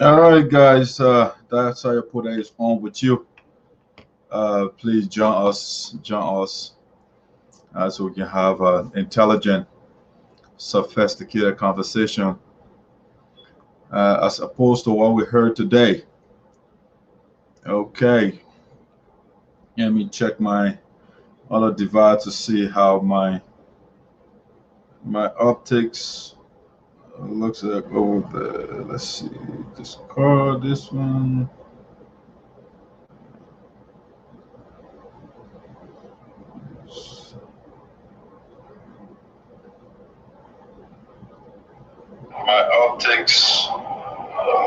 All right, guys. That's how you put it on with you. Please join us, so we can have an intelligent, sophisticated conversation, as opposed to what we heard today. Okay, let me check my other device to see how my optics looks like over there. Let's see, discard this one. My optics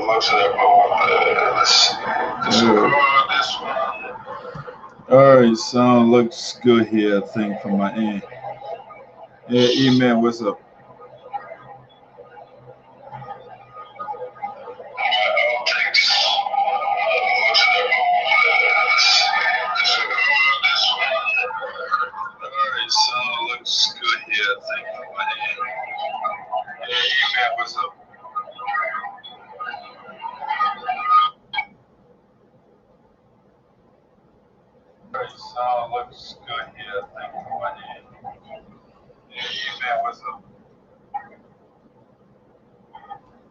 looks like over there. Let's see, discard this one. All right, sound looks good here, I think, from my end. Yeah, email, what's up? Looks good here. Thank you for my name. Yeah, what's up?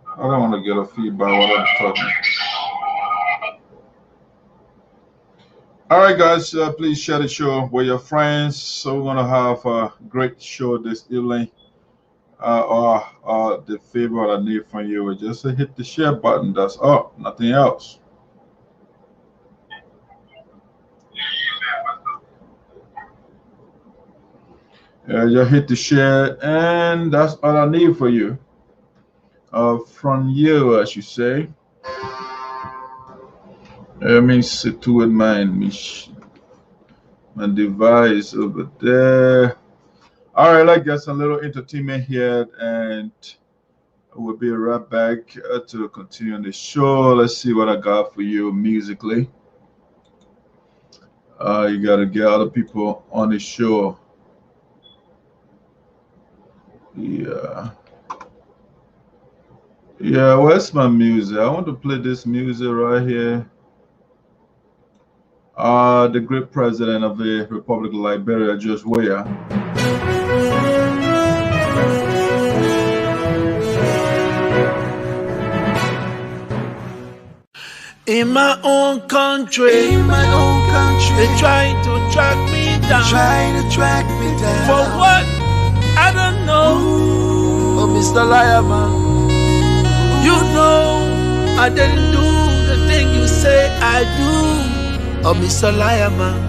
I don't want to get a feedback while I'm talking. All right, guys, please share the show with your friends. So we're gonna have a great show this evening. The favor I need from you is just to hit the share button. That's all, nothing else. Just hit the share, and that's all I need for you. From you, I should say. Let me situate my device over there. All right, let's get some little entertainment here, and we'll be right back to continue on the show. Let's see what I got for you musically. You gotta get other people on the show. Yeah, where's my music? I want to play this music right here. The great president of the Republic of Liberia, George Weah. In my own country, they try to track me down. For what? I don't know. Oh, Mr. Liar Man, you know I didn't do the thing you say I do. Oh, Mr. Liar Man.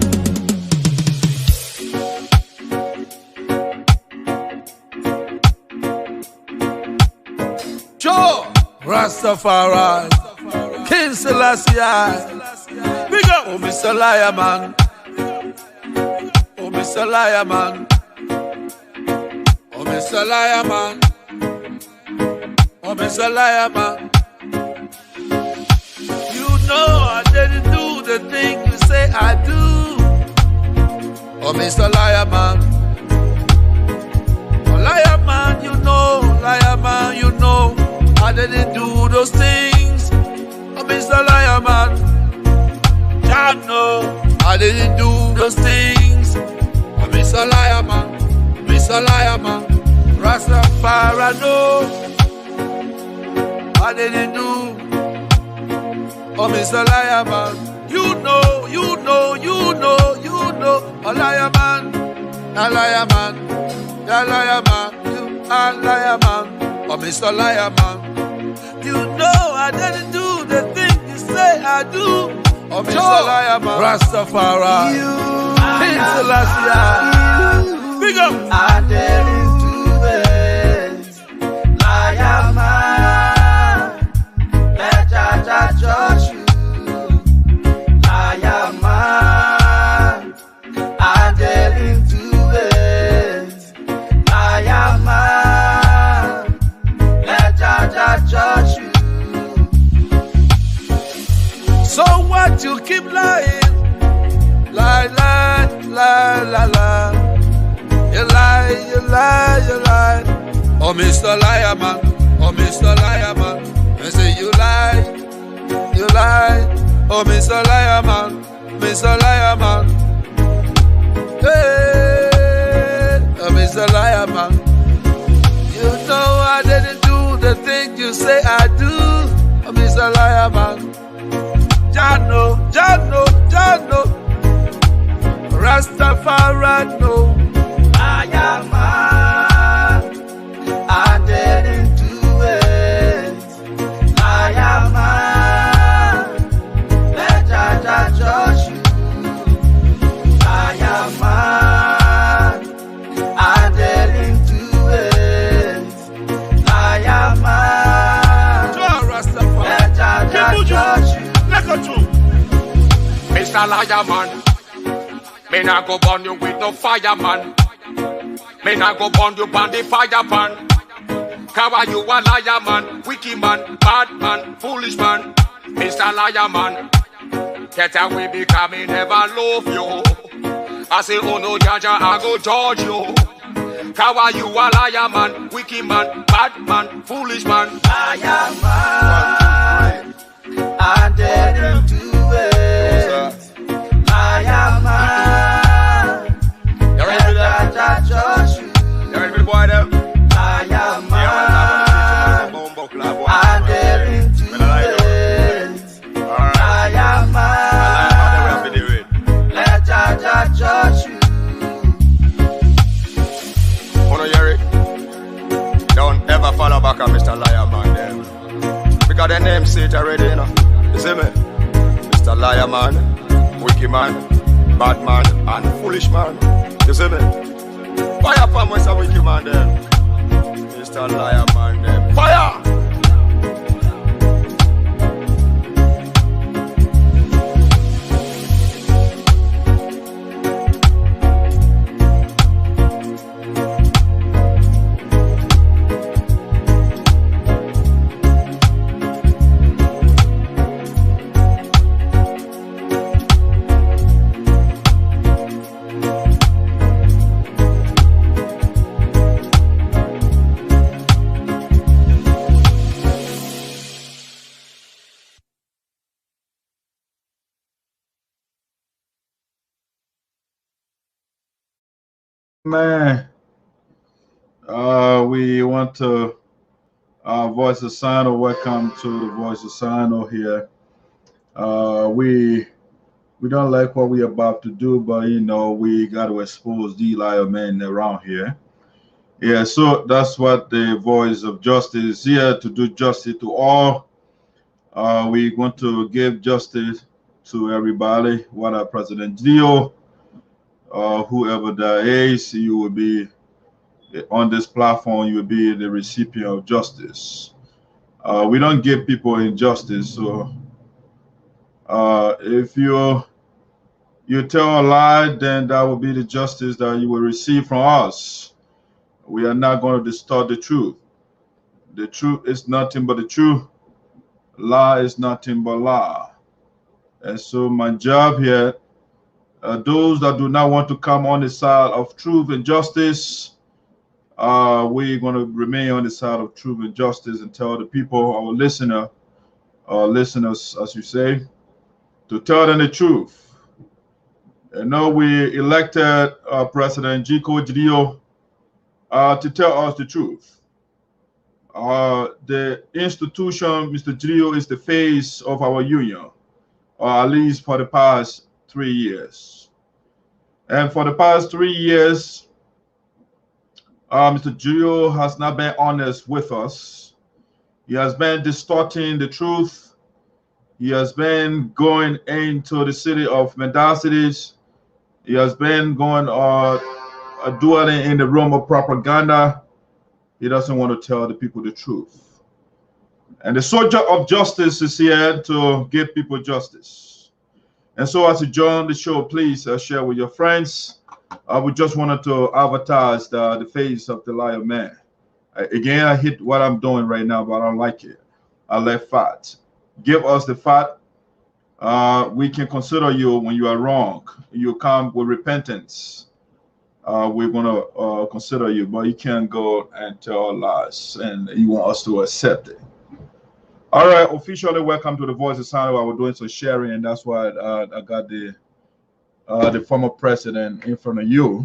Joe Rastafari, King Selassie, big up. Oh, Mr. Liar Man. Oh, Mr. Liar Man. Oh, Mr. Liar Man. Oh, Mr. Liar Man. You know I didn't do the thing you say I do. Oh, Mr. Liar Man. Oh, Liar Man, you know. Liar Man, you know. I didn't do those things. Oh, Mr. Liar Man. I know I didn't do those things. Oh, Mr. Liar Man. Mr. Liar Man, Rastafari, no, I didn't do. Oh, Mr. Liar Man, you know, a liar man, a liar man, a liar man, you are liar man. Oh, Mr. Liar Man, you know I didn't do the thing you say I do. Oh, Mr. Liar Man, Rastafari, King Selassie. Big up. I didn't do this, liar man. Let Jaja judge you, liar man. I didn't do this, liar man. Let Jaja judge you. So what, you keep lying, lie, lie, lie, lie, lie. You lie, you lie, you lie. Oh, Mr. Liar Man, oh, Mr. Liar Man. I say you lie, Mr. Liar, oh Mr. Liar man, Mr. Liar man. Hey, oh Mr. Liar man. You know I didn't do the thing you say I do, oh Mr. Liar man. Jano, Jano, Jano, Rastafari no. I am man, I didn't do it. I am man, let Jah judge you. I am man, I didn't do it. I am man, let Jah judge you. Mr. Liar man, me nah go burn you with no fireman. Me nah go burn you on the fire pan. Cause you a liar man, wicked man, bad man, foolish man. Mr. Liar man, get away because me never love you. I say oh no Jaja, I go judge you. Cause you a liar man, wicked man, bad man, foolish man. I am man, I didn't do it. I am man, let Jah judge you. You ready for the boy there? I am man, I didn't do it. I am man, let Jah judge you. Oh no, Yeri, don't ever follow back on Mr. Liar man there. Because the name say it already, you know. You see me? Mr. Liar man, wicked man, bad man, and foolish man. You see me? Fire upon Mr. Wicked man there. Mr. Liar man there. Fire! Man, we want to Voice of SINOE. Welcome to the Voice of SINOE here. We don't like what we're about to do, but you know we got to expose the liar men around here. Yeah, so that's what the Voice of Justice is here to do, justice to all. We want to give justice to everybody. Whether President Geleo, whoever that is, you will be on this platform. You will be the recipient of justice. We don't give people injustice. So if you tell a lie, then that will be the justice that you will receive from us. We are not going to distort the truth. The truth is nothing but the truth. Lie is nothing but lie. And so my job here, those that do not want to come on the side of truth and justice, we're going to remain on the side of truth and justice and tell the people, our listeners, as you say, to tell them the truth. You know, we elected President Geleo to tell us the truth. The institution, Mr. Geleo, is the face of our union, or at least for the past 3 years. And for the past 3 years, Mr. Geleo has not been honest with us. He has been distorting the truth. He has been going into the city of mendacities. He has been going dwelling in the realm of propaganda. He doesn't want to tell the people the truth. And the soldier of justice is here to give people justice. And so as you join the show, please share with your friends. We just wanted to advertise the face of the liar man. Again, I hit what I'm doing right now, but I don't like it. I like fat. Give us the fat. We can consider you when you are wrong. You come with repentance. We're going to consider you, but you can't go and tell lies, and you want us to accept it. All right, officially welcome to the Voice of SINOE. I was doing some sharing, and that's why I got the former president in front of you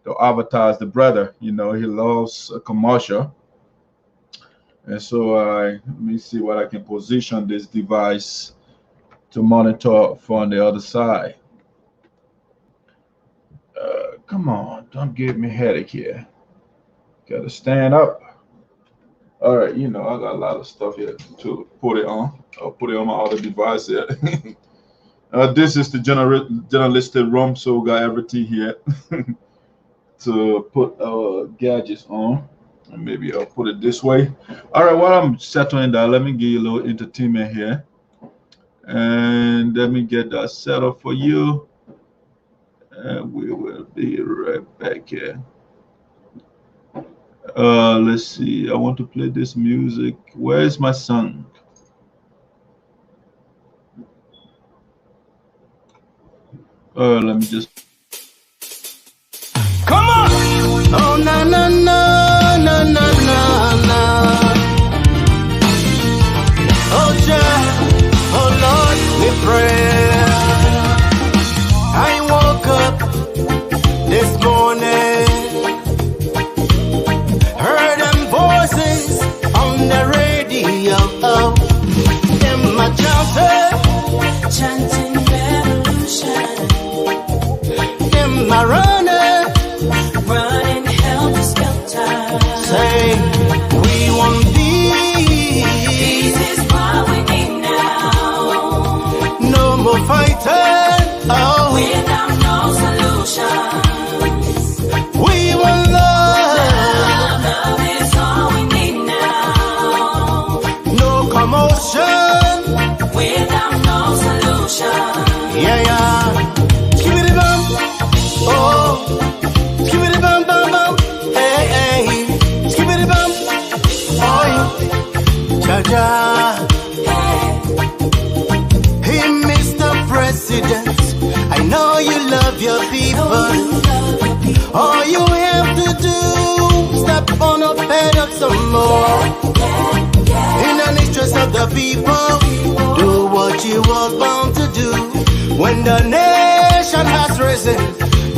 to advertise the brother. You know, he loves a commercial. And so let me see what I can position this device to monitor from the other side. Come on, don't give me a headache here. Gotta stand up. All right, you know, I got a lot of stuff here to put it on. I'll put it on my other device here. This is the journalistic room, so we got everything here to put our gadgets on. And maybe I'll put it this way. All right, while I'm settling that, let me give you a little entertainment here. And let me get that set up for you. And we will be right back here. Let's see. I want to play this music. Where is my song? Let me just. Come on! Oh, na na na na na na na. Oh, Jah, oh Lord, we pray. I woke up this morning, heard them voices on the radio. Them my chanting revolution. Them my running helter skelter. Say we want peace. This is what we need now. No more fighting. Oh, without no solutions. We want love. Love is all we need now. No commotion. Without no solution. Yeah, yeah. Give it a bump. Oh, give it a bump, bump, bump. Hey, hey. Give it a bump. Oh, ja, ja. Hey, Mr. President, I know you love your people. All you have to do, step on a pedal some more. In the interest of the people, do what you was bound to do. When the nation has risen,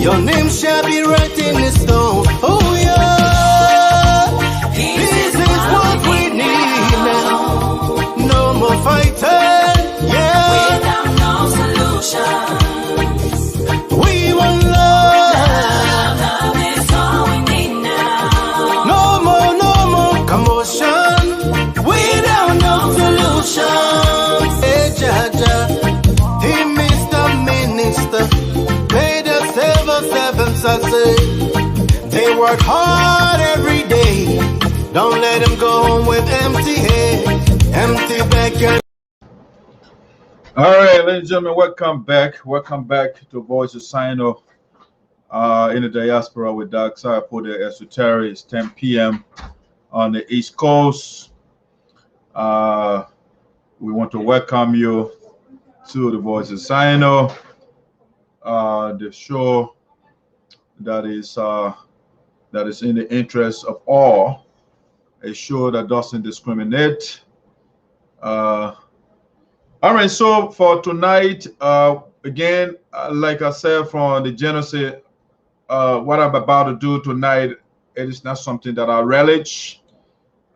your name shall be written in stone. Oh yeah, this is what we need now. No more fighting, yeah. Without no solutions. We want love. Love is all we need now. No more commotion. Without no solutions. Hey, Jaja, hey, Mr. Minister, may the civil servants I say, they work hard every day. Don't let them go home with empty head, empty bag. All right, ladies and gentlemen, welcome back. Welcome back to Voice of SINOE in the diaspora with Doc Sarpo, the ESOTERIC. It's 10 p.m. on the East Coast. We want to welcome you to the Voice of SINOE, the show that is in the interest of all, a show that doesn't discriminate. All right, so for tonight, again, like I said from the Genesis, what I'm about to do tonight, it is not something that I relish.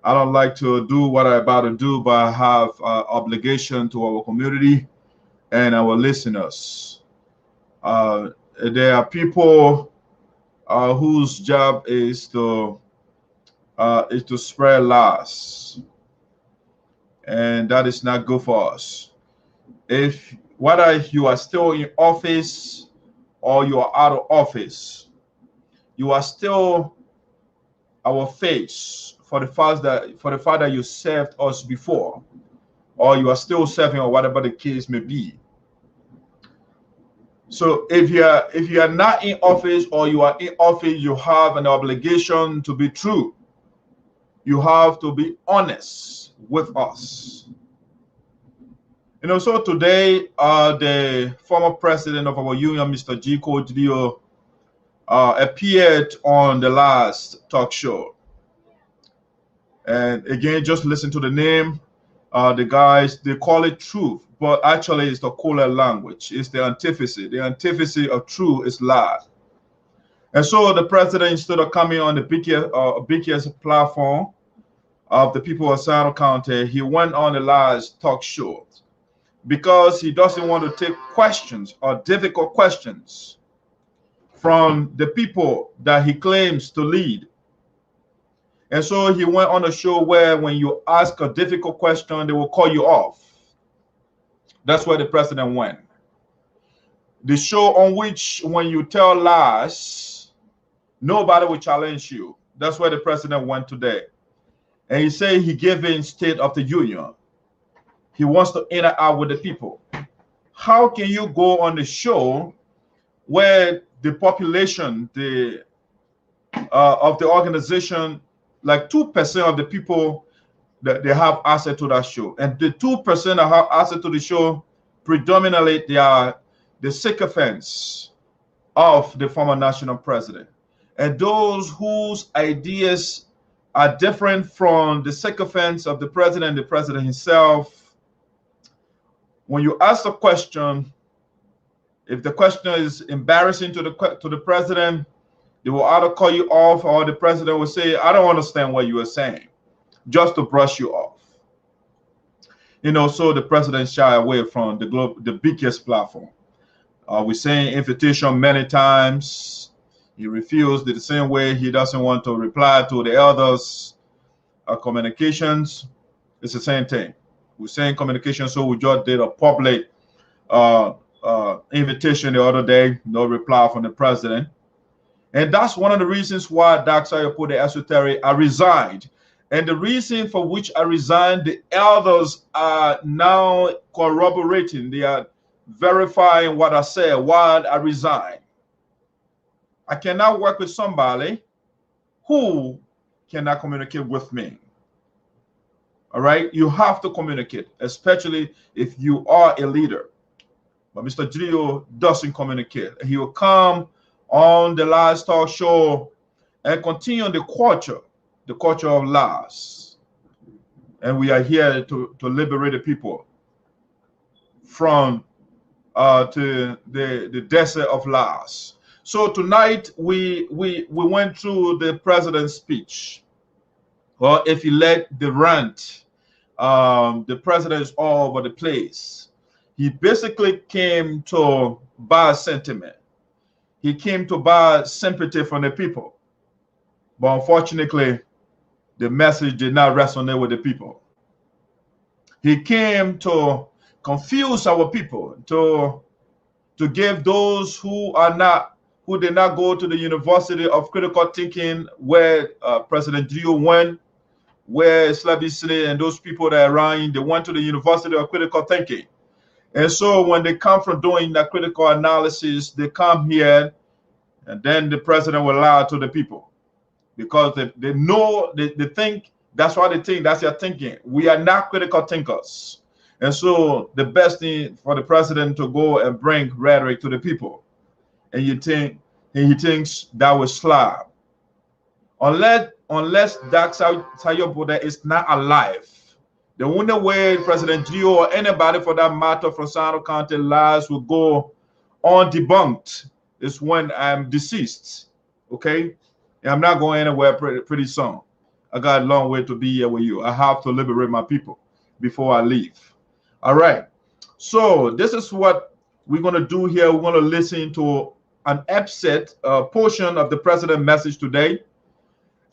I don't like to do what I'm about to do, but I have obligation to our community and our listeners. There are people whose job is to spread lies, and that is not good for us. If whether you are still in office or you are out of office, you are still our face for the fact that you served us before, or you are still serving, or whatever the case may be. So if you are not in office or you are in office, you have an obligation to be true. You have to be honest with us. You know, so today, the former president of our union, Mr. Geleo, appeared on the last talk show. And again, just listen to the name. the guys, they call it truth, but actually it's the cooler language. It's the antithesis. The antithesis of truth is lie. And so the president, instead of coming on the biggest platform of the people of Sino County, he went on the last talk show because he doesn't want to take questions or difficult questions from the people that he claims to lead. And so he went on a show where when you ask a difficult question, they will call you off. That's where the president went. The show on which when you tell lies, nobody will challenge you. That's where the president went today. And he said he gave in State of the Union. He wants to interact with the people. How can you go on the show where the population of the organization, like 2% of the people that they have access to that show, and the 2% that have access to the show, predominantly they are the sycophants of the former national president, and those whose ideas are different from the sycophants of the president himself. When you ask a question, if the question is embarrassing to the president, they will either call you off, or the president will say, I don't understand what you are saying, just to brush you off. You know, so the president shy away from the biggest platform. We're saying invitation many times. He refused the same way he doesn't want to reply to the elders' communications. It's the same thing. We're saying communication, so we just did a public invitation the other day, no reply from the president. And that's one of the reasons why Dr. put the esoteric, I resigned. And the reason for which I resigned, the elders are now corroborating. They are verifying what I said, why I resigned. I cannot work with somebody who cannot communicate with me. All right? You have to communicate, especially if you are a leader. But Mr. Geleo doesn't communicate. He will come on the last talk show and continue the culture of lies. And we are here to liberate the people from to the desert of lies. So tonight we went through the president's speech. Well, if you let the rant, the president is all over the place. He basically came to buy sentiment. He came to buy sympathy from the people. But unfortunately, the message did not resonate with the people. He came to confuse our people, to give those who did not go to the University of Critical Thinking, where President Geleo went, where Slabisile and those people that are around, they went to the University of Critical Thinking. And so when they come from doing that critical analysis, they come here, and then the president will lie to the people. Because they know, they think, that's why they think, that's their thinking. We are not critical thinkers. And so the best thing for the president to go and bring rhetoric to the people. And he thinks that was slap. Unless Dr. Sargbeh is not alive, the only way President Geleo or anybody for that matter from Sino County lies will go undebunked is when I'm deceased. Okay? And I'm not going anywhere pretty soon. I got a long way to be here with you. I have to liberate my people before I leave. All right. So this is what we're going to do here. We're going to listen to an excerpt, portion of the president's message today.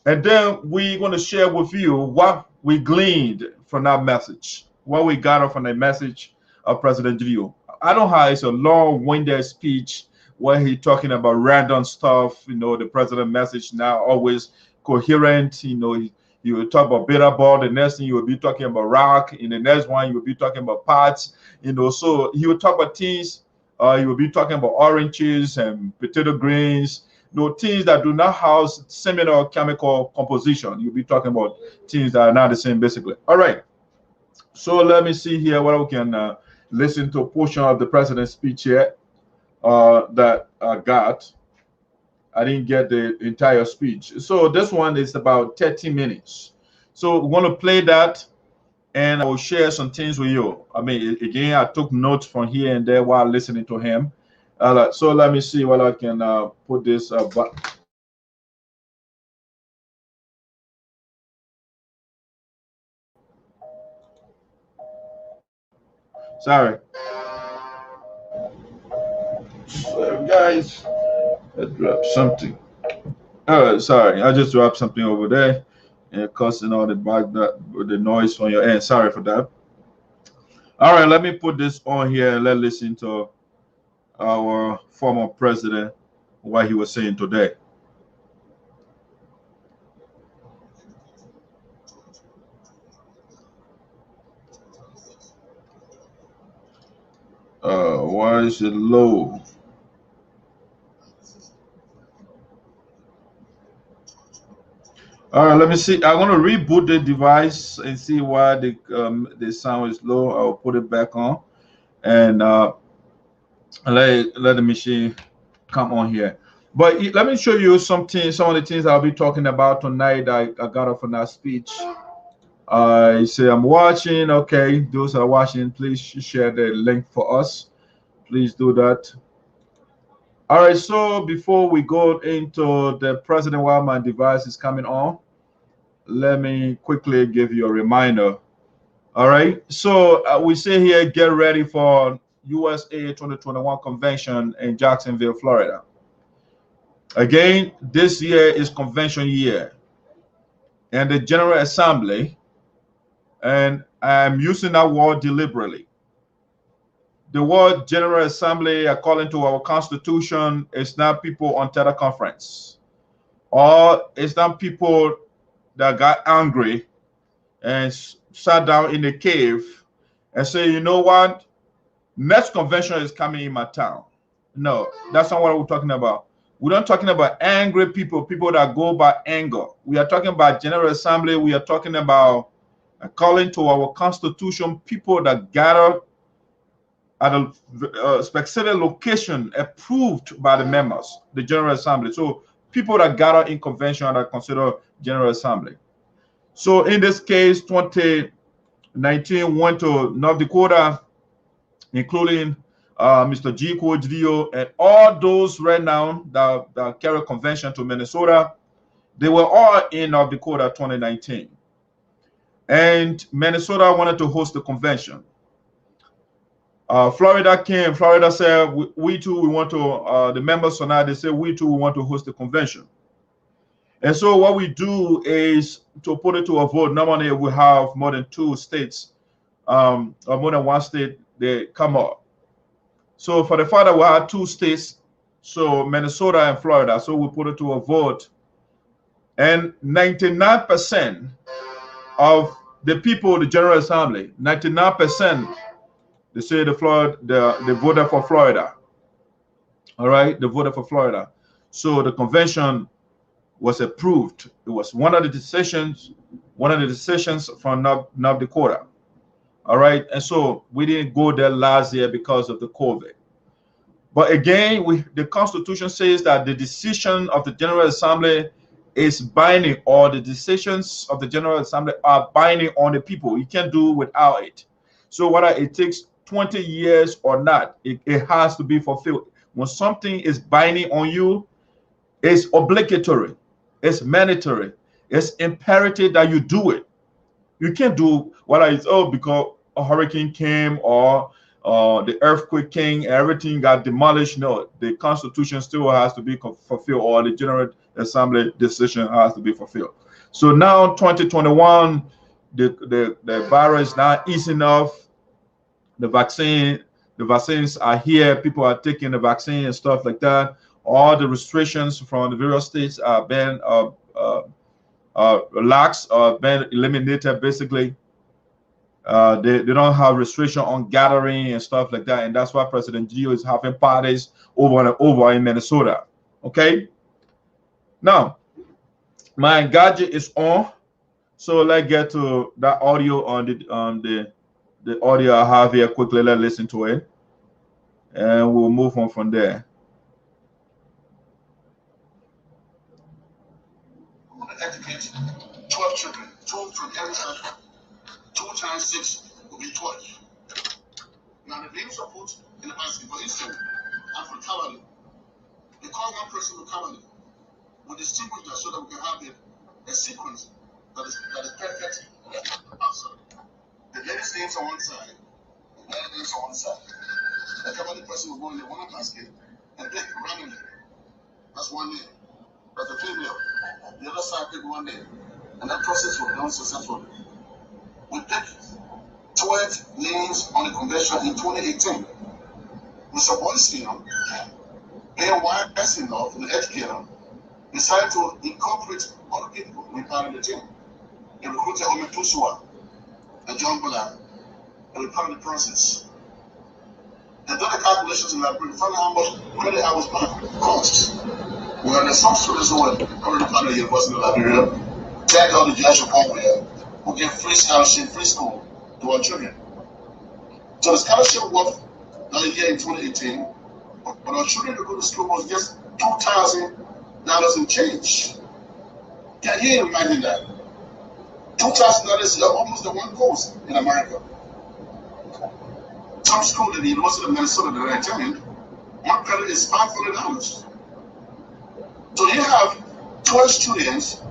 And then we're going to share with you what we gleaned from that message, what we got from the message of President Geleo. I don't know how it's a long-winded speech where he's talking about random stuff. You know, the president message now always coherent. You know, he will talk about bitter ball. The next thing you will be talking about rock. In the next one, you will be talking about parts. You know, so he will talk about things. He will be talking about oranges and potato greens. You know, things that do not house similar chemical composition. You'll be talking about things that are not the same, basically. All right. So let me see here what we can listen to a portion of the president's speech here that I got. I didn't get the entire speech. So this one is about 30 minutes. So we're going to play that, and I will share some things with you. I mean, again, I took notes from here and there while listening to him. So let me see what I can put this. Sorry, guys, I dropped something. Sorry, I just dropped something over there, and causing all the noise on your end. Sorry for that. All right, let me put this on here and let's listen to our former president what he was saying today. Why is it low? All right, let me see. I'm gonna reboot the device and see why the sound is low. I'll put it back on and let the machine come on here. But let me show you some of the things I'll be talking about tonight. I got off on that speech. I say I'm watching. Okay, those that are watching, please share the link for us. Please do that. All right, so before we go into the president while my device is coming on, let me quickly give you a reminder. All right, so we say here, get ready for USAA 2021 convention in Jacksonville, Florida. Again, this year is convention year, and the General Assembly, and I'm using that word deliberately. The word General Assembly, according to our Constitution, is not people on teleconference, or it's not people that got angry and sat down in a cave and say, you know what, next convention is coming in my town. No, that's not what we're talking about. We're not talking about angry people that go by anger. We are talking about General Assembly. We are talking about, according to our Constitution, people that gather at a specific location approved by the members, the General Assembly. So people that gather in convention are considered General Assembly. So in this case, 2019 went to North Dakota, including Mr. G. Geleo and all those right now that carry convention to Minnesota. They were all in North Dakota 2019. And Minnesota wanted to host the convention. Florida came. Florida said, we too, we want to, the members tonight, they said, we too, we want to host the convention. And so what we do is to put it to a vote. Normally we have more than 2 states, or more than 1 state, they come up. So for the fact that we had 2 states, so Minnesota and Florida, so we put it to a vote. And 99% of the people, the General Assembly, 99%, they say they voted for Florida. All right, they voted for Florida. So the convention was approved. It was one of the decisions from North Dakota. All right, and so we didn't go there last year because of the COVID. But again, the Constitution says that the decision of the General Assembly is binding, or the decisions of the General Assembly are binding on the people. You can't do without it. So whether it takes 20 years or not, it has to be fulfilled. When something is binding on you, it's obligatory, it's mandatory, it's imperative that you do it. You can't do whether it's because a hurricane came or the earthquake came, everything got demolished. No, the Constitution still has to be fulfilled, or the General Assembly decision has to be fulfilled. So now 2021, the virus now easing off. The vaccines are here. People are taking the vaccine and stuff like that. All the restrictions from the various states are been relaxed or been eliminated. Basically, they don't have restriction on gathering and stuff like that, and that's why President Geo is having parties over and over in Minnesota. Okay. Now, my gadget is on, so let's get to that audio on the audio I have here quickly. Let's listen to it, and we'll move on from there. Educate 12 children, 12 from every country, 2 times 6 will be 12. Now the names are put in the basket. For instance, and for cavalry, they call one person with cavalry. We distinguish that so that we can have a sequence that is perfect. The ladies' names on one side, the men names on one side. The cavalry person will go in the one basket and pick randomly. That's one name. That's the female. The other side pick one name. And that process was done successfully. We picked 12 names on the convention in 2018. Mr. Boystein, being wise enough, the educator, decided to incorporate other people in part of the team. He recruited Omi Pusua and John Bullard. They were part of the process. They did the calculations in that find out how much credit hours cost. Well, there's some students who were currently part of the University of Liberia, tagged out the judge report who give free scholarship, free school to our children. So the scholarship worth another year in 2018, but our children to go to school was just $2,000 and change. Can you imagine that? $2,000 is almost the one course in America. Some school in the University of Minnesota that I attended, one credit is $500. So you have 12 students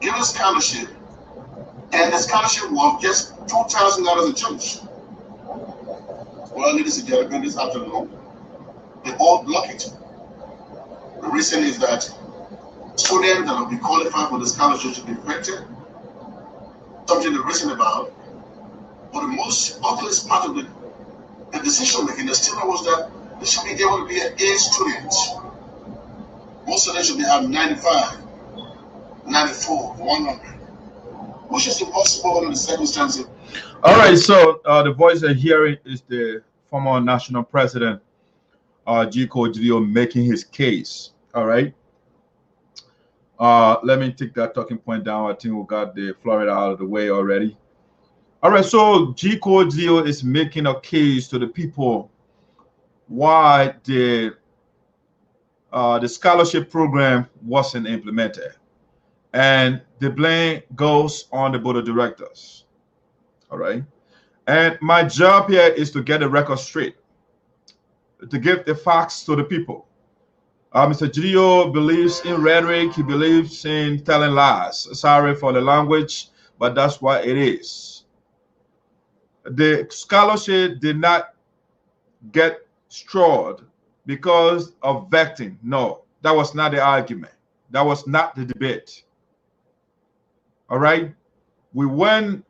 given scholarship, and the scholarship worth just $2,000 and change. Well, ladies and gentlemen, this afternoon, they all block it. The reason is that students that will be qualified for the scholarship should be affected, something to reason about. But the most obvious part of the decision making, the student was that they should be able to be an A student. Most of them should be having 95, 94, 100, which is impossible under the circumstances. All right, so the voice you're hearing is the former national president, Geleo, making his case. All right. Let me take that talking point down. I think we got the Florida out of the way already. All right, so Geleo is making a case to the people why the scholarship program wasn't implemented, and the blame goes on the board of directors. All right, and my job here is to get the record straight, to give the facts to the people. Mr. Geleo believes in rhetoric. He believes in telling lies. Sorry for the language, but that's what it is. The scholarship did not get strawed because of vetting. No, that was not the argument. That was not the debate. All right. We won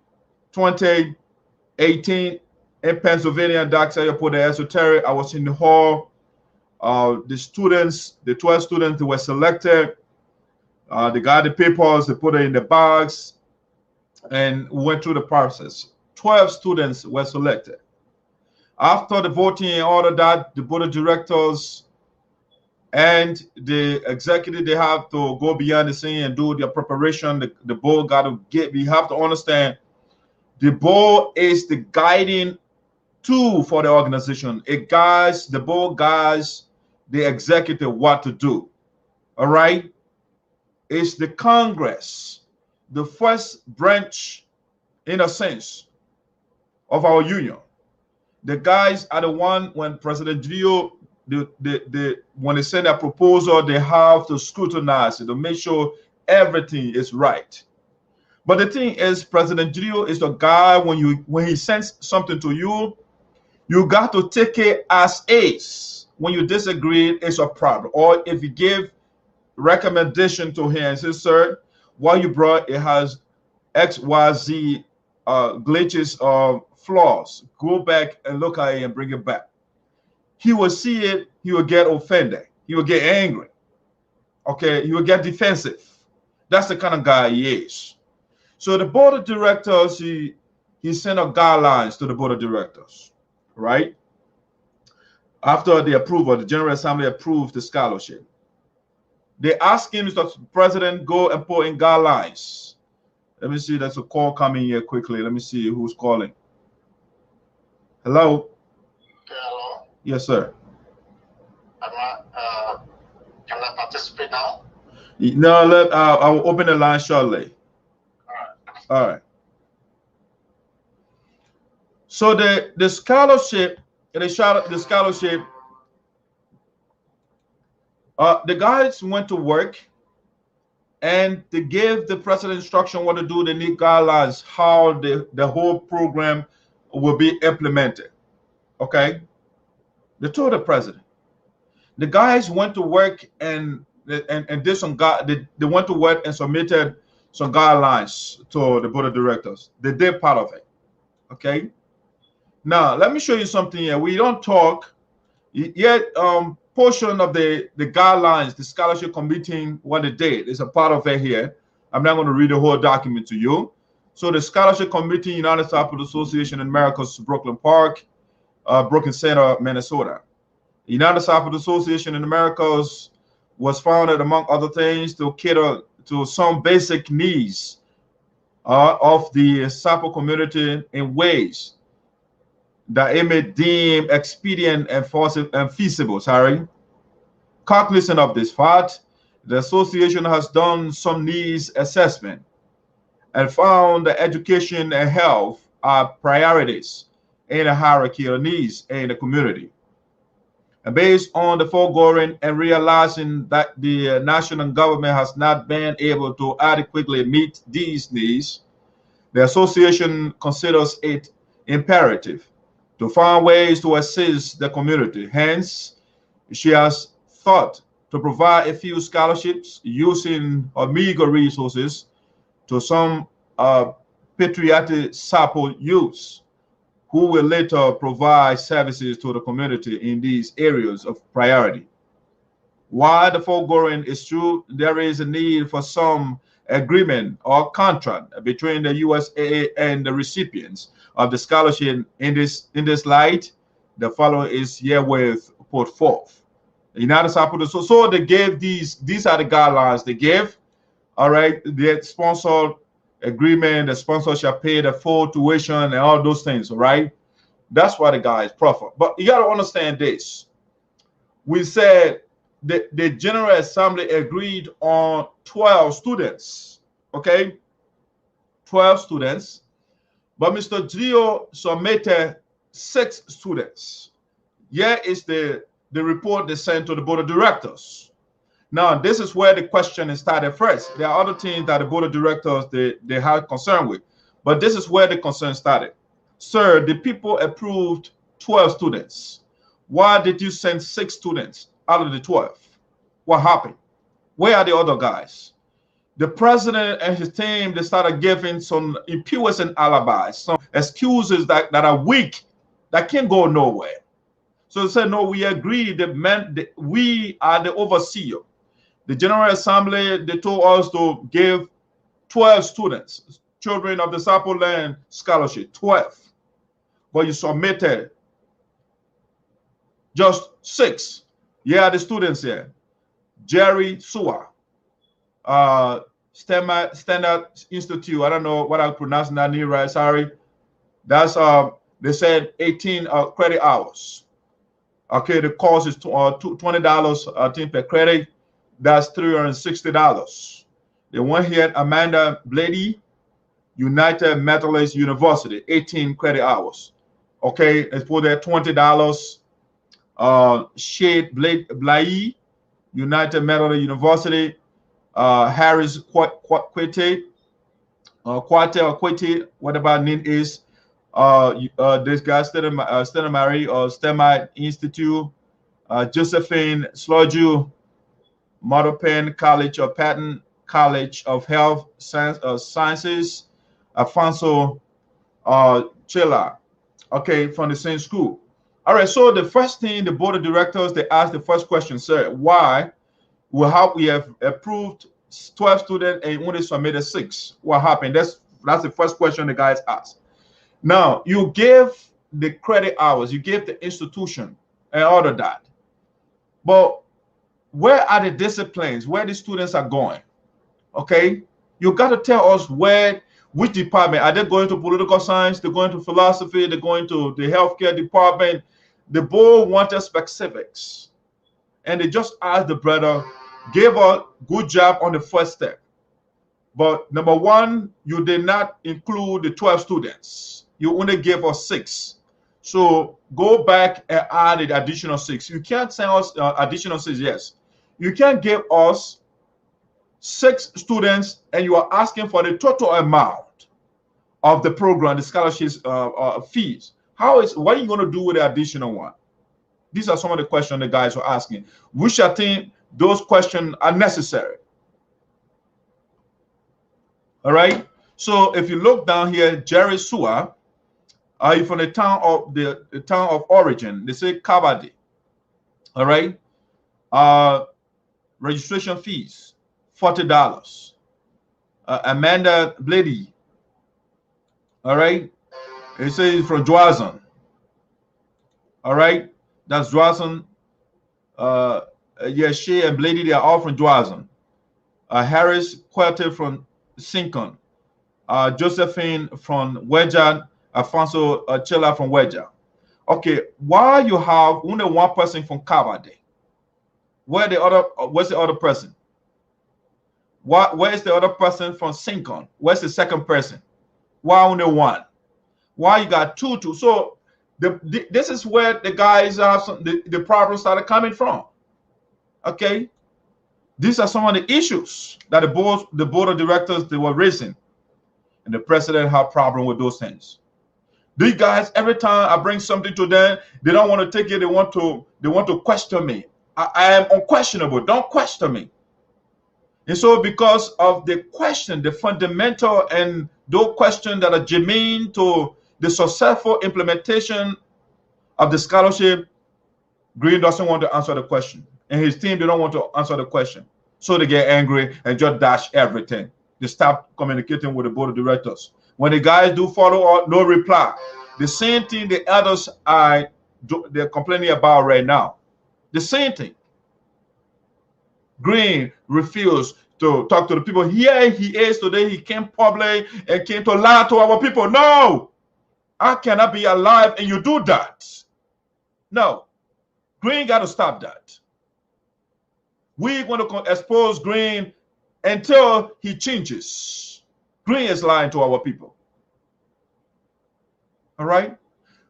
2018 in Pennsylvania. Dr. You put the esoteric. I was in the hall. The students, the 12 students who were selected, they got the papers, they put it in the bags, and we went through the process. 12 students were selected. After the voting and all of that, the board of directors and the executive, they have to go beyond the scene and do their preparation. The board got to get, we have to understand, the board is the guiding tool for the organization. It guides, the board guides the executive what to do. All right? It's the Congress, the first branch, in a sense, of our union. The guys are the one, when President Geleo, when they send a proposal, they have to scrutinize it to make sure everything is right. But the thing is, President Geleo is the guy, when he sends something to you, you got to take it as is. When you disagree, it's a problem. Or if you give recommendation to him and say, sir, what you brought, it has X, Y, Z glitches or flaws. Go back and look at it and bring it back. He will see it, he will get offended. He will get angry. Okay, he will get defensive. That's the kind of guy he is. So the board of directors, he sent out guidelines to the board of directors, right? After the approval, the General Assembly approved the scholarship. They asked him, Mr. President, go and put in guidelines. Let me see, there's a call coming here quickly. Let me see who's calling. Hello? Hello? Yes, sir. Can I participate now? No, I will open the line shortly. All right. All right. So the scholarship, the scholarship, the guys went to work and they gave the president instruction what to do. They need guidelines how the whole program will be implemented. Okay, they told the president. The guys went to work and did some they went to work and submitted some guidelines to the board of directors. They did part of it. Okay. Now let me show you something here. We don't talk yet. Portion of the guidelines, the scholarship committee, what they did is a part of it here. I'm not going to read the whole document to you. So the scholarship committee, United Sarpo Association in America's Brooklyn Park, Brooklyn Center, Minnesota. United Sarpo Association in Americas was founded, among other things, to cater to some basic needs of the Sarpo community in ways that it may deem expedient and feasible. Cognizant of this fact, the association has done some needs assessment and found that education and health are priorities in a hierarchy of needs in the community. And based on the foregoing and realizing that the national government has not been able to adequately meet these needs, the association considers it imperative to find ways to assist the community. Hence, she has thought to provide a few scholarships using her meager resources to some patriotic Sarpo youths who will later provide services to the community in these areas of priority. While the foregoing is true, there is a need for some agreement or contract between the USAA and the recipients of the scholarship. In this light, the following is herewith put forth. The United Sarpo, so they gave these are the guidelines they gave. All right, the sponsored agreement, the sponsor shall pay the full tuition and all those things. All right, that's why the guy is profit. But you got to understand this. We said the General Assembly agreed on 12 students. Okay, 12 students. But Mr. Geleo submitted 6 students. Here is the report they sent to the board of directors. Now, this is where the question started first. There are other things that the board of directors they had concern with, but this is where the concern started. Sir, the people approved 12 students. Why did you send 6 students out of the 12? What happened? Where are the other guys? The president and his team, they started giving some impudent and alibis, some excuses that are weak, that can't go nowhere. So they said, no, we agree that we are the overseer. The General Assembly, they told us to give 12 students, children of the Sarpo land, scholarship, 12. But you submitted just 6. Yeah, the students here. Jerry Sua, Standard Institute. I don't know what I'm pronouncing that name right. Sorry. That's they said 18 credit hours. Okay, the cost is $20 I think per credit. That's $360. The one here, Amanda Blady, United Methodist University, 18 credit hours. Okay, let's put that $20. Shade Blai, United Methodist University, Harris Quete, whatever name is. This guy, Stella Marie or STEMI Institute, Josephine Sloju, Mother Penn College of Patton, College of Health Sciences, Alfonso Chela, okay, from the same school. All right, so the first thing the board of directors, they asked the first question, sir, why we have approved 12 students and only submitted 6? What happened? That's the first question the guys asked. Now, you give the credit hours, you give the institution and all of that. But where are the disciplines, where the students are going? Okay, you got to tell us which department. Are they going to political science? They're going to philosophy? They're going to the healthcare department? The board wanted specifics. And they just asked the brother, gave a good job on the first step. But number one, you did not include the 12 students. You only gave us 6. So go back and add the additional 6. You can't send us additional 6. Yes, you can't give us 6 students and you are asking for the total amount of the program, the scholarships fees. What are you going to do with the additional one? These are some of the questions the guys are asking, which I think those questions are necessary. All right. So if you look down here, Jerry Sua, are you from the town of the town of origin? They say Kabadi. All right. Registration fees, $40. Amanda Blady. All right. It says from Joazon. All right. That's Joazon. Yeah, she and Blady, they are all from Joazon. Harris Querte from Sincon. Josephine from Wedja. Alfonso Chela from Wedja. Okay, why you have only one person from Kabade? Where's the other person? Where is the other person from Sincon? Where's the second person? Why only one? Why you got two? So this is where the guys have the problems started coming from. Okay, these are some of the issues that the board of directors they were raising, and the president had problem with those things. These guys, every time I bring something to them, they don't want to take it. They want to question me. I am unquestionable. Don't question me. And so because of the question, the fundamental and those questions that are germane to the successful implementation of the scholarship, Greene doesn't want to answer the question. And his team, they don't want to answer the question. So they get angry and just dash everything. They stop communicating with the board of directors. When the guys do follow up, no reply. The same thing the others they're complaining about right now. The same thing. Greene refused to talk to the people. Here he is today. He came public and came to lie to our people. No, I cannot be alive and you do that. No, Greene got to stop that. We're going to expose Greene until he changes. Greene is lying to our people. All right.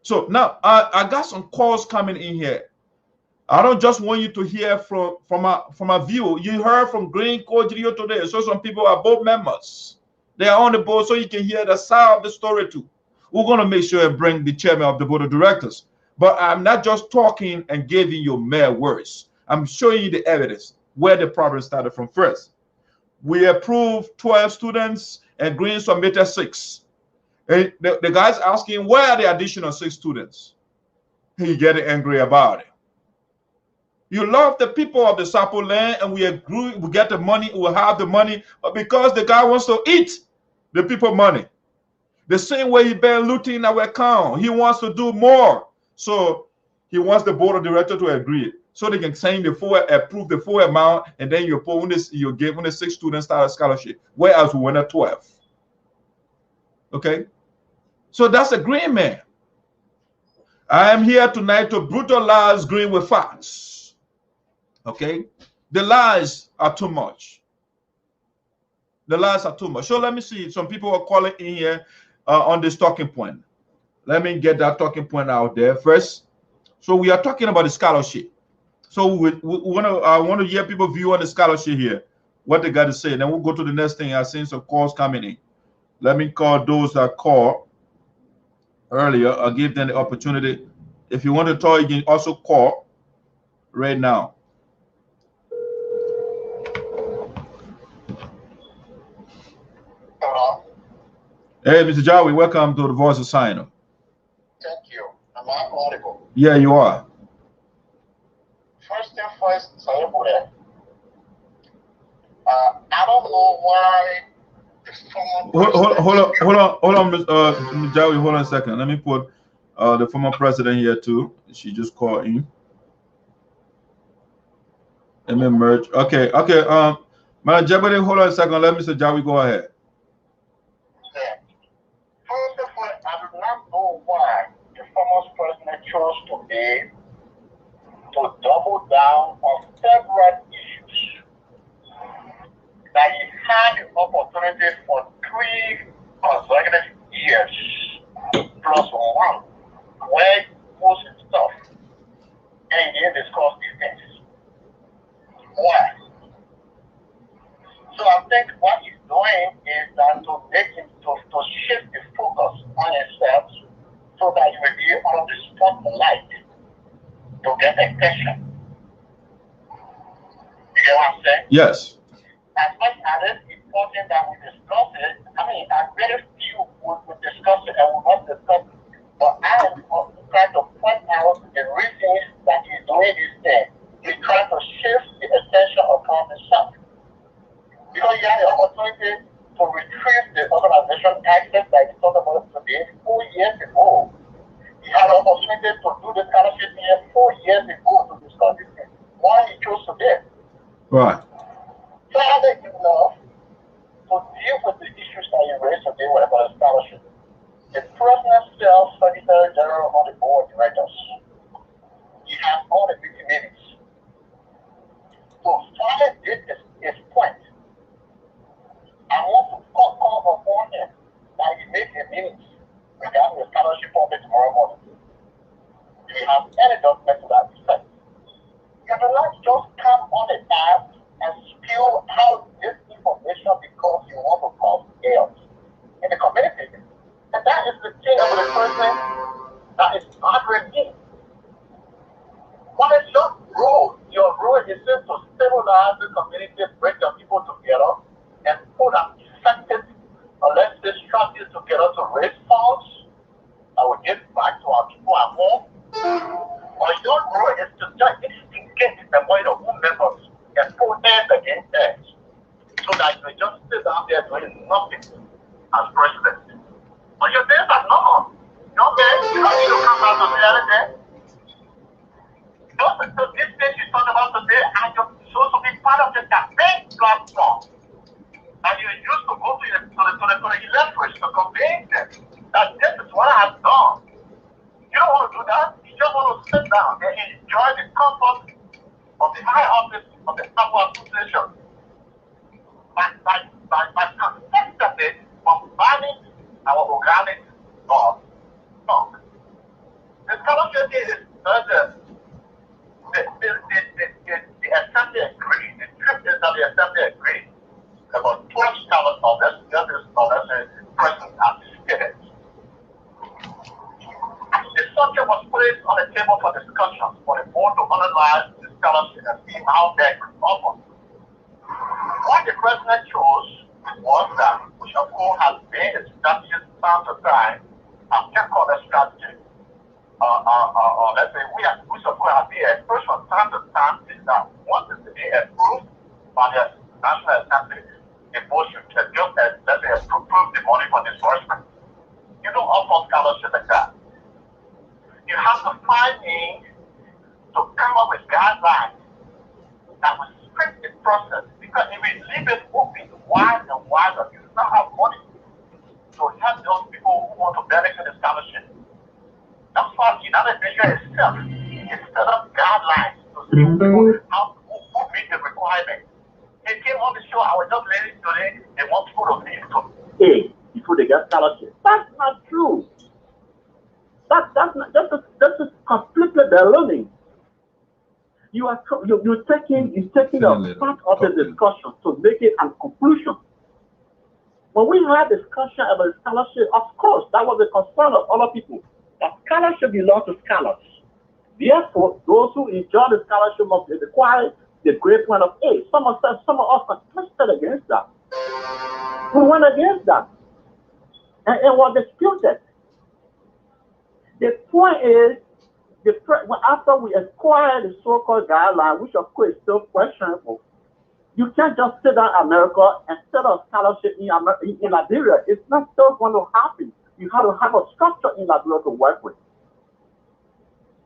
So now I got some calls coming in here. I don't just want you to hear from a view. You heard from Greene Geleo today. So some people are board members. They are on the board, so you can hear the side of the story too. We're going to make sure and bring the chairman of the board of directors. But I'm not just talking and giving you mere words. I'm showing you the evidence where the problem started from first. We approved 12 students and Greene submitted 6. And the guy's asking, where are the additional 6 students? He getting angry about it. You love the people of the Sarpo land and we agree, we get the money, we'll have the money, but because the guy wants to eat the people money. The same way he been looting our account, he wants to do more. So he wants the board of directors to agree. So they can sign approve the full amount, and then you give when the 6 students start a scholarship, whereas we went at 12. Okay, so that's agreement. I am here tonight to brutalize Greene with facts. Okay, the lies are too much. The lies are too much. So let me see. Some people are calling in here on this talking point. Let me get that talking point out there first. So we are talking about the scholarship. So I want to hear people view on the scholarship here, what they got to say. Then we'll go to the next thing. I've seen some calls coming in. Let me call those that called earlier. I'll give them the opportunity. If you want to talk, you can also call right now. Hello. Hey, Mr. Jawi, welcome to the Voice of SINOE. Thank you. Am I audible? Yeah, you are. First thing first, Sarpo. I don't know why the former Hold on, Mr. Jawi, hold on a second. Let me put the former president here too. She just called in. Let me merge. Okay. Madam Jebede, hold on a second. Let Mr. Jawi go ahead. Yeah. First of all, I do not know why the former president chose today to double down on several issues that he had the opportunity for 3 consecutive years think what he's doing is that to make him to shift the focus on himself so that he will be able to spotlight to get attention. You get what I'm saying? Yes. As much as it's important that we discuss it, I mean, I very few would discuss it and will not discuss it. But I am trying to point out the reasons that he's doing this thing. He's trying to shift the attention upon himself. Because he had the opportunity to retrieve the organization access that he talked about today 4 years ago. He had the opportunity to do the scholarship here 4 years ago to discuss this thing. Why he chose today? Right. So I think enough to deal with the issues that you raised today about the scholarship. The president self Secretary General on the board of directors. He has all the meeting minutes. So finally did his point. I want to call upon him that he made the minutes regarding the scholarship public tomorrow morning. Do you have any document to that effect? You do not just come on the app and spew out this information because you want to cause chaos in the community. And that is the thing of the person that is bothering me. What is your role? Your role is to stabilize the community, bring the people together, and put an effective, let's say, strategy together to raise funds that will give back to our people at home. Or your role is to just instigate the mind of who members and put hands against hands so that you just sit down there doing nothing as president. But your days are normal. No man, you don't need to come out to say anything. So this thing you talked about today, and you're supposed to be part of the campaign platform. And you used to go to the electorate to convince them that this is what I have done. You don't want to do that. You just want to sit down and enjoy the comfort of the high office of the Sarpo Association by consistently bombarding our organic law. No. The scholarship is the assembly agreed, the truth is that the assembly agreed about 12 scholars of this person anticipated. The subject was placed on the table for discussion for the board to analyze the scholarship and see how they could offer. What the president chose was that, which of course has been a strategy time to time, and can call a strategy, let's say which of course has been a push from time to time, is that once it's been approved by the National Assembly, the board should just, let's say, approve the money for disbursement. You don't offer scholarship like that. You have to find means to come up with guidelines that will script the process. Because if we leave it open wider and wider, you do not have money to help those people who want to benefit the scholarship. That's why the United Nations itself is set up guidelines to see who meet the requirements. They came on the show, I was just letting today, they want people to pay to A before they get scholarship. That's not true. That's just completely baloney. You're taking a part of the discussion to make it a conclusion. When we had discussion about scholarship, of course, that was the concern of other people. That scholarship belongs to scholars. Therefore, those who enjoy the scholarship must require the grade point of A. Some of us protested against that. We went against that. And it was disputed. The point is, after we acquired the so-called guideline, which of course is still questionable, you can't just sit down in America and set a scholarship in Liberia. It's not still going to happen. You have to have a structure in Liberia to work with.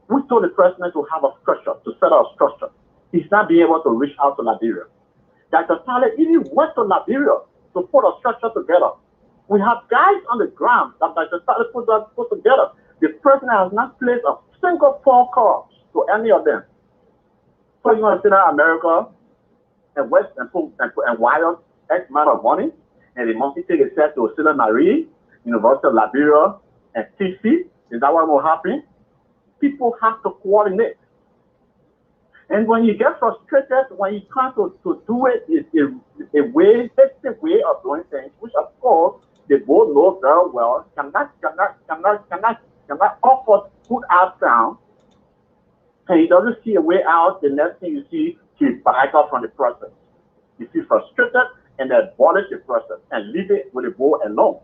We told the president to have a structure, to set up a structure. He's not being able to reach out to Liberia. Dr. Tyler even went to Liberia to put a structure together. We have guys on the ground that Dr. Tyler put together. The president has not placed a single phone call to any of them. So you want to sit down in America and West and wire X amount of money, and they must take a set to St. Marie, University of Liberia, and TC. Is that what will happen? People have to coordinate. And when you get frustrated, when you try to do it a way, effective way of doing things, which of course they both know very well, cannot offer good outcome, and he doesn't see a way out, the next thing you see, he backs off from the process. You feel frustrated and then abolish the process and leave it with the board alone.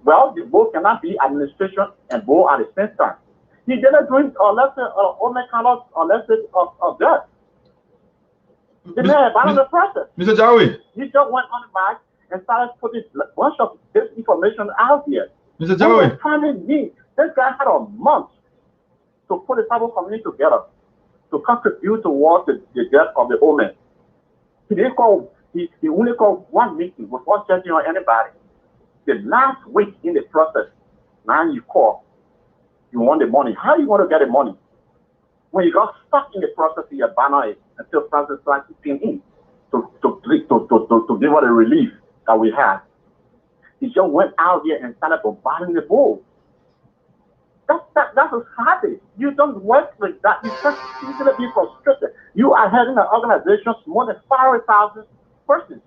Well, the board cannot be administration and board at the same time. He didn't do it unless of that. He didn't abandon the process. Mr. Jawi. He just went on the back and started putting a bunch of this information out here. Mr. Jawi. This guy had a month to put the tribal community together to contribute towards the death of the omen. He didn't call. He only called one meeting before judging on anybody. The last week in the process, now you call. You want the money. How are you going to get the money? When you got stuck in the process, you abandon it until Francis started came in to give us the relief that we had. He just went out here and started bombarding the bull. That's a habit. You don't work with that. You just easily be frustrated. You are heading an organization more than 5,000 persons.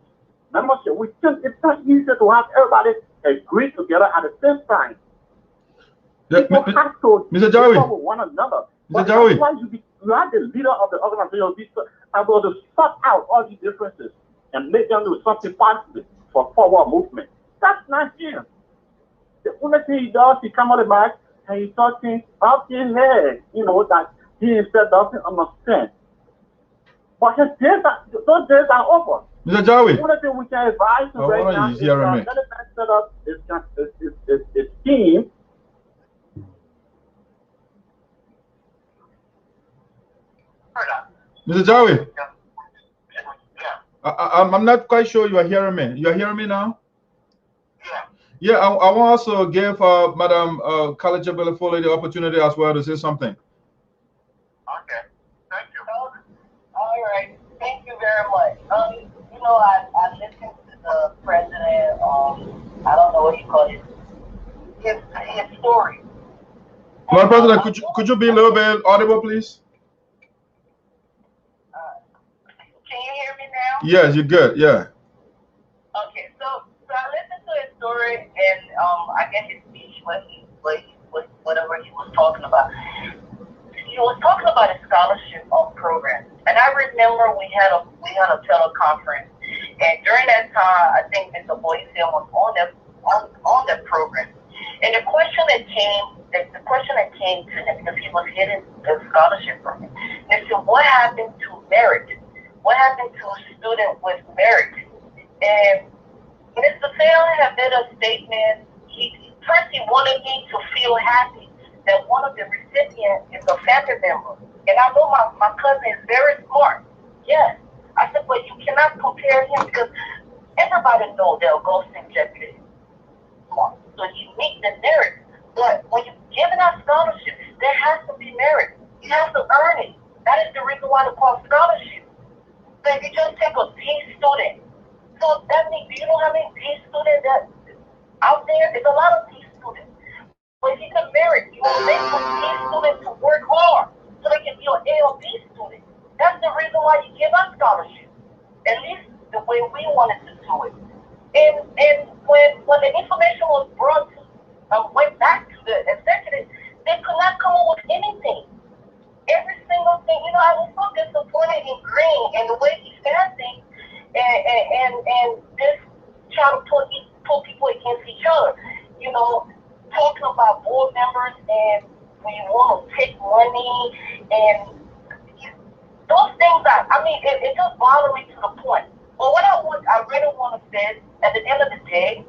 Membership. It's not easy to have everybody agree together at the same time. People have to Mr. Jawi. with one another. Mr. Jawi. You are the leader of the organization. Be able to sort out all these differences and make them do something positive for forward movement. That's not him. The only thing he does, he come on the back and he's talking up his head, that he himself doesn't understand. But those days are over. Mr. Jawi. The only thing we can advise you right now is set up his team. Mr. Jawi. I'm not quite sure you are hearing me. You are hearing me now? Yeah, I want also give Madam College Foley the opportunity as well to say something. Okay, thank you. All right, thank you very much. I listened to the president. I don't know what you call it. His story. Well, President, could you be a little bit audible, please? Can you hear me now? Yes, you're good. Yeah. Okay, so I listened to his story, and I guess his speech, whatever he was talking about. He was talking about a scholarship program, and I remember we had a teleconference, and during that time, I think Mr. Boyce was on that program, and the question that came to him, because he was getting the scholarship program, they said, what happened to merit? What happened to a student with merit? And Mr. Taylor had made a statement. First, he wanted me to feel happy that one of the recipients is a family member. And I know my cousin is very smart. Yes. I said, but you cannot compare him because everybody knows that Augustine Jeffrey is smart. So you meet the merit. But when you're giving out scholarships, there has to be merit. You have to earn it. That is the reason why they call scholarship. So if you just take a D student, so that means, do you know how many D students that out there? There's a lot of D students. But if you can merit, you will make those D students to work hard so they can be an A or B student. That's the reason why you give out scholarships. At least the way we wanted to do it. And when the information was brought to, went back to the executive, they could not come up with anything. Every single thing, I was so disappointed in Greene and the way he's fasting and this trying to put people against each other. Talking about board members and when you want to take money and those things it just bothered me to the point. But what I really want to say is, at the end of the day,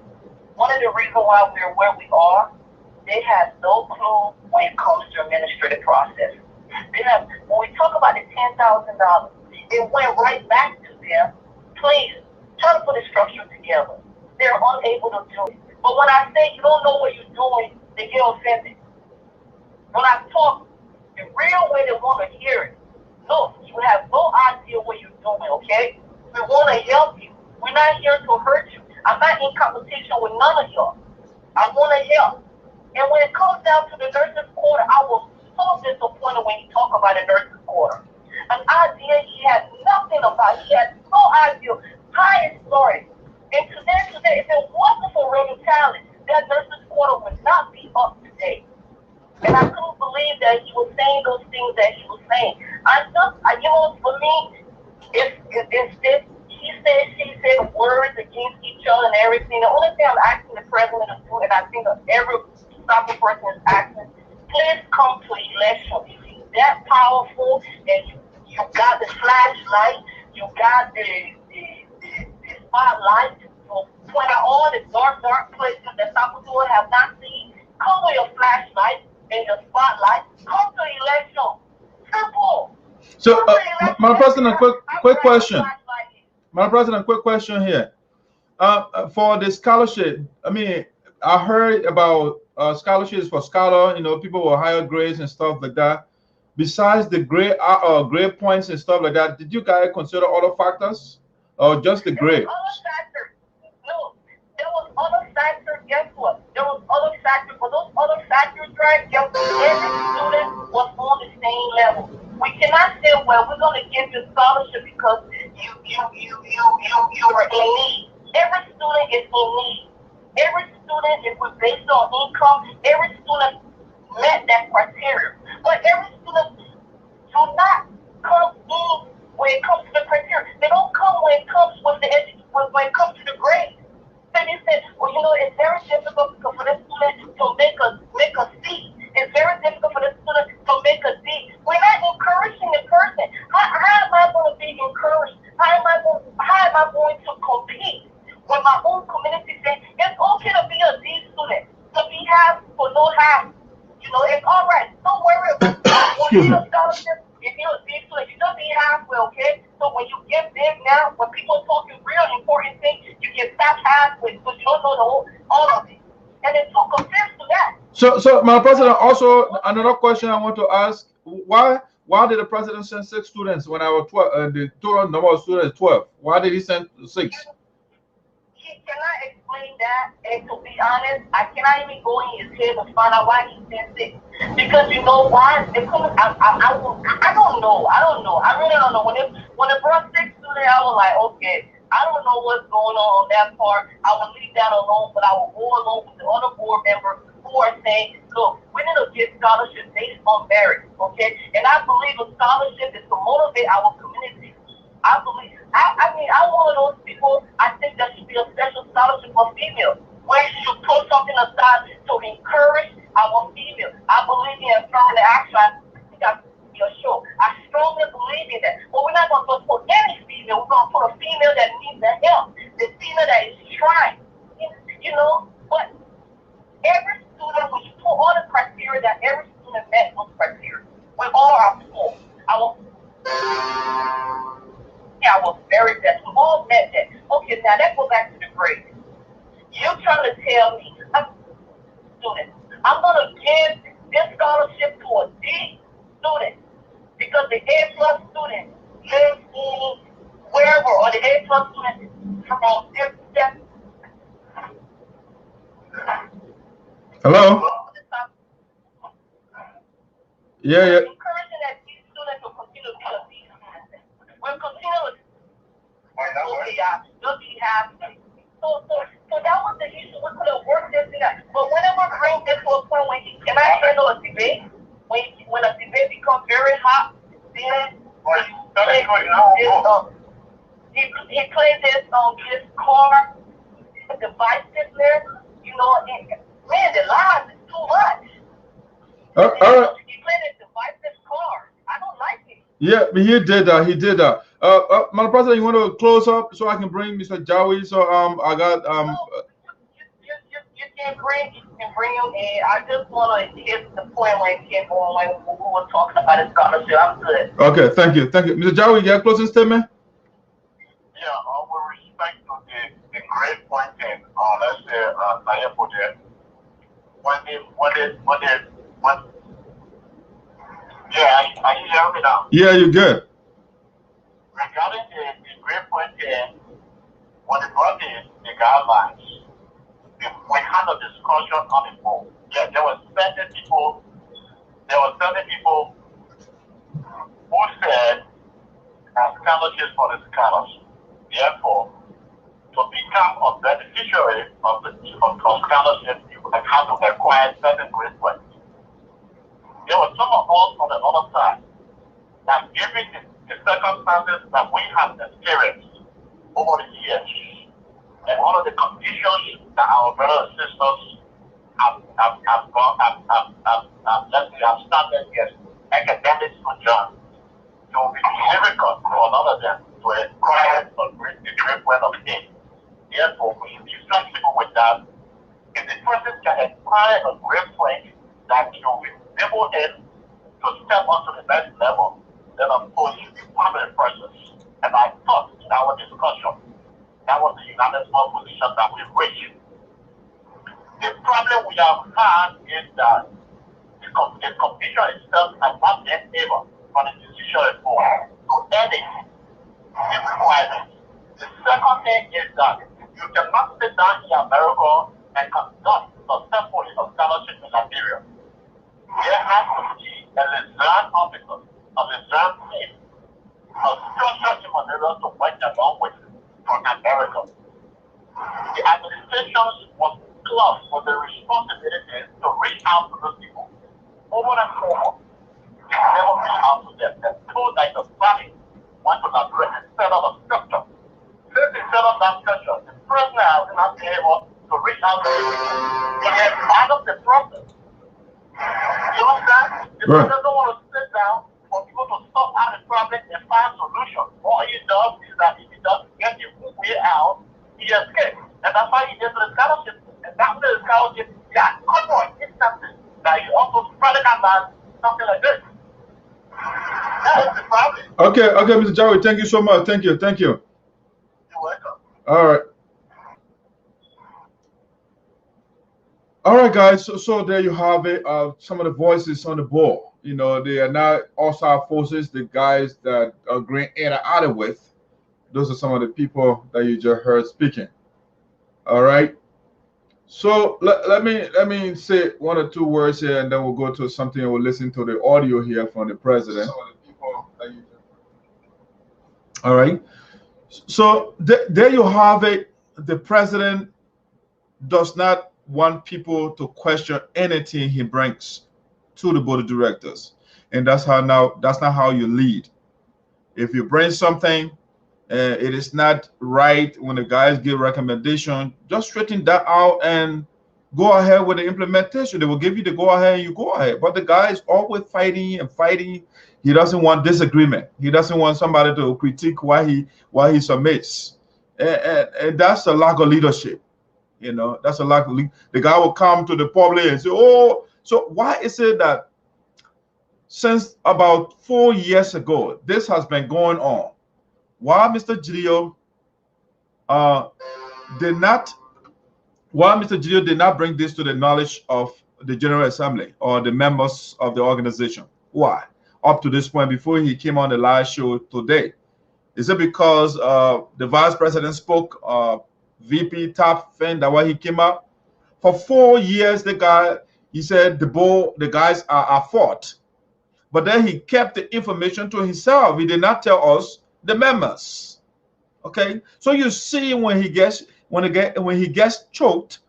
one of the reasons why we're where we are, they have no clue when it comes to administrative process. When we talk about the $10,000, it went right back to them. Please, try to put a structure together. They're unable to do it. But when I say you don't know what you're doing, they get offended. When I talk the real way they want to hear it, no, you have no idea what you're doing, okay? We want to help you. We're not here to hurt you. I'm not in competition with none of y'all. I want to help. And when it comes down to the nurses' quarter, I was so disappointed when you talk about the nurses' quarter. an idea he had nothing about. He had no idea how it's started. And today, if it wasn't for Reverend Talent, that nurse's quarter would not be up today. And I couldn't believe that he was saying those things that he was saying. For me, it's this, he said, she said words against each other and everything. The only thing I'm asking the president to do, and I think every Sarpo person is asking, please come to election. If he's that powerful and you got the flashlight, you got the spotlight to point out all the dark places that Sarpo have not seen, come with your flashlight and your spotlight. Come to election. Simple. So, my president, quick question. My president, quick question here. For the scholarship, I mean, I heard about scholarships for scholar. You know, people with higher grades and stuff like that. Besides the grade points and stuff like that, did you guys consider other factors or just the grade? Other factors. No, there was other factors. Guess what? There was other factors. For those other factors, right? Every student was on the same level. We cannot say, well, we're going to give you scholarship because you were in need. Every student is in need. Every student, if we're based on income, every student met that criteria. But every student do not come in when it comes to the criteria. They don't come when it comes with when it comes to the grade. Then you said, well, it's very difficult for the student to make a C. It's very difficult for the student to make a D. We're not encouraging the person. How am I going to be encouraged? How am I going to compete when my own community says it's okay to be a D student, to be half for no half? It's all right. Don't worry about it. When you're a scholarship, if you're a D student, you don't be halfway, okay? So when you get big now, when people talk you real important things, you get stopped halfway because you don't know all of it. And it took offense to that. So, my president, also another question I want to ask: Why did the president send 6 students when I was 12? The total number of students is 12. Why did he send 6? He cannot explain that, and to be honest, I cannot even go in his head to find out why he sent 6. Because you know why? I don't know. I really don't know. When it brought 6 students, I was like, okay. I don't know what's going on that part. I will leave that alone, but I will go along with the other board members who are saying, look, we need to get scholarships based on merit, okay? And I believe a scholarship is to motivate our community. I believe, I'm one of those people, I think there should be a special scholarship for females, where you should put something aside to encourage our females. I believe in affirmative action. I think I strongly believe in that. But we're not going to put any female. We're going to put a female that needs the help. The female that is trying. But every student, when you put all the criteria that every student met those criteria, with all our schools, I was very best. We all met that. Okay, now let's go back to the grade. You're trying to tell me, student, I'm going to give this scholarship to a D student because the A+ student lives in wherever, or the A+ student from this step. Hello? Yeah. Encouraging that these students will continue to be a D student. We'll continue to So that was the issue. We could have worked this thing out. But whenever we bring this to a point when he can I handle a debate, when a debate becomes very hot, then he plays this car divisiveness, and man, the lies is too much. He played this divisive card. I don't like it. Yeah, he did that. Madam President, you want to close up so I can bring Mr. Jawi? So I got You can bring him in. I just want to hit the point when it came on when we were talking about his scholarship. I'm good. Okay, thank you. Mr. Jawi, you got a closing statement? Yeah, with respect to the grade pointing, let's say Sarpo there, are you hearing me now? Yeah, you're good. Regarding the grade pointing, when they brought the guidelines, we had a discussion on the board. Yeah, there were certain people who said scholarships for the scholars. Therefore, to become a beneficiary of scholarship, you have to acquire certain grade points. There were some of us on the other side that, given the circumstances that we have experienced over the years, and all of the conditions that our brothers and sisters have started their academic sojourn, it will be difficult for a lot of them to acquire the grade point of A. Therefore, we should be flexible with that. If the person can acquire a grade point that will be able to step onto the next level, then of course you should be part of the process. And I thought in our discussion, that was the unanimous position that we reached. The problem we have had is that the commission itself has not been able for the judicial reform to edit the requirements. The second thing is that you cannot sit down in America and conduct successfully a scholarship in Nigeria. There has to be a Lizard officer, a Lizard team, a structure in Manila to work along with from America. The administration was close with the responsibility to reach out to those people. Over and over, they never reach out to them. They're told that the party wants to elaborate and set up a structure. Since they set up that structure, the president has not been able to reach out to them. They are part of the process. You understand? The president don't want to sit down for people to stop out the problem and find solutions. All he does is that if he doesn't get the full way out, he escapes. And that's why he gets the scholarship. And that's the scholarship, yeah, come on, it's something that you also spread it about something like this. That is the problem. Okay, Mr. Jawi, thank you so much. Thank you. You're welcome. All right, guys. So there you have it. Some of the voices on the board. You know, they are not outside forces, the guys that Greene interacted with. Those are some of the people that you just heard speaking. All right. So let me say one or two words here, and then we'll go to something and we'll listen to the audio here from the president. All right. So there you have it. The president does not want people to question anything he brings to the board of directors, and that's not how you lead. If you bring something, it is not right when the guys give recommendation, just straighten that out and go ahead with the implementation. They will give you the go ahead and you go ahead. But the guy is always fighting and fighting. He doesn't want disagreement. He doesn't want somebody to critique why he submits, and that's a lack of leadership. You know, that's a lack of the guy will come to the public and say, oh, so why is it that since about 4 years ago this has been going on? Why Mr. Geleo did not bring this to the knowledge of the General Assembly or the members of the organization? Why? Up to this point, before he came on the live show today. Is it because the vice president spoke, VP top thing, that why he came up? For 4 years, he said the guys are fault. But then he kept the information to himself. He did not tell us, the members. Okay, so you see when he gets choked,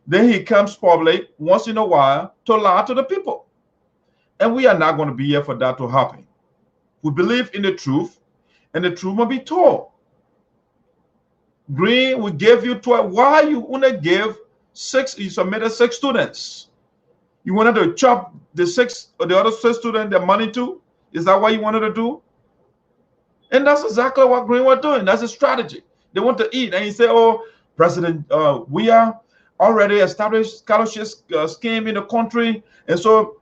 then he comes public once in a while to lie to the people, and we are not going to be here for that to happen. We believe in the truth, and the truth will be told. Greene, we gave you 12. Why you want to give 6? You submitted 6 students. You wanted to chop the other 6 students their money too? Is that what you wanted to do? And that's exactly what Greene was doing. That's a strategy. They want to eat. And he said, oh, President, we are already established scholarship scheme in the country. And so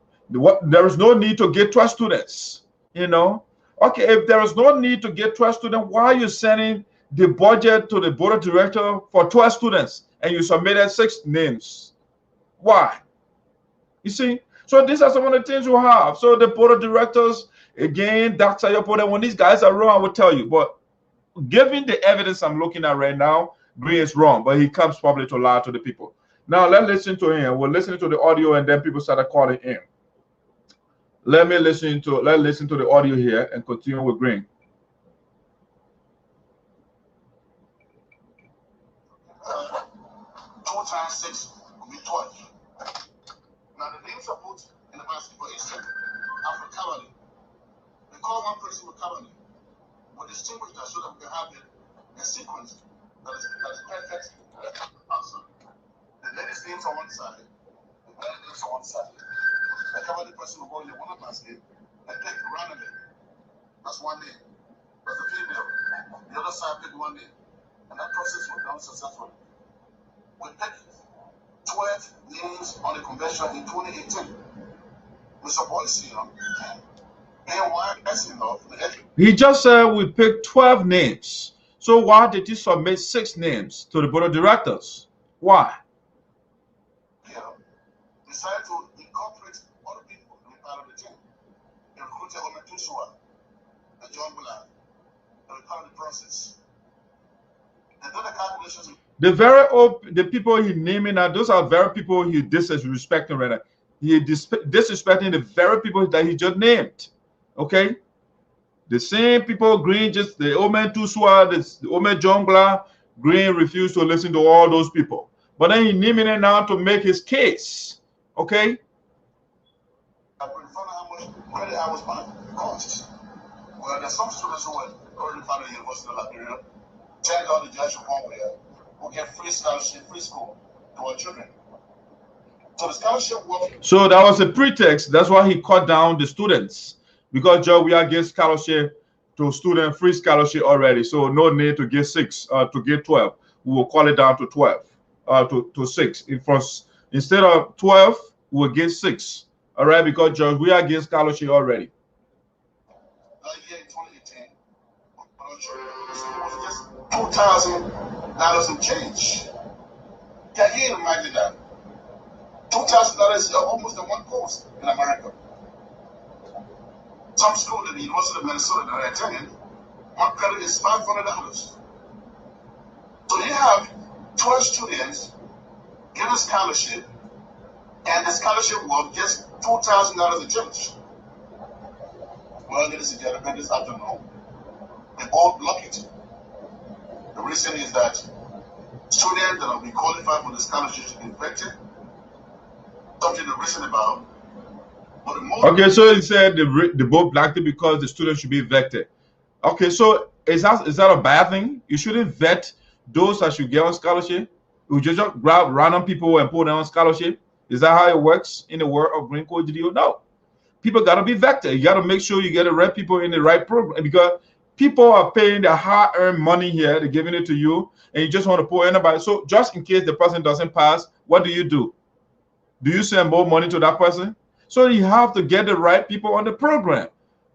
there is no need to get 12 students. You know, okay, if there is no need to get 12 students, why are you sending the budget to the board of directors for 12 students and you submitted 6 names? Why? You see? So these are some of the things you have. So the board of directors, again, Dr. Yopoda, when these guys are wrong, I will tell you. But given the evidence I'm looking at right now, Greene is wrong, but he comes probably to lie to the people. Now let's listen to him. We're listening to the audio, and then people started calling in. Let's listen to the audio here and continue with Greene. times 6 will be 12. Now the names are put in the basket. For instance, after cavalry, they call one person with cavalry. We distinguish that so that we can have a sequence that is perfect. The ladies' names on one side, the man's names on one side. The cavalry person will go in one basket and pick randomly. That's one name. That's the female. The other side pick one name. And that process was done successfully. We picked 12 names on the convention in 2018. Mr. Boyce, he just said we picked 12 names. So why did he submit 6 names to the board of directors? Why? Yeah. Decided to incorporate other people to be part of the team. They recruited Ometusua and John Bullard to be part of the process. They did the calculations. The people he naming now, those are very people he disrespecting right now. He disrespecting the very people that he just named. Okay? The same people, Greene, just the Omen Tuswa, the Omen Jongla, Greene refused to listen to all those people. But then he naming it now to make his case. Okay? I found out how much credit I was cost. Well, there's some students who were already found at the University of Liberia. $10 the judge who get free scholarship, free school to our children. So the scholarship work. So that was a pretext. That's why he cut down the students. Because Joe, we are getting scholarship to student free scholarship already. So no need to get 6 to get 12. We will call it down to 12 to 6. Instead of 12, we'll get 6. All right, because Joe, we are getting scholarship already. Year in 2018, it was just $2,000 and change. Can you imagine that? $2,000 is almost in one course in America. Some school in the University of Minnesota that I attended, one credit is $500. So you have 12 students given scholarship, and the scholarship will just $2,000 a change. Well, ladies and gentlemen, this afternoon, they all block it. The reason is that students that will be qualified for the scholarship should be vetted. Something to reason about. Okay, so he said the board blocked it because the students should be vetted. Okay, so is that a bad thing? You shouldn't vet those that should get on scholarship. You just grab random people and put them on scholarship. Is that how it works in the world of Green Code GDO? No. People got to be vetted. You got to make sure you get the right people in the right program, because people are paying their hard-earned money here. They're giving it to you, and you just want to put anybody. So just in case the person doesn't pass, what do? Do you send more money to that person? So you have to get the right people on the program,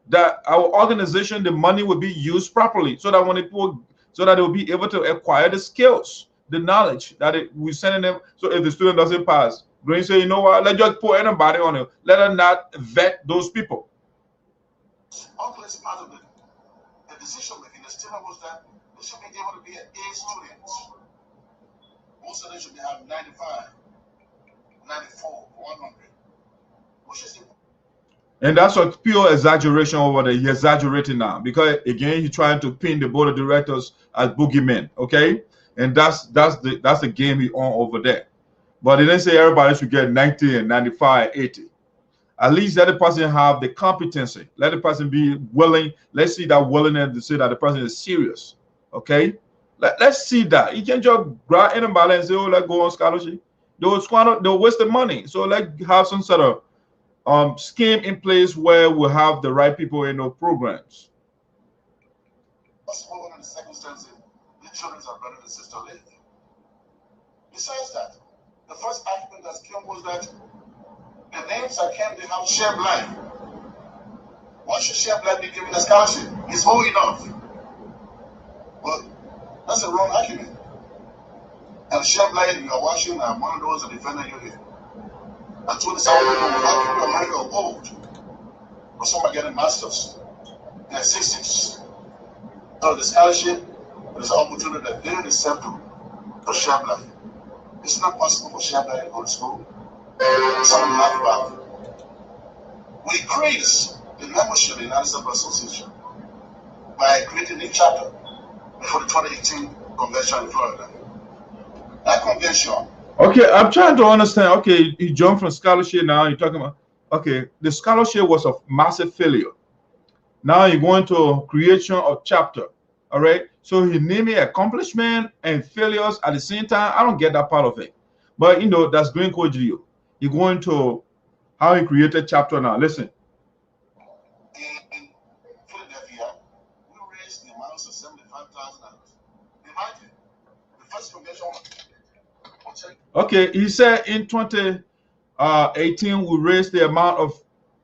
that our organization, the money will be used properly, so that when people, so that they will be able to acquire the skills, the knowledge that we're sending them. So if the student doesn't pass, Greene say, you know what, let's just put anybody on it. Let us not vet those people. Ultimately, part of the decision making, the statement was that they should be able to be an A student. Most of them should have 95, 94, 100. And that's a pure exaggeration over there. He's exaggerating now, because again, he's trying to pin the board of directors as boogeymen. Okay, and that's the game he on over there. But he didn't say everybody should get 90 and 95, 80. At least let the person have the competency. Let the person be willing. Let's see that willingness to say that the person is serious. Okay, let's see that. You can't just grab anybody and say, oh, let's go on scholarship. They'll waste the money. So let's have some sort of scheme in place where we'll have the right people in those programs. Possible under the circumstances, the children are better than sister live. Besides that, the first argument that came was that the names that came, they have shared life. Why should shared life be given a scholarship? It's whole enough. Well, that's a wrong argument. And shared life, you are watching, I'm one of those that defended you here. I told this how people in America are old. But some are getting masters in their 60s. So the scholarship is an opportunity that they deserve to share life. It's not possible for share life to go to school. Some laugh about it. We increased the membership in the United States Association by creating a chapter before the 2018 convention in Florida. That convention Okay, I'm trying to understand. Okay, you jumped from scholarship now. You're talking about, okay, the scholarship was a massive failure. Now you're going to creation of chapter. All right. So he naming accomplishment and failures at the same time. I don't get that part of it. But you know, that's Green Code Geleo. You're going to how he created chapter now. Listen. In Philadelphia, we raised the amount of $75,000. Imagine the first convention. Okay, he said in 2018 we raised the amount of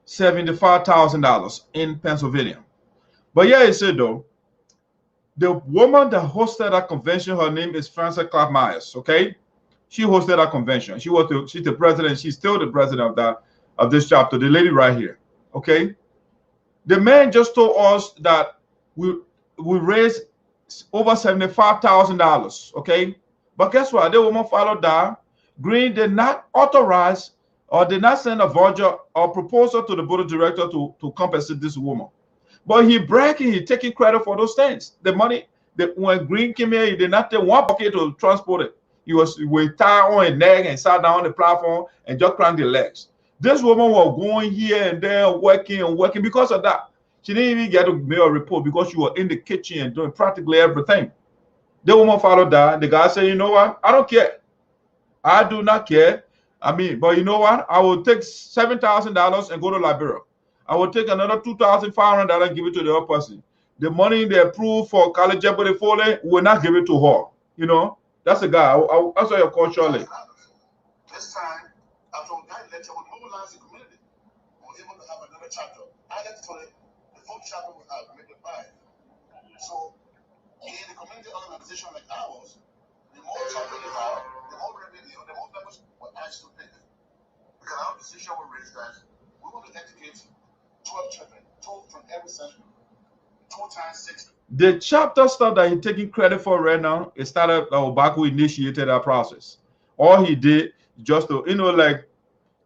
$75,000 in Pennsylvania. But yeah, he said though, the woman that hosted that convention, her name is Frances Clark Myers. Okay, she hosted that convention. She's the president. She's still the president of this chapter. The lady right here. Okay, the man just told us that we raised over $75,000. Okay, but guess what? The woman followed that. Greene did not authorize or did not send a voucher or proposal to the board of directors to compensate this woman. But he bragging, he taking credit for those things. The money that when Greene came here, he did not take one bucket to transport it. He was tied on his neck and sat down on the platform and just cranked the legs. This woman was going here and there, working and working. Because of that, she didn't even get to mail a report because she was in the kitchen and doing practically everything. The woman followed that. The guy said, you know what? I don't care. I do not care. I mean, but you know what? I will take $7,000 and go to Liberia. I will take another $2,500 and give it to the other person. The money they approved for college jeopardy foley will not give it to her. You know, that's the guy. I'll answer your call shortly. This time, after that lecture, we mobilize the community. We're able to have another chapter. Actually, the full chapter will have maybe 5. So, in a community organization like ours, the more chapter you have, the more revenue, the more members will ask to pay. Because our decision will raise that we want to educate 12 children, 12 from every session, 2 times 6. The chapter stuff that he's taking credit for right now, it started Obako initiated that process. All he did just to, you know, like,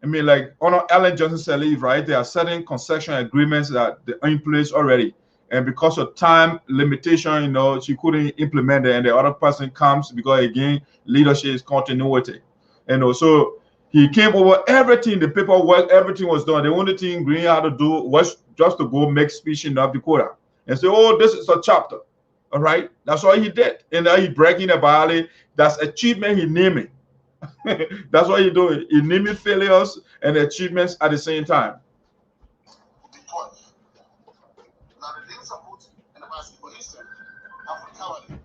I mean, like on Ellen Johnson said, right? There are certain concession agreements that are in place already. And because of time limitation, you know, she couldn't implement it, and the other person comes because again, leadership is continuity. And also he came over everything, the paperwork, everything was done. The only thing Greene had to do was just to go make speech in North Dakota and say, oh, this is a chapter. All right. That's all he did. And now he bragging about it. That's achievement he naming. That's what he doing. He naming failures and achievements at the same time. Now the things are put in the basket. For instance, after cowardly,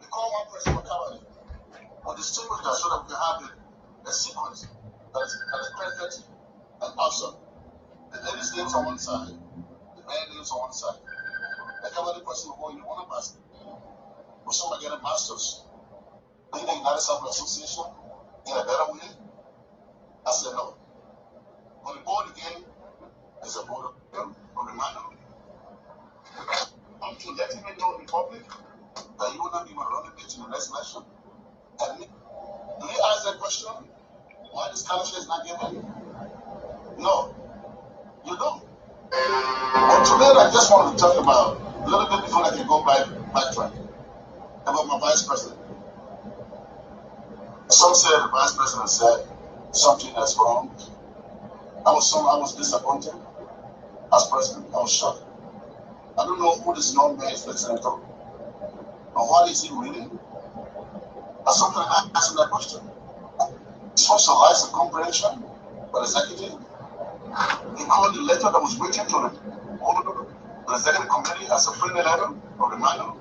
we call one person for cowardly, or distinguish that so that we can have a sequence that is perfect and awesome. The lady's names on one side, the man names on one side. The cowardly person will go in one basket. Or somebody get a master's in the United States Association in a better way. I said no. On the board again, there's a board of reminder. I'm to letting me know in public that you will not be my running mate in the next election. And do you ask that question? Why this scholarship is not given? No, you don't. But today I just want to talk about a little bit before I can go backtrack about my vice president. Some say the vice president said something that's wrong. I was disappointed as president. I was shocked. I don't know who this young man is listening to. Or what is he reading? I sometimes ask him that question. Socialize the comprehension by the executive. He called the letter that was written to the executive committee as a friendly letter or reminder.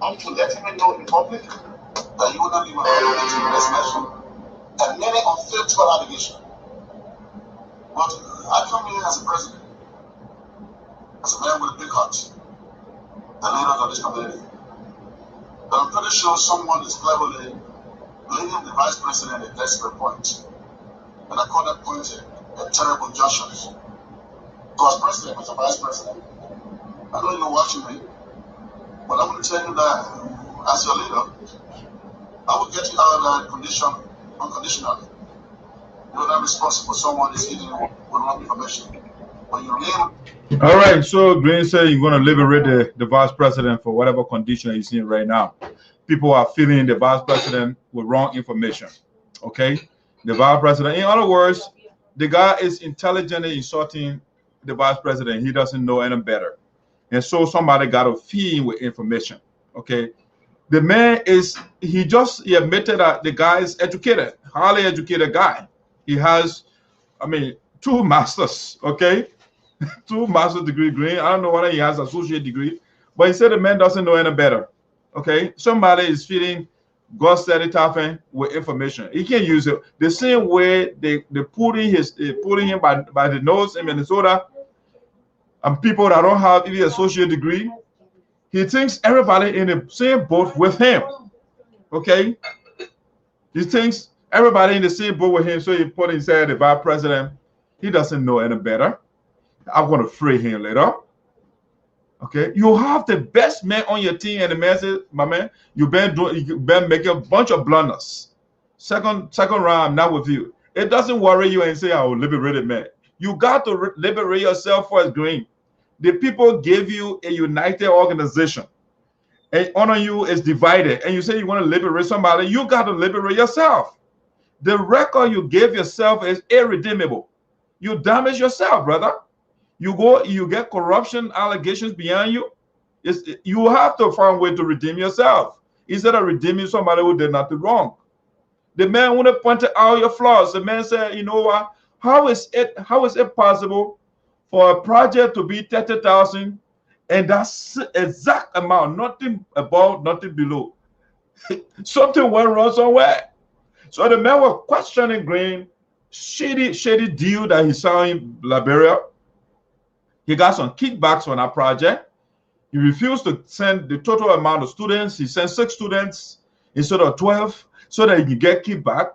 I'm to let him know in public that you will not be my relevant in the next election. And many unfiltered allegations. But I come here as a president, as a man with a big heart, the leader of this community. But I'm pretty sure someone is cleverly leading the vice president at a desperate point. And I call that point a terrible junction. So as president, as a vice president, I know you're watching me, but I'm going to tell you that as your leader, I will get you out of that condition unconditionally. You're not responsible for someone is hitting you with wrong information. But you live. All right, so Greene said you're going to liberate the vice president for whatever condition he's in right now. People are feeding the vice president with wrong information. Okay, the vice president, in other words, the guy is intelligently insulting the vice president. He doesn't know any better, and so somebody got to feed him with information. Okay, the man he admitted that the guy is educated, highly educated guy. He has, I mean, 2 masters. Okay, 2 master's degree. Greene, I don't know whether he has an associate degree, but he said the man doesn't know any better. Okay, somebody is feeding God steady tapping with information. He can use it the same way they pulling him by the nose in Minnesota, and people that don't have even associate degree. He thinks everybody in the same boat with him. Okay, he thinks everybody in the same boat with him. So he put inside the vice president. He doesn't know any better. I'm going to free him later. Okay, you have the best man on your team, and the man says, "My man, you've been making a bunch of blunders. Second round, I'm not with you." It doesn't worry you and say, "I will liberate it, man." You got to liberate yourself first, Greene. The people gave you a united organization, and honor you is divided, and you say you want to liberate somebody. You got to liberate yourself. The record you gave yourself is irredeemable. You damage yourself, brother. You get corruption allegations behind you. You have to find a way to redeem yourself instead of redeeming somebody who did nothing wrong. The man would have pointed out your flaws. The man said, "You know what? How is it possible for a project to be 30,000 and that's exact amount, nothing above, nothing below?" Something went wrong somewhere. So the man was questioning Greene, shady deal that he saw in Liberia. He got some kickbacks on our project. He refused to send the total amount of students. He sent 6 students instead of 12 so that he can get kickback.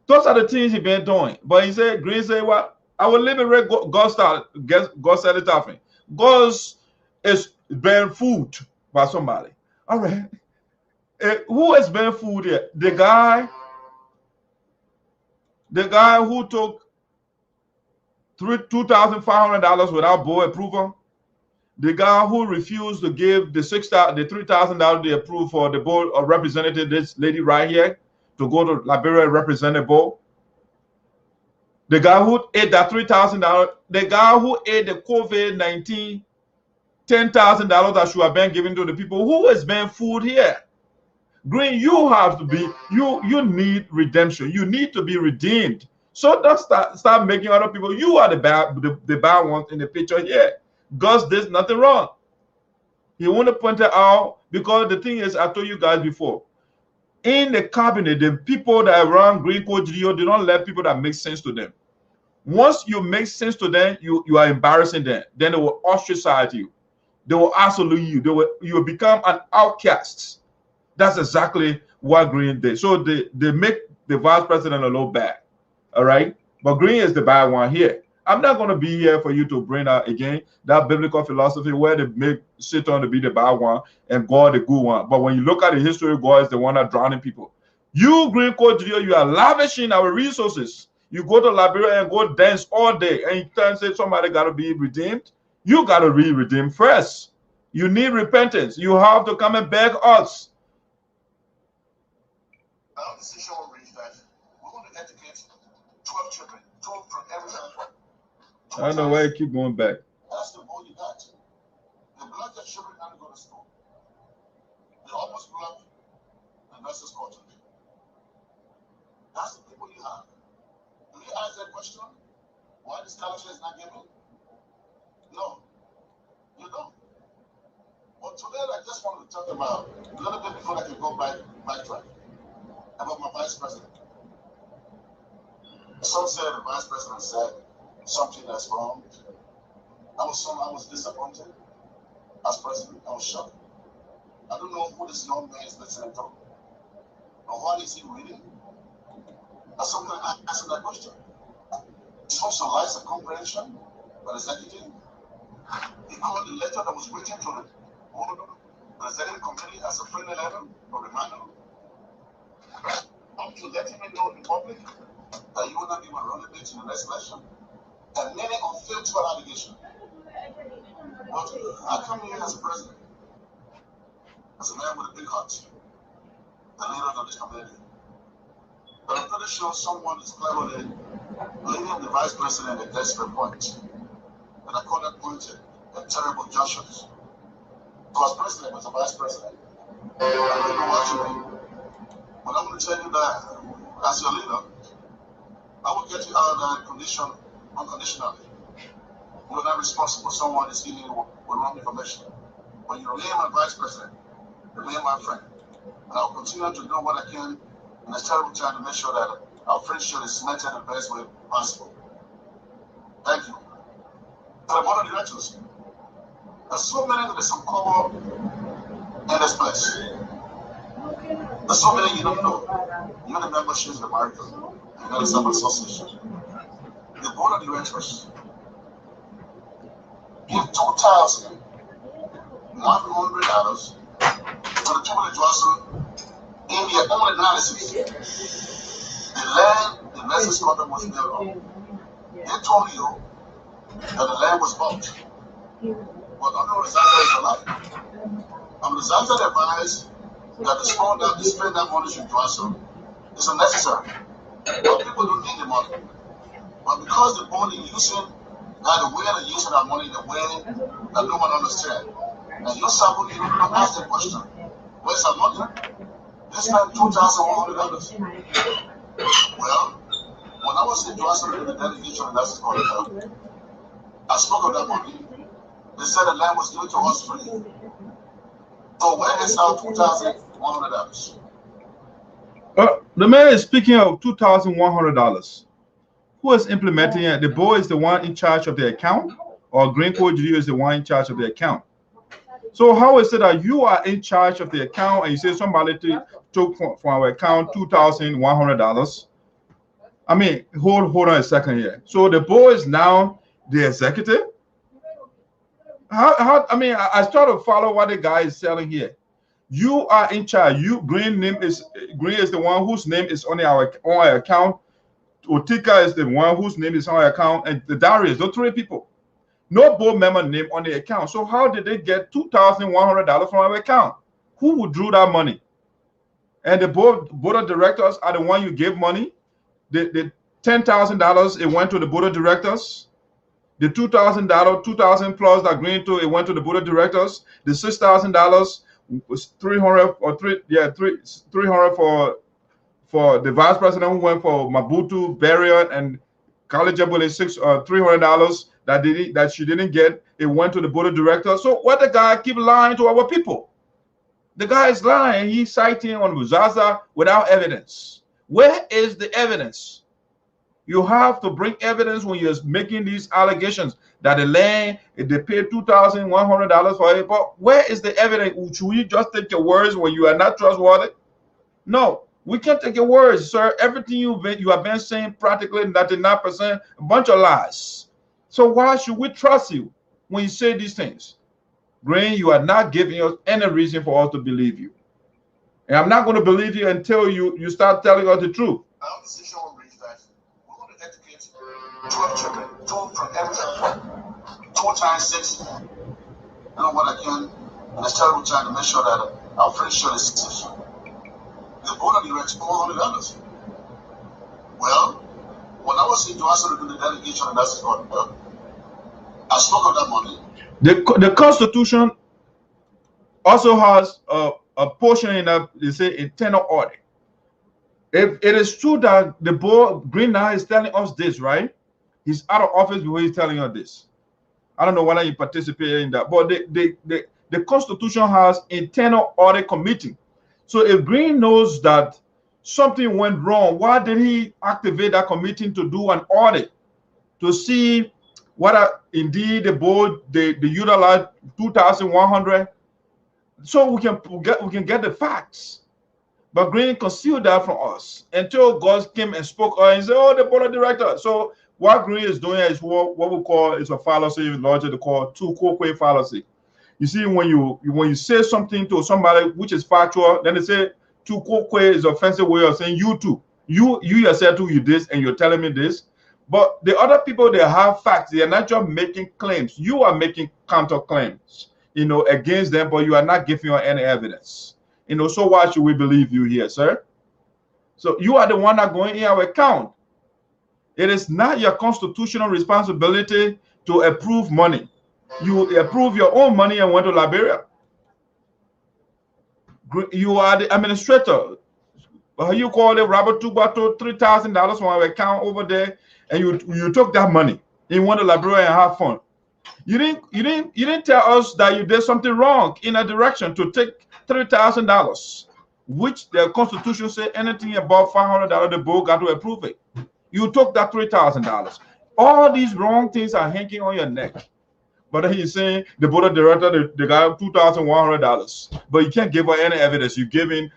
Those are the things he's been doing. But he said, Greene said, "Well, I will liberate God started tapping. God is being fooled by somebody." All right. Who is being fooled here? The guy who took $2,500 without board approval. The guy who refused to give the $3,000 they approved for the board of representative, this lady right here, to go to Liberia and represent the board. The guy who ate that $3,000. The guy who ate the COVID-19 $10,000 that should have been given to the people. Who is being fooled here? Greene, you have to be. You need redemption. You need to be redeemed. So don't start making other people. You are the bad ones in the picture here. God did nothing wrong. He want to point it out because the thing is, I told you guys before, in the cabinet, the people that run Greene Code Geleo, they don't let people that make sense to them. Once you make sense to them, you are embarrassing them. Then they will ostracize you. They will isolate you. You will become an outcast. That's exactly what Greene did. So they make the vice president a little bad. All right, but Greene is the bad one here. I'm not going to be here for you to bring out again that biblical philosophy where they make Satan to be the bad one and God the good one. But when you look at the history, God is the one that drowning people. You, Greene Code Geleo, you are lavishing our resources. You go to Liberia and go dance all day, and you can't say somebody got to be redeemed. You got to be redeemed first. You need repentance. You have to come and beg us. Our decision will reach that we want to educate 12 children, 12 from every country. I don't know why you keep going back. That's the goal you got. The blood that children not go to school. They almost blood the nurses quarter. That's the people you have. Do you ask that question? Why the scholarship is not given? No, you don't. But today I just want to talk about a little bit before I can go backtrack about my vice president. Some said the vice president said something that's wrong. I was disappointed as president. I was shocked. I don't know who this young man is listening to. Or what is he reading? I sometimes ask him that question. Also lies of comprehension by the executive. He called the letter that was written to the executive committee as a friendly letter or reminder. Up to let him know in public that you will not give a running date in the next election. And many unfiltered allegations. But I come here as a president, as a man with a big heart, the leader of this community. But I'm pretty sure someone is cleverly leading the vice president at desperate point. And I call that point a terrible junction. So as president, as a vice president, I don't know what you mean. But I'm going to tell you that as your leader, I will get you out of that condition unconditionally. You're not responsible. Someone is giving you with wrong information. When you remain my vice president, remain my friend. And I'll continue to do what I can in this terrible time to make sure that our friendship is maintained in the best way possible. Thank you. To the board of directors, there's so many that there's some cover in this place. There's so many you don't know. You're the memberships of America, the United States Association. The board of directors give $2,100 to the people of Johnson in their own analysis. The land, the Nexus contract was built on. They told you that the land was bought. But under disaster is alive. I'm disaster advised that the spend that money to Johnson is unnecessary. But people don't need the money. But because the board is using the way they're using our money, the way that no one understands. And you Sarpo, you don't ask the question, where's our money? They spent $2,100. Well, when I was in Johnson in the delegation, and that's called it, I spoke of that money. They said the land was given to us free. So where is our $2,100? The man is speaking of $2,100. Who is implementing it? The board is the one in charge of the account, or Green Code Geleo is the one in charge of the account. So how is it that you are in charge of the account and you say somebody took from our account $2,100? I mean, hold on a second here. So the board is now the executive? I mean, I start to follow what the guy is selling here. You are in charge. Greene is the one whose name is on our account. Otika is the one whose name is on our account, and the Darius, those three people. No board member name on the account. So how did they get $2,100 from our account? Who withdrew that money? And the board of directors are the one you gave money. The $10,000, it went to the board of directors. The $2,000, $2,000 plus that Greene to, it went to the board of directors. The $6,000 was $300 for the vice president who went for Mabutu, burial, and college $300 that she didn't get. It went to the board of directors. So what the guy keep lying to our people? The guy is lying. He's citing on Buzaza without evidence. Where is the evidence? You have to bring evidence when you're making these allegations that the land, they paid $2,100 for it. But where is the evidence? Should we just take your words when you are not trustworthy? No, we can't take your words, sir. Everything you have been saying, practically 99%, a bunch of lies. So why should we trust you when you say these things? Greene, you are not giving us any reason for us to believe you. And I'm not going to believe you until you start telling us the truth. Our decision will reach that we're going to educate 12 children, 2 from every child, 2 times 6. I know what I can, and it's terrible time to make sure that our friendship is safe. The board of directors $400. Well, when I was in Johnson to do the delegation, and that's what I spoke of that money. The Constitution also has a portion in that they say internal audit. If it is true that the board Greene now is telling us this, right? He's out of office before he's telling us this. I don't know whether you participate in that, but the Constitution has internal audit committee. So if Greene knows that something went wrong, why did he activate that committee to do an audit to see whether indeed the board they utilize 2,100, so we can get the facts? But Greene concealed that from us until God came and spoke and said, "Oh, the board of directors." So what Greene is doing is what we call is a fallacy, larger to call two-quote fallacy. You see, when you say something to somebody which is factual, then they say two quote is an offensive way of saying you too. You yourself too, you this, and you're telling me this. But the other people, they have facts. They are not just making claims. You are making counterclaims, you know, against them, but you are not giving us any evidence. You know, so why should we believe you here, sir? So you are the one that going in our account. It is not your constitutional responsibility to approve money. You approve your own money and went to Liberia. You are the administrator. You call it Robert Tubato $3,000 from our account over there, and you took that money. You went to Liberia and have fun. You didn't tell us that you did something wrong in a direction to take $3,000, which the Constitution said anything above $500, the board got to approve it. You took that $3,000. All these wrong things are hanging on your neck. But he's saying the board of director, they got $2,100, but you can't give her any evidence. You're giving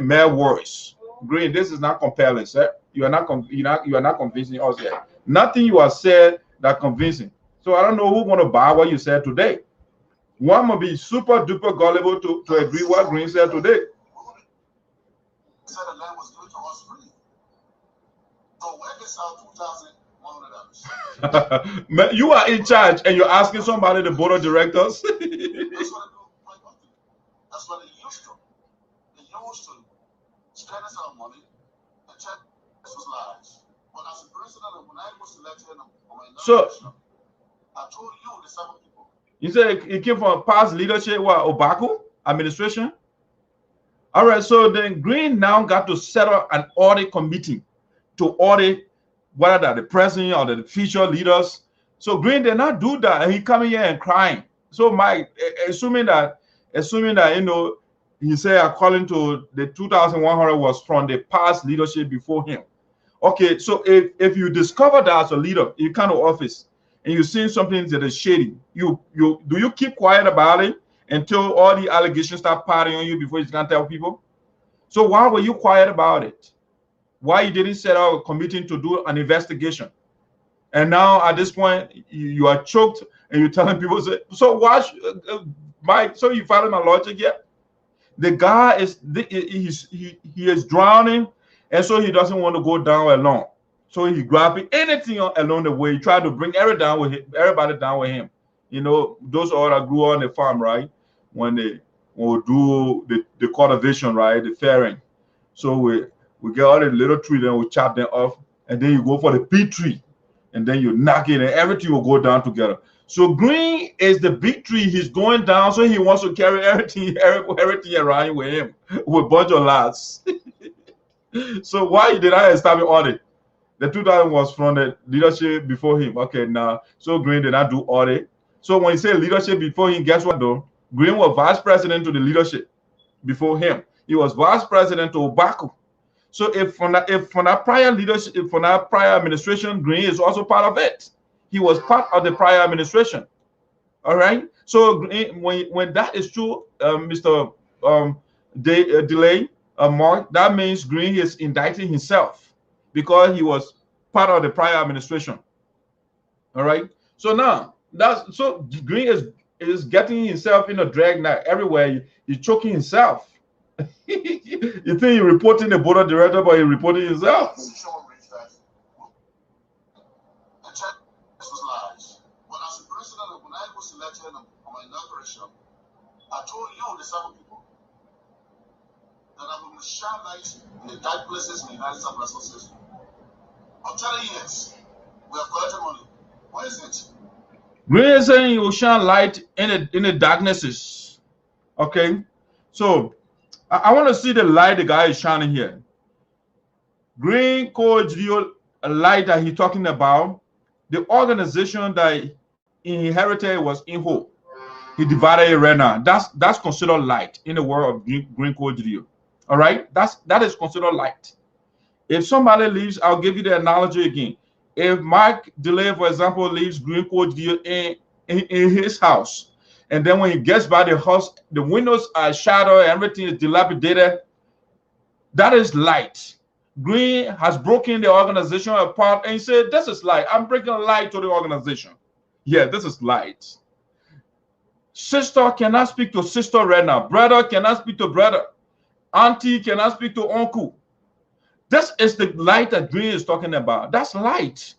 mere words. Greene, this is not compelling, sir. You are not convincing us yet. Nothing you have said that convincing. So I don't know who want to buy what you said today. One will be super duper gullible to agree what Greene said today. Said the land was given to us free. So where is our $2,100? You are in charge and you're asking somebody, the board of directors. That's what they do. That's what they used to. They used to spend our money and check this was lies. But as a president, when I was elected on my election, I told you the 7 people. You said it came from past leadership, what, Obaku administration? All right, so then Greene now got to set up an audit committee to audit whether the president or the future leaders. So Greene did not do that, and he coming here and crying. So Mike, assuming that you know, he said according to the 2,100 was from the past leadership before him. Okay, so if you discover that as a leader in kind of office and you're seeing something that is shady, do you keep quiet about it until all the allegations start piling on you before you can tell people? So why were you quiet about it? Why you didn't set out a committee to do an investigation? And now at this point you are choked and you're telling people, so why, Mike? So you follow my logic yet? The guy is he is drowning, and so he doesn't want to go down alone. So he's grabbing anything along the way. He tried to bring everybody down with him. You know, those all that grew on the farm, right? When they will do the cultivation, right? The fairing. So we get all the little tree, then we chop them off, and then you go for the big tree, and then you knock it, and everything will go down together. So Greene is the big tree. He's going down, so he wants to carry everything around with him with a bunch of lads. So why did I establish audit? The 2000 was from the leadership before him. Okay, now so Greene did not do audit. So when you say leadership before him, guess what though? Greene was vice president to the leadership before him. He was vice president to Obaku. So if from that prior leadership, from that prior administration, Greene is also part of it. He was part of the prior administration. All right. So when that is true, Mr. Delay, Mark, that means Greene is indicting himself because he was part of the prior administration. All right. So now Greene is getting himself in a drag now everywhere. He's choking himself. You think he's reporting the board of director, but he's reporting himself. I told you the 7 people that I will shine light in the dark places in the United States resources. I'm telling you this. We have collected money. Where is it? Greene is saying he will shine light in the darknesses. Okay, so I want to see the light the guy is shining here. Greene Code Geleo, a light that he's talking about. The organization that he inherited was INHO. He divided it right now. That's considered light in the world of Greene Code Geleo. All right, that is considered light. If somebody leaves, I'll give you the analogy again. If Mike Delay, for example, leaves Greene Code Geleo in his house, and then when he gets by the house, the windows are shattered, everything is dilapidated. That is light. Greene has broken the organization apart and he said, "This is light. I'm bringing light to the organization." Yeah, this is light. Sister cannot speak to sister right now. Brother cannot speak to brother. Auntie cannot speak to uncle. This is the light that Greene is talking about. That's light.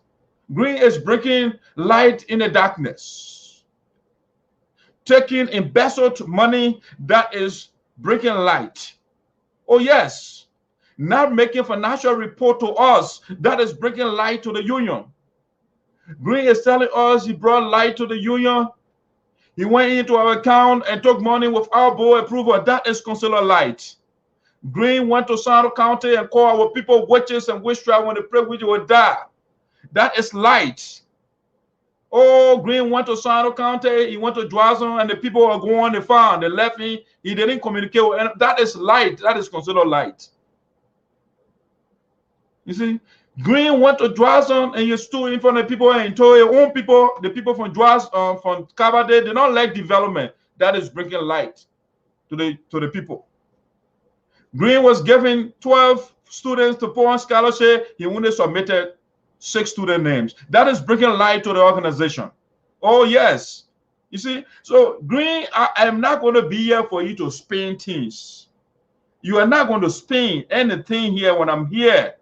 Greene is bringing light in the darkness, taking embezzled money that is bringing light. Oh yes, not making financial report to us that is bringing light to the union. Greene is telling us he brought light to the union. He went into our account and took money without board approval. That is considered light. Greene went to Sarpo County and called our people witches and witchcraft when they pray witch will die. That is light. Oh, Greene went to Sarpo County, he went to Dwazon, and the people were going, they found, they left him. He didn't communicate with anyone. That is light. That is considered light. You see, Greene went to Dwazon and you stood in front of the people and told your own people, the people from Dwazon, from Kabade, they don't like development. That is bringing light to the people. Greene was giving 12 students to put on scholarship. He only submitted 6 student names. That is bringing light to the organization. Oh, yes. You see, so Greene, I am not going to be here for you to spin things. You are not going to spin anything here when I'm here.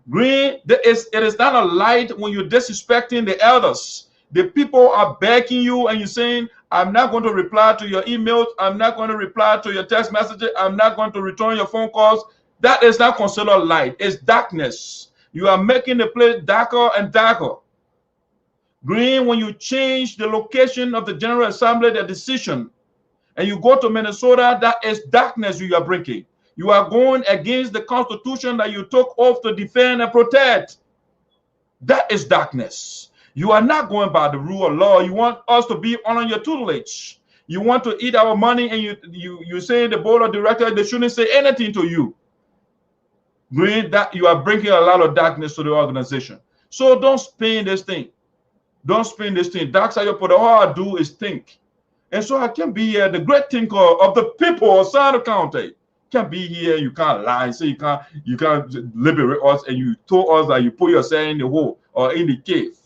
Greene, it is not a light when you're disrespecting the elders. The people are begging you and you're saying, I'm not going to reply to your emails. I'm not going to reply to your text messages. I'm not going to return your phone calls. That is not considered light. It's darkness. You are making the place darker and darker. Greene, when you change the location of the General Assembly, the decision, and you go to Minnesota, that is darkness you are breaking. You are going against the Constitution that you took oath to defend and protect. That is darkness. You are not going by the rule of law. You want us to be under your tutelage. You want to eat our money, and you say the board of directors, they shouldn't say anything to you. Greene, that you are bringing a lot of darkness to the organization. So don't spin this thing. Don't spin this thing. That's how you put it. All I do is think. And so I can be here, the great thinker of the people of Sarpo County. Can be here, you can't lie and say you can't liberate us, and you told us that you put yourself in the hole or in the cave.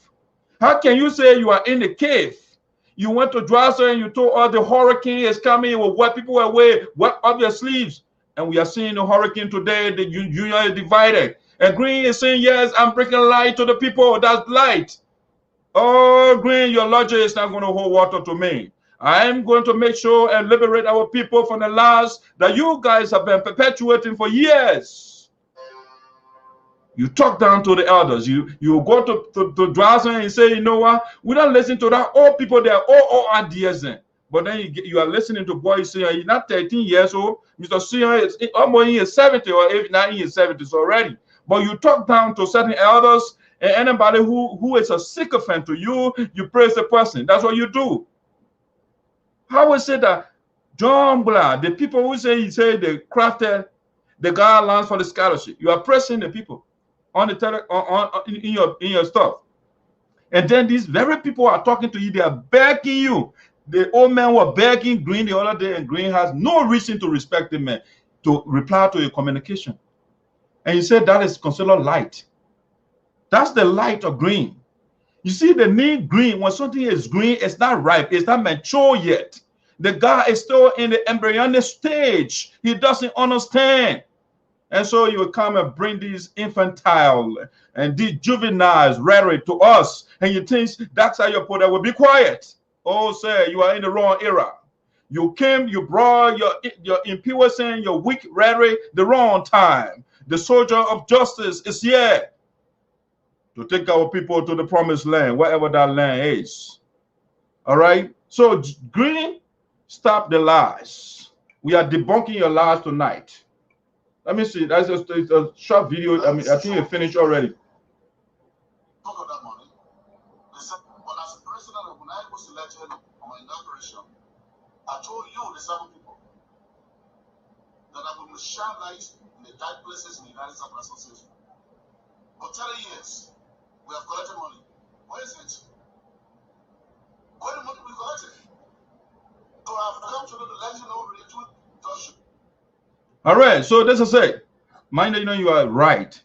How can you say you are in the cave? You went to Dwazon and you told us the hurricane is coming with what people are wearing, what up their sleeves. And we are seeing the hurricane today, the union is divided. And Greene is saying, yes, I'm bringing light to the people. That's light. Oh, Greene, your logic is not going to hold water to me. I'm going to make sure and liberate our people from the lies that you guys have been perpetuating for years. You talk down to the elders. You go to Dwazon and say, you know what? We don't listen to that. All people, they are all ideas in. But then you are listening to boys saying, he's not 13 years old. Mr. Sion is almost in his 70s or if not in his 70s already. But you talk down to certain elders, and anybody who is a sycophant to you, you praise the person. That's what you do. How is it that John Blair, the people who say they crafted the guidelines for the scholarship, you are pressing the people on the in your stuff, and then these very people are talking to you. They are begging you. The old man were begging Greene the other day, and Greene has no reason to respect the man to reply to your communication. And you said that is considered light. That's the light of Greene. You see, the name Greene, when something is green, it's not ripe, it's not mature yet. The guy is still in the embryonic stage. He doesn't understand. And so you will come and bring these infantile and these juvenile rhetoric to us, and you think that's how you put it. Well, be quiet. Oh, sir, you are in the wrong era. You came, you brought your impurity and your weak rhetoric the wrong time. The soldier of justice is here to take our people to the promised land, wherever that land is. All right? So, Greene, stop the lies. We are debunking your lies tonight. Let me see. That's just a short video. I mean, I think you finished already. Talk of that money. Listen, but as a president, when I was elected on my inauguration, I told you, the seven people, that I would shine light in the dark places in the United States Association. For 30 years, we have collected money. Where is it? Where the money we collected? So I've come to let you know the truth. All right, so this is it. Mind you know you are right.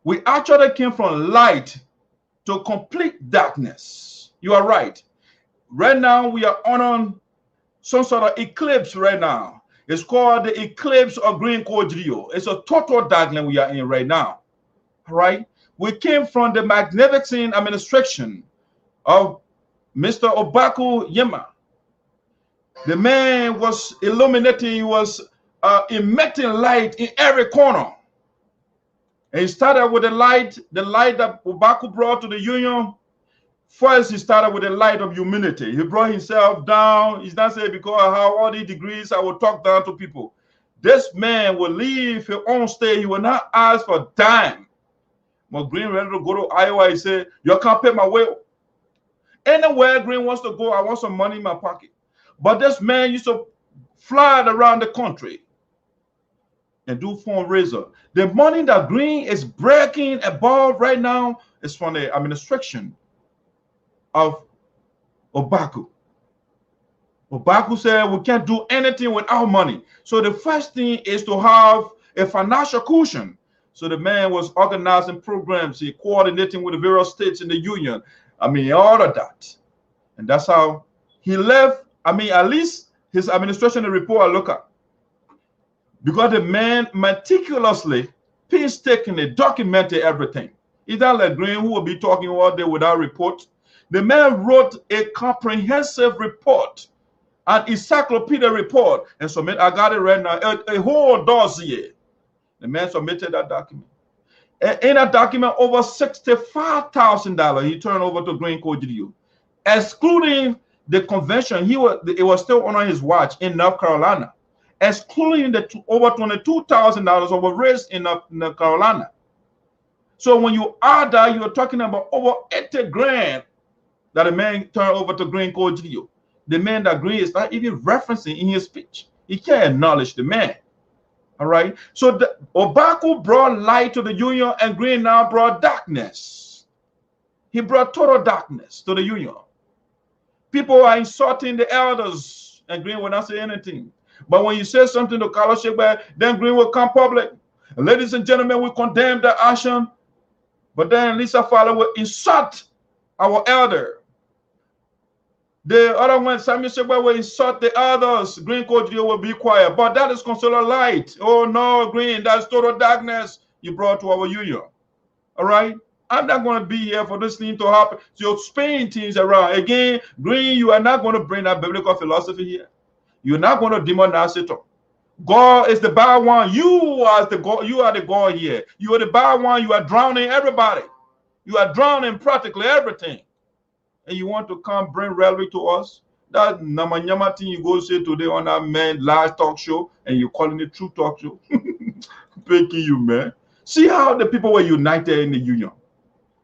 We actually came from light to complete darkness. You are right. Right now, we are on some sort of eclipse right now. It's called the eclipse of Greene Geleo. It's a total darkness we are in right now. All right? we came from the magnificent administration of Mr. Obaku Yema. The man was illuminating, he was emitting light in every corner. And he started with the light that Obaku brought to the union. First, he started with the light of humility. He brought himself down. He's not saying because I have all these degrees, I will talk down to people. This man will leave his own state. He will not ask for a dime. When Greene ready to go to Iowa, he said, you can't pay my way. Anywhere Greene wants to go, I want some money in my pocket. But this man used to fly around the country and do fundraiser. The money that Greene is breaking above right now is from the administration of Obaku. Obaku said we can't do anything without money. So the first thing is to have a financial cushion. So the man was organizing programs, he coordinating with the various states in the union. I mean, all of that. And that's how he left. I mean, at least his administration report I look at. Because the man meticulously, painstakingly documented everything. It's not like Greene who will be talking all day without report. The man wrote a comprehensive report, an encyclopedia report, and submitted. I got it right now, a whole dossier. The man submitted that document. In that document, over $65,000 he turned over to Greene Cordidio, excluding the convention. It was still on his watch in North Carolina, excluding the over $22,000 over raised in North Carolina. So when you add that, you're talking about over 80 grand that a man turned over to Greene Cordidio. The man that Greene is not even referencing in his speech. He can't acknowledge the man. All right. So Obaku brought light to the union, and Greene now brought darkness. He brought total darkness to the union. People are insulting the elders, and Greene will not say anything. But when you say something to Carlos Sargbeh, then Greene will come public. Ladies and gentlemen, we condemn the action. But then Lisa Fowler will insult our elder. The other one, Samuel Sargbeh, will insult the others. Greene Cordidio will be quiet. But that is considered light. Oh no, Greene, that's total darkness you brought to our union. All right? I'm not going to be here for this thing to happen. So you're spinning things around. Again, Greene, you are not going to bring that biblical philosophy here. You're not going to demonize it. God is the bad one. You are the God. You are the God here. You are the bad one. You are drowning everybody. You are drowning practically everything. And you want to come bring rhetoric to us? That Namanyama thing you go say today on that man last talk show, and you're calling it true talk show. Thanking you, man. See how the people were united in the union.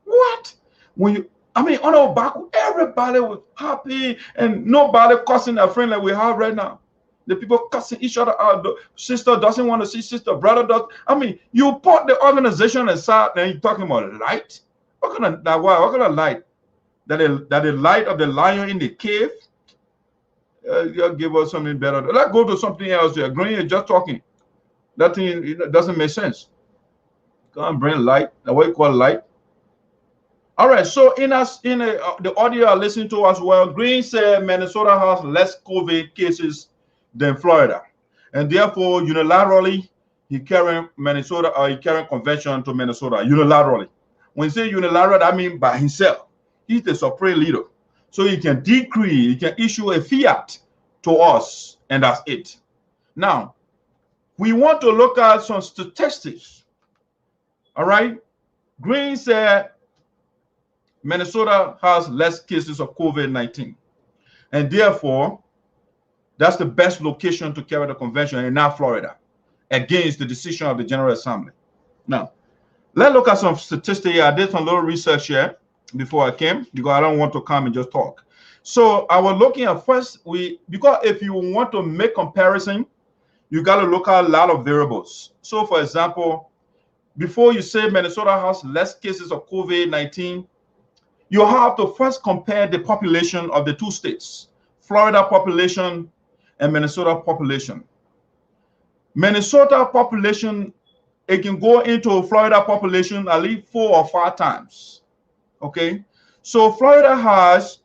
What? When you, I mean, on our back, everybody was happy and nobody cussing a friend like we have right now. The people cussing each other out. The sister doesn't want to see sister, brother does. I mean, you put the organization aside and you're talking about light. What kind of light? That the light of the lion in the cave? You'll give us something better. Let's go to something else here. Greene is just talking. That thing doesn't make sense. Can't bring light. That's what you call light. All right. So the audio I listened to as well, Greene said Minnesota has less COVID cases than Florida, and therefore unilaterally he carrying Minnesota or he carrying convention to Minnesota unilaterally. When you say unilateral, that means by himself. He's the supreme leader, so he can decree, he can issue a fiat to us, and that's it. Now, we want to look at some statistics. All right, Greene said Minnesota has less cases of COVID-19, and therefore that's the best location to carry the convention, and not Florida, against the decision of the General Assembly. Now, let's look at some statistics here. I did some little research here before I came, because I don't want to come and just talk. So I was looking at first, because if you want to make comparison, you got to look at a lot of variables. So for example, before you say Minnesota has less cases of COVID-19, you have to first compare the population of the two states, Florida population and Minnesota population. Minnesota population, it can go into Florida population at least 4 or 5 times. Okay, so Florida has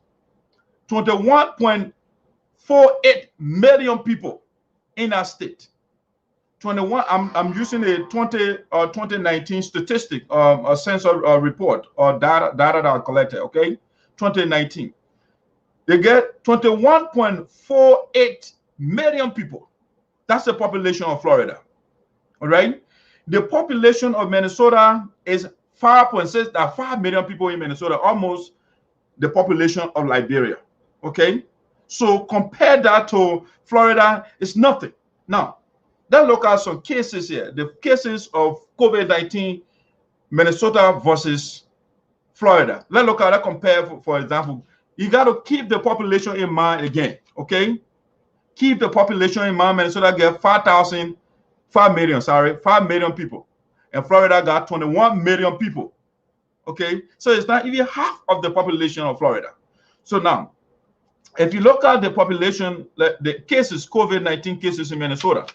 21.48 million people in that state. 21. I'm using a 2019 statistic, a census report or data that I collected. Okay, 2019. They get 21.48 million people. That's the population of Florida. All right. The population of Minnesota is 5.6. There are 5 million people in Minnesota, almost the population of Liberia. Okay. So compare that to Florida, it's nothing. Now, let's look at some cases here. The cases of COVID-19, Minnesota versus Florida. Let's look at that, compare, for example. You got to keep the population in mind again, okay? Keep the population in mind. Minnesota get 5 million people. And Florida got 21 million people, okay? So it's not even half of the population of Florida. So now, if you look at the population, the cases, COVID-19 cases in Minnesota,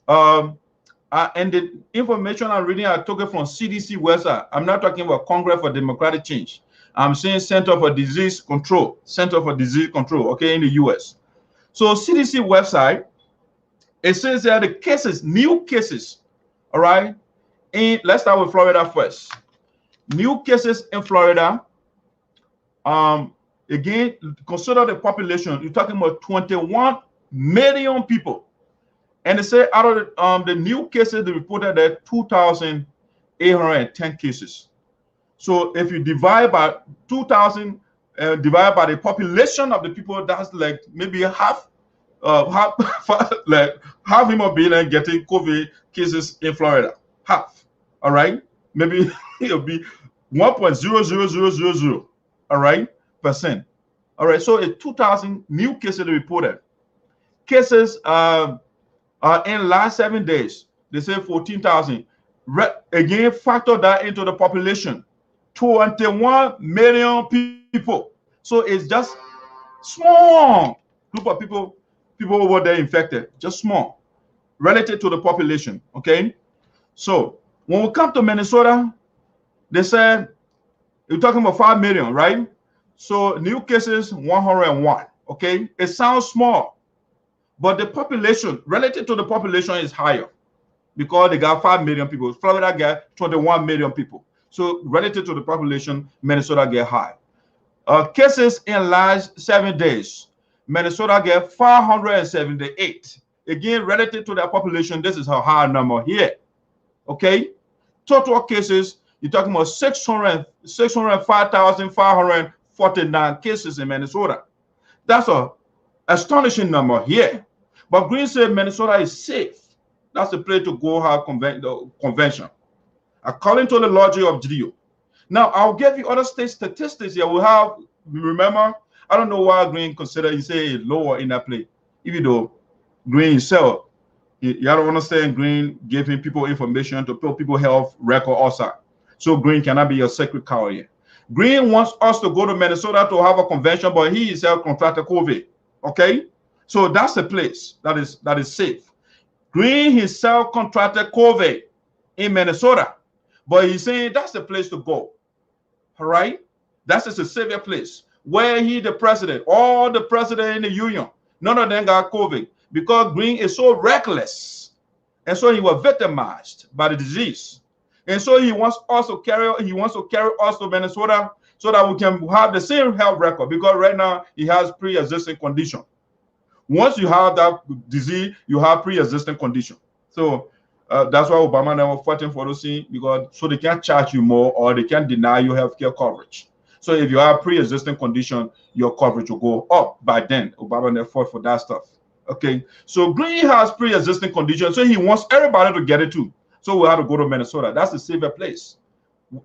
and the information I'm reading, I took it from CDC website. I'm not talking about Congress for Democratic Change. I'm saying Center for Disease Control, okay, in the US. So CDC website, it says that the cases, new cases, all right, let's start with Florida first. New cases in Florida, again, consider the population. You're talking about 21 million people. And they say out of the new cases, they reported that 2,810 cases. So if you divide by 2,000, divide by the population of the people, that's like maybe half human being getting COVID cases in Florida. Half. All right. Maybe it'll be 1.00000. All right. %. All right. So it's 2,000 new cases reported. Cases in last 7 days, they say 14,000. Again, factor that into the population. 21 million people. So it's just small group of people over there infected, just small relative to the population. Okay. So when we come to Minnesota, they said you're talking about 5 million, right? So new cases 101. Okay. It sounds small, but the population relative to the population is higher because they got 5 million people. Florida got 21 million people. So relative to the population, Minnesota get high. Cases in last 7 days, Minnesota get 578. Again, relative to the population, this is a high number here. Okay, total cases, you're talking about 605,549 cases in Minnesota. That's an astonishing number here. But Greene said Minnesota is safe. That's the place to go have convention, according to the logic of Geleo. Now, I'll give you other state statistics here. We have, remember, I don't know why Greene considered, he say lower in that place, even though Greene himself, you don't understand, Greene giving people information to put people health record outside. So Greene cannot be a sacred cow here. Greene wants us to go to Minnesota to have a convention, but he himself contracted COVID. Okay? So that's the place that is safe. Greene himself contracted COVID in Minnesota, but he's saying that's the place to go. All right? That's just a savior place where he, the president, all the president in the union, none of them got COVID because Greene is so reckless. And so he was victimized by the disease. And so he wants us to carry us to Minnesota so that we can have the same health record because right now he has pre-existing condition. Once you have that disease, you have pre-existing condition. So that's why Obama never fighting for those things because so they can't charge you more or they can't deny you healthcare coverage. So if you have pre-existing condition, your coverage will go up. By then, Obama never fought for that stuff. Okay, so Greene has pre-existing condition, so he wants everybody to get it too. So we have to go to Minnesota. That's the safer place.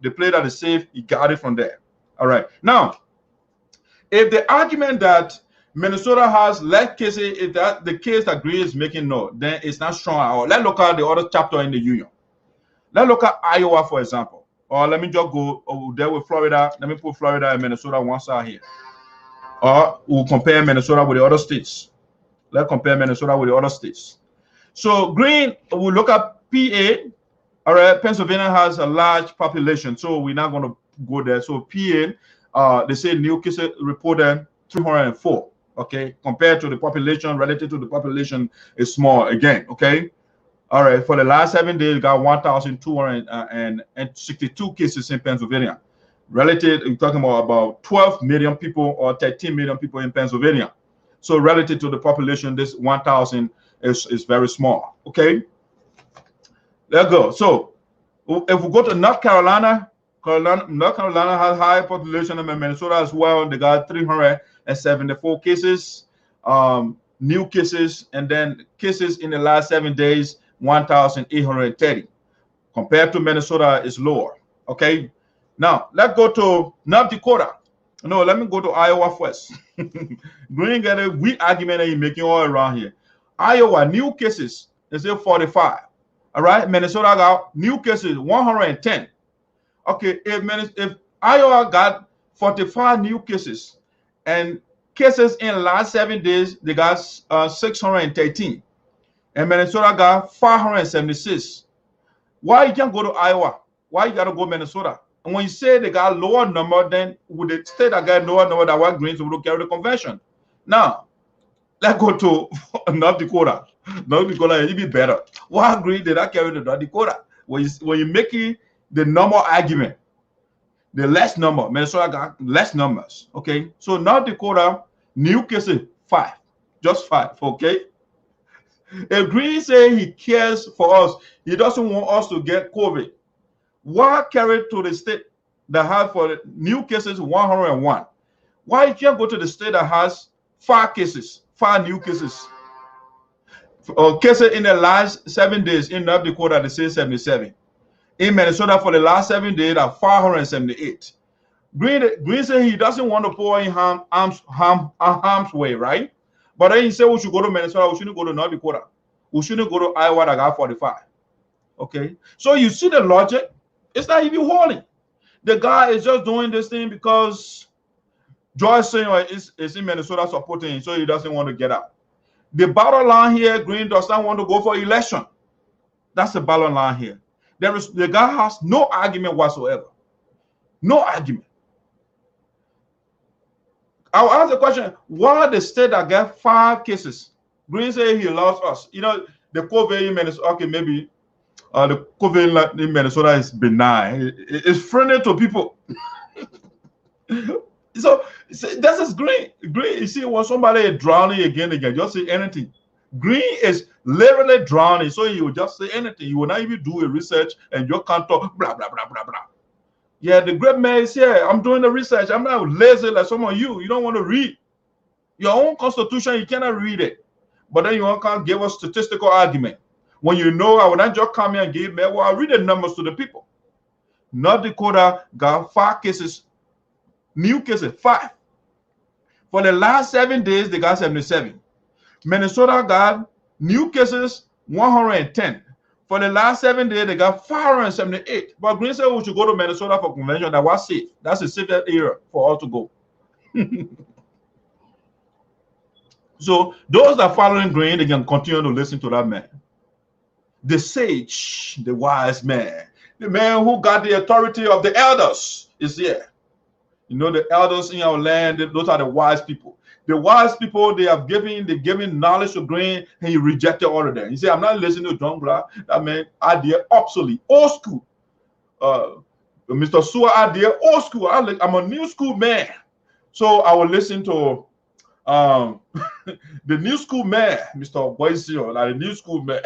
The place that is safe, he got it from there. All right. Now, if the argument that Minnesota has less cases, if that the case that Greene is making, no, then it's not strong at all. Let's look at the other chapter in the union. Let's look at Iowa, for example. Or let me just go over there with Florida. Let me put Florida and Minnesota one side here. Or we'll compare Minnesota with the other states. Let's compare Minnesota with the other states. So Greene, we'll look at PA. All right, Pennsylvania has a large population, so we're not going to go there. So PA, they say new cases reported 304. Okay, compared to the population, relative to the population is small again. Okay, All right, for the last 7 days, we got 1,262 cases in Pennsylvania. Relative, we're talking about 12 million people or 13 million people in Pennsylvania. So relative to the population, this 1,000 is very small. Okay, let's go. So if we go to North Carolina, North Carolina has high population, and Minnesota as well. They got 374 cases, new cases, and then cases in the last 7 days, 1,830. Compared to Minnesota, is lower. Okay, now let's go to North Dakota. No, let me go to Iowa first. Greene got a weak argument that he's making all around here. Iowa new cases is 45. All right, Minnesota got new cases 110. Okay, if Iowa got 45 new cases and cases in the last 7 days, they got 613, and Minnesota got 576. Why you can't go to Iowa? Why you gotta go Minnesota? And when you say they got lower number, then would the state that got lower number that what Greens will carry the convention? Now, let's go to North Dakota. North Dakota, it'd be better. Why Green did I carry the North Dakota? When you make it the number argument, the less number, Minnesota got less numbers. Okay, so North Dakota, new cases 5, just 5. Okay, if Green say he cares for us, he doesn't want us to get COVID. Why carry to the state that have for the new cases 101? Why you can't go to the state that has 5 cases, 5 new cases? Cases in the last 7 days in North Dakota, they say 77. In Minnesota, for the last 7 days, are 578. Green said he doesn't want to pour in harm's way, right? But then he said we should go to Minnesota, we shouldn't go to North Dakota. We shouldn't go to Iowa that got 45. Okay, so you see the logic? It's not even holding. The guy is just doing this thing because Joyce SINOE is in Minnesota supporting him, so he doesn't want to get out. The bottom line here, Green does not want to go for election. That's the bottom line here. The guy has no argument whatsoever. No argument. I'll ask the question, why the state that got 5 cases? Green said he lost us. You know, the COVID in Minnesota, okay, maybe the COVID in Minnesota is benign. It's friendly to people. So this is Green. Green, you see, when somebody is drowning again, just say anything. Green is literally drowning, so he will just say anything. You will not even do a research, and you can't talk blah blah blah blah blah. Yeah, the great man is here. I'm doing the research. I'm not lazy like some of you. You don't want to read your own constitution. You cannot read it, but then you can't give us statistical argument. When you know, I will not just come here and give me. Well, I read the numbers to the people. North Dakota got 5 cases, new cases 5. For the last 7 days, they got 77. Minnesota got new cases 110. For the last 7 days, they got 578. But Green said we should go to Minnesota for convention. That was safe. That's a safe area for us to go. So those that are following Green, they can continue to listen to that man. The sage, the wise man, the man who got the authority of the elders is here. You know, the elders in our land, those are the wise people. The wise people, they giving knowledge to Green, and he rejected all of them. He said, I'm not listening to John Black. That man, idea obsolete, old school. Mr. Sua idea, old school. I'm a new school man. So I will listen to the new school man, Mr. Boisio, like the new school man.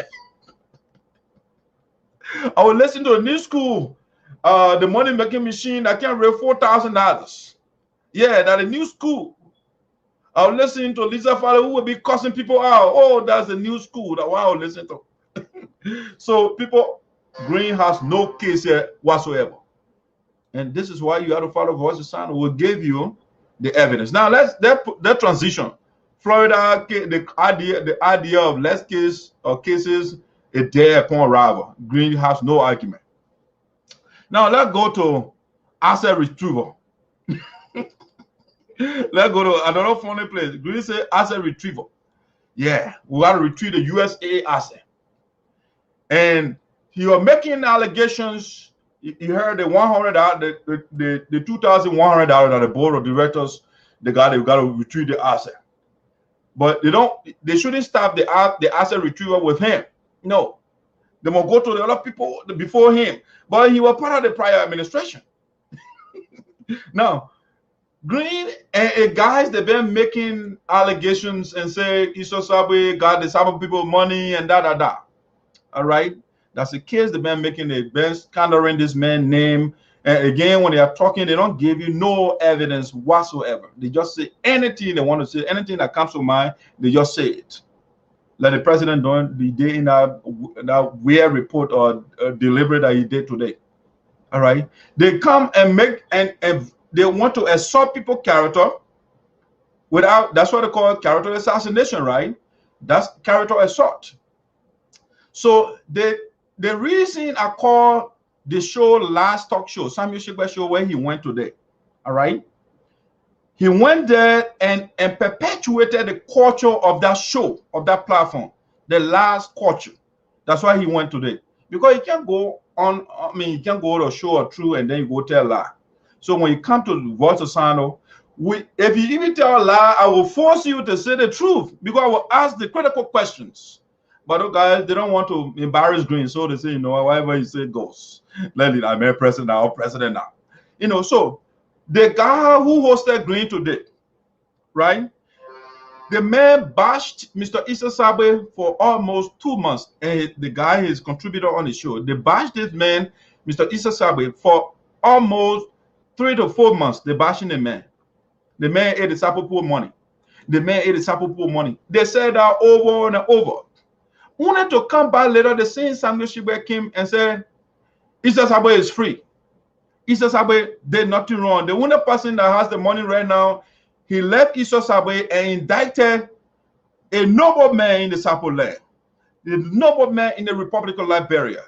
I will listen to a new school, the money making machine that can raise $4,000. Yeah, that a new school. I will listen to Lisa Fowler, who will be cussing people out. Oh, that's a new school. That's what I will listen to. So people, Green has no case here whatsoever. And this is why you have to follow Voice of Sound. We'll give you the evidence. Now let's that transition. Florida, the idea of less case or cases a day upon arrival. Green has no argument. Now let's go to asset retrieval. Let's go to another funny place. Green say asset retrieval. Yeah, we got to retrieve the USAA asset. And he was making allegations. You heard the $100, the $2,100 that the board of directors they got to retrieve the asset. But they shouldn't stop the asset retrieval with him. No, They will go to the other people before him. But he was part of the prior administration. Now, Greene and guys, they've been making allegations and say Esau Sargbeh got the Sarpo people money and da. All right, that's the case. They've been making the best slandering this man's name. And again, when they are talking, they don't give you no evidence whatsoever. They just say anything they want to say, anything that comes to mind, they just say it. Like the president doing the day in that weird report or delivery that he did today. All right, they come and make and they want to assault people's character without, that's what they call character assassination, right? That's character assault. So the reason I call the show Last Talk Show, Samuel Sargbeh show, where he went today, all right? He went there and perpetuated the culture of that show, of that platform, the last culture. That's why he went today. Because you can't go on, I mean, you can't go to a show or true and then you go tell a lie. So when you come to the voice of SINOE, if you even tell a lie, I will force you to say the truth because I will ask the critical questions. But those guys, they don't want to embarrass Greene, so they say, you know, whatever you say goes. Let it, I'm a president now, president now. You know, so the guy who hosted Greene today, right? The man bashed Mr. Esau Sargbeh for almost 2 months. And the guy is contributor on the show. They bashed this man, Mr. Esau Sargbeh, for almost 3 to 4 months. They bashing the man. The man ate the Sarpo pool money. The man ate the Sarpo pool money. They said that over and over. Only to come back later, the same Samuel Sargbeh came and said, Esau Sargbeh is free. Esau Sargbeh did nothing wrong. The only person that has the money right now, he left Esau Sargbeh and indicted a noble man in the Sarpo land, the noble man in the Republic of Liberia,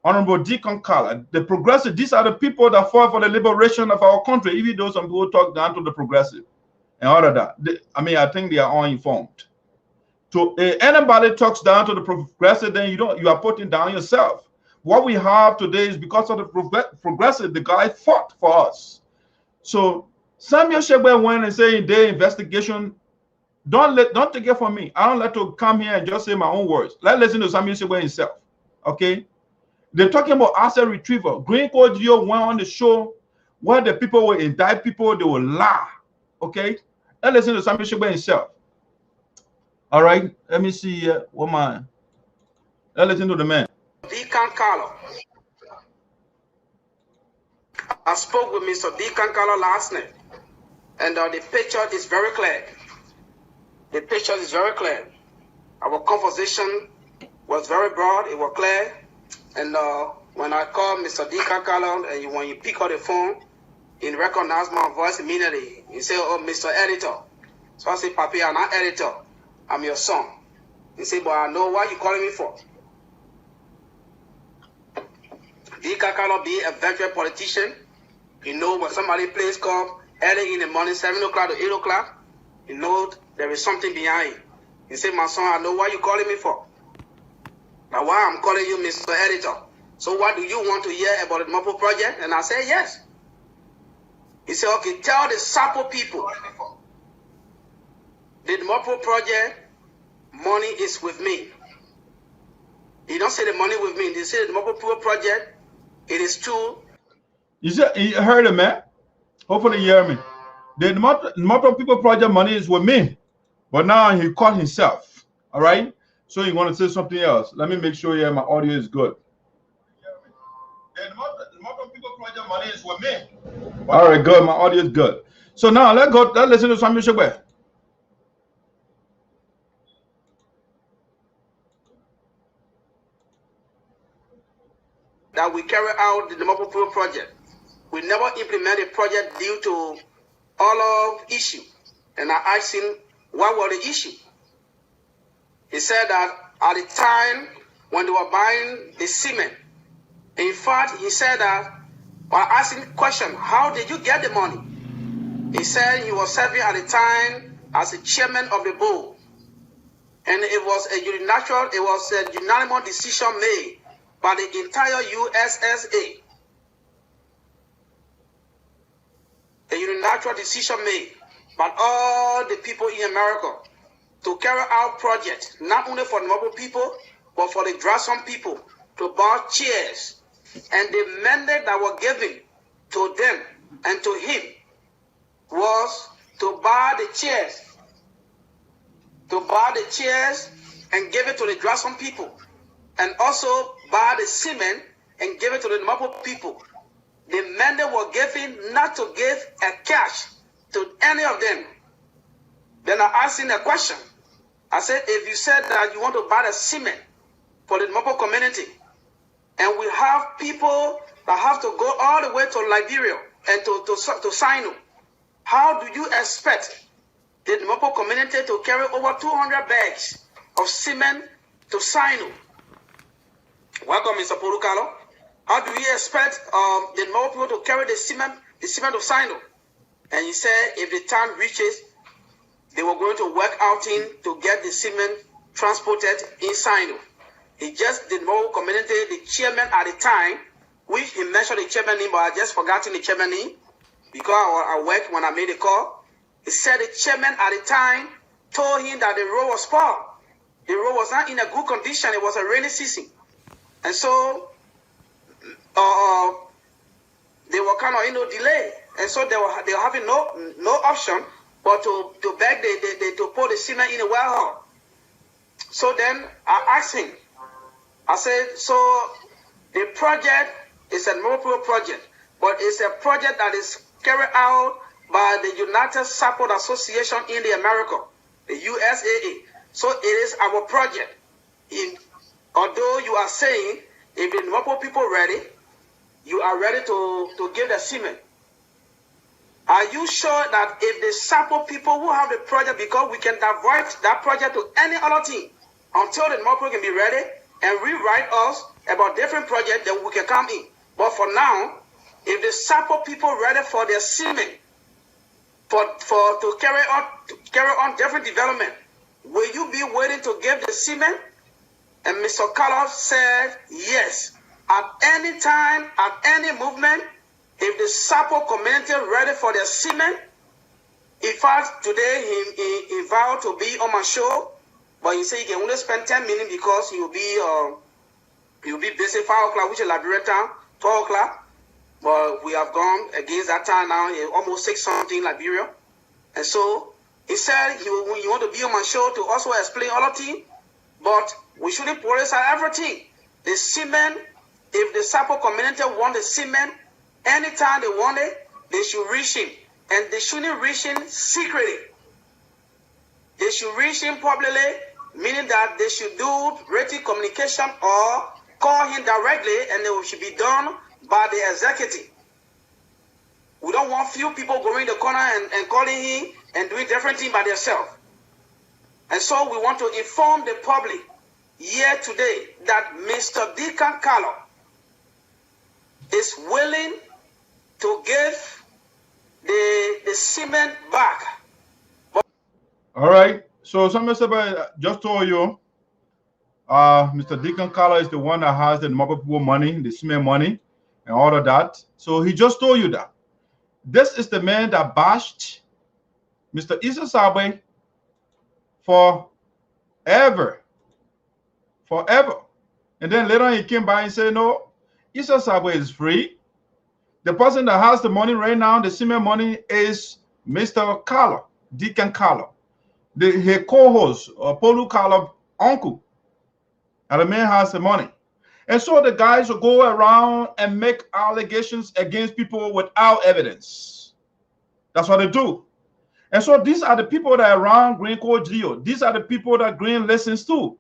Honorable Deacon Carla, the progressive. These are the people that fought for the liberation of our country, even though some people talk down to the progressive and all of that. I mean, I think they are all informed. So anybody talks down to the progressive, then you are putting down yourself. What we have today is because of the progressive. The guy fought for us. So Samuel Sargbeh went and said their investigation. Don't take it from me. I don't like to come here and just say my own words. Let's listen to Samuel Sargbeh himself. Okay, they're talking about asset retrieval. Greene Audio went on the show where the people will indict people, they will lie. Okay, let's listen to Samuel Sargbeh himself. All right, let me see what man. Let's listen to the man. Deacon Carlo. I spoke with Mr. Deacon Carlo last night, and the picture is very clear. The picture is very clear. Our conversation was very broad, it was clear, and when I called Mr. Deacon Carlo, and when you pick up the phone, he recognized my voice immediately. He said, "Oh, Mr. Editor." So I said, "Papi, I'm not editor. I'm your son." He said, "But I know what you calling me for." Deacon Carlo be a veteran politician. You know when somebody plays call early in the morning, 7 o'clock to 8 o'clock, you know there is something behind it. He said, "My son, I know what you calling me for. Now why I'm calling you Mr. Editor. So what do you want to hear about the Mopo project?" And I said, "Yes." He said, "Okay, tell the Sarpo people. The Mopo project, money is with me." He don't say the money with me. They say the Mopo project, it is true. You heard it, man. Hopefully you hear me. The Mopo people project money is with me. But now he called himself. All right? So you want to say something else. Let me make sure my audio is good. The Mopo people project money is with me. All right, good. My audio is good. So now let's listen to Samuel Sargbeh. That we carry out the Mopo project. We never implement a project due to all of issue. And I asked him, what was the issue? He said that at the time when they were buying the cement, in fact, he said that while asking the question, how did you get the money? He said he was serving at the time as the chairman of the board. And it was a unanimous decision made by the entire USAA. A unilateral decision made by all the people in America to carry out projects, not only for the Mopo people, but for the Drason people, to buy chairs, and the mandate that was given to them and to him was to buy the chairs, and give it to the Drason people, and also buy the cement and give it to the Mapo people. The mandate was given not to give a cash to any of them. Then I asked him a question. I said, if you said that you want to buy the cement for the Mapo community, and we have people that have to go all the way to Liberia and to SINOE, how do you expect the Mapo community to carry over 200 bags of cement to SINOE? Welcome, Mr. Porukalo. How do you expect the Mapo people to carry the cement to SINOE? And he said, if the time reaches, they were going to work out in to get the cement transported in SINOE. He just did more community, the chairman at the time, which he mentioned the chairman name, but I just forgotten the chairman name because I worked when I made the call. He said the chairman at the time told him that the road was spoiled. The road was not in a good condition. It was a rainy season. And so they were kind of delay. And so they were having no option but to beg to pour the cement in a warehouse. So then I asked him, I said, so the project is a Mopo project, but it's a project that is carried out by the United Support Association in the America, the USAA. So it is our project. Although you are saying, if the Mopo people ready, you are ready to give the cement. Are you sure that if the Sarpo people who have the project, because we can divert that project to any other team until the Mopo can be ready and rewrite us about different projects, then we can come in. But for now, if the Sarpo people ready for their cement, to carry on different development, will you be waiting to give the cement? And Mr. Carlos said yes. At any time, at any movement, if the Sarpo community ready for their cement, in fact, today he vowed to be on my show, but he said he can only spend 10 minutes because he'll be busy 5 o'clock, which is Liberia time, 12 o'clock. But we have gone against that time now, almost 6 something Liberia. And so he said he want to be on my show to also explain all of things, but we shouldn't politicize everything. The cement, if the Sarpo community want the cement, anytime they want it, they should reach him. And they shouldn't reach him secretly. They should reach him publicly, meaning that they should do written communication or call him directly, and it should be done by the executive. We don't want few people going in the corner and calling him and doing different things by themselves. And so we want to inform the public here today that Mr. Deacon Carlo is willing to give the cement back. All right. So somebody just told you, Mr. Deacon Carlo is the one that has the Mopo people money, the cement money, and all of that. So he just told you that. This is the man that bashed Mr. Esau Sargbeh forever. And then later on he came by and said, no, Esau Sargbeh is free. The person that has the money right now, the cement money, is Mr. Carlo, Deacon Carlo. His co-host, Polu Carlo, uncle. And the man has the money. And so the guys will go around and make allegations against people without evidence. That's what they do. And so these are the people that are around Greene called Geleo. These are the people that Greene listens to.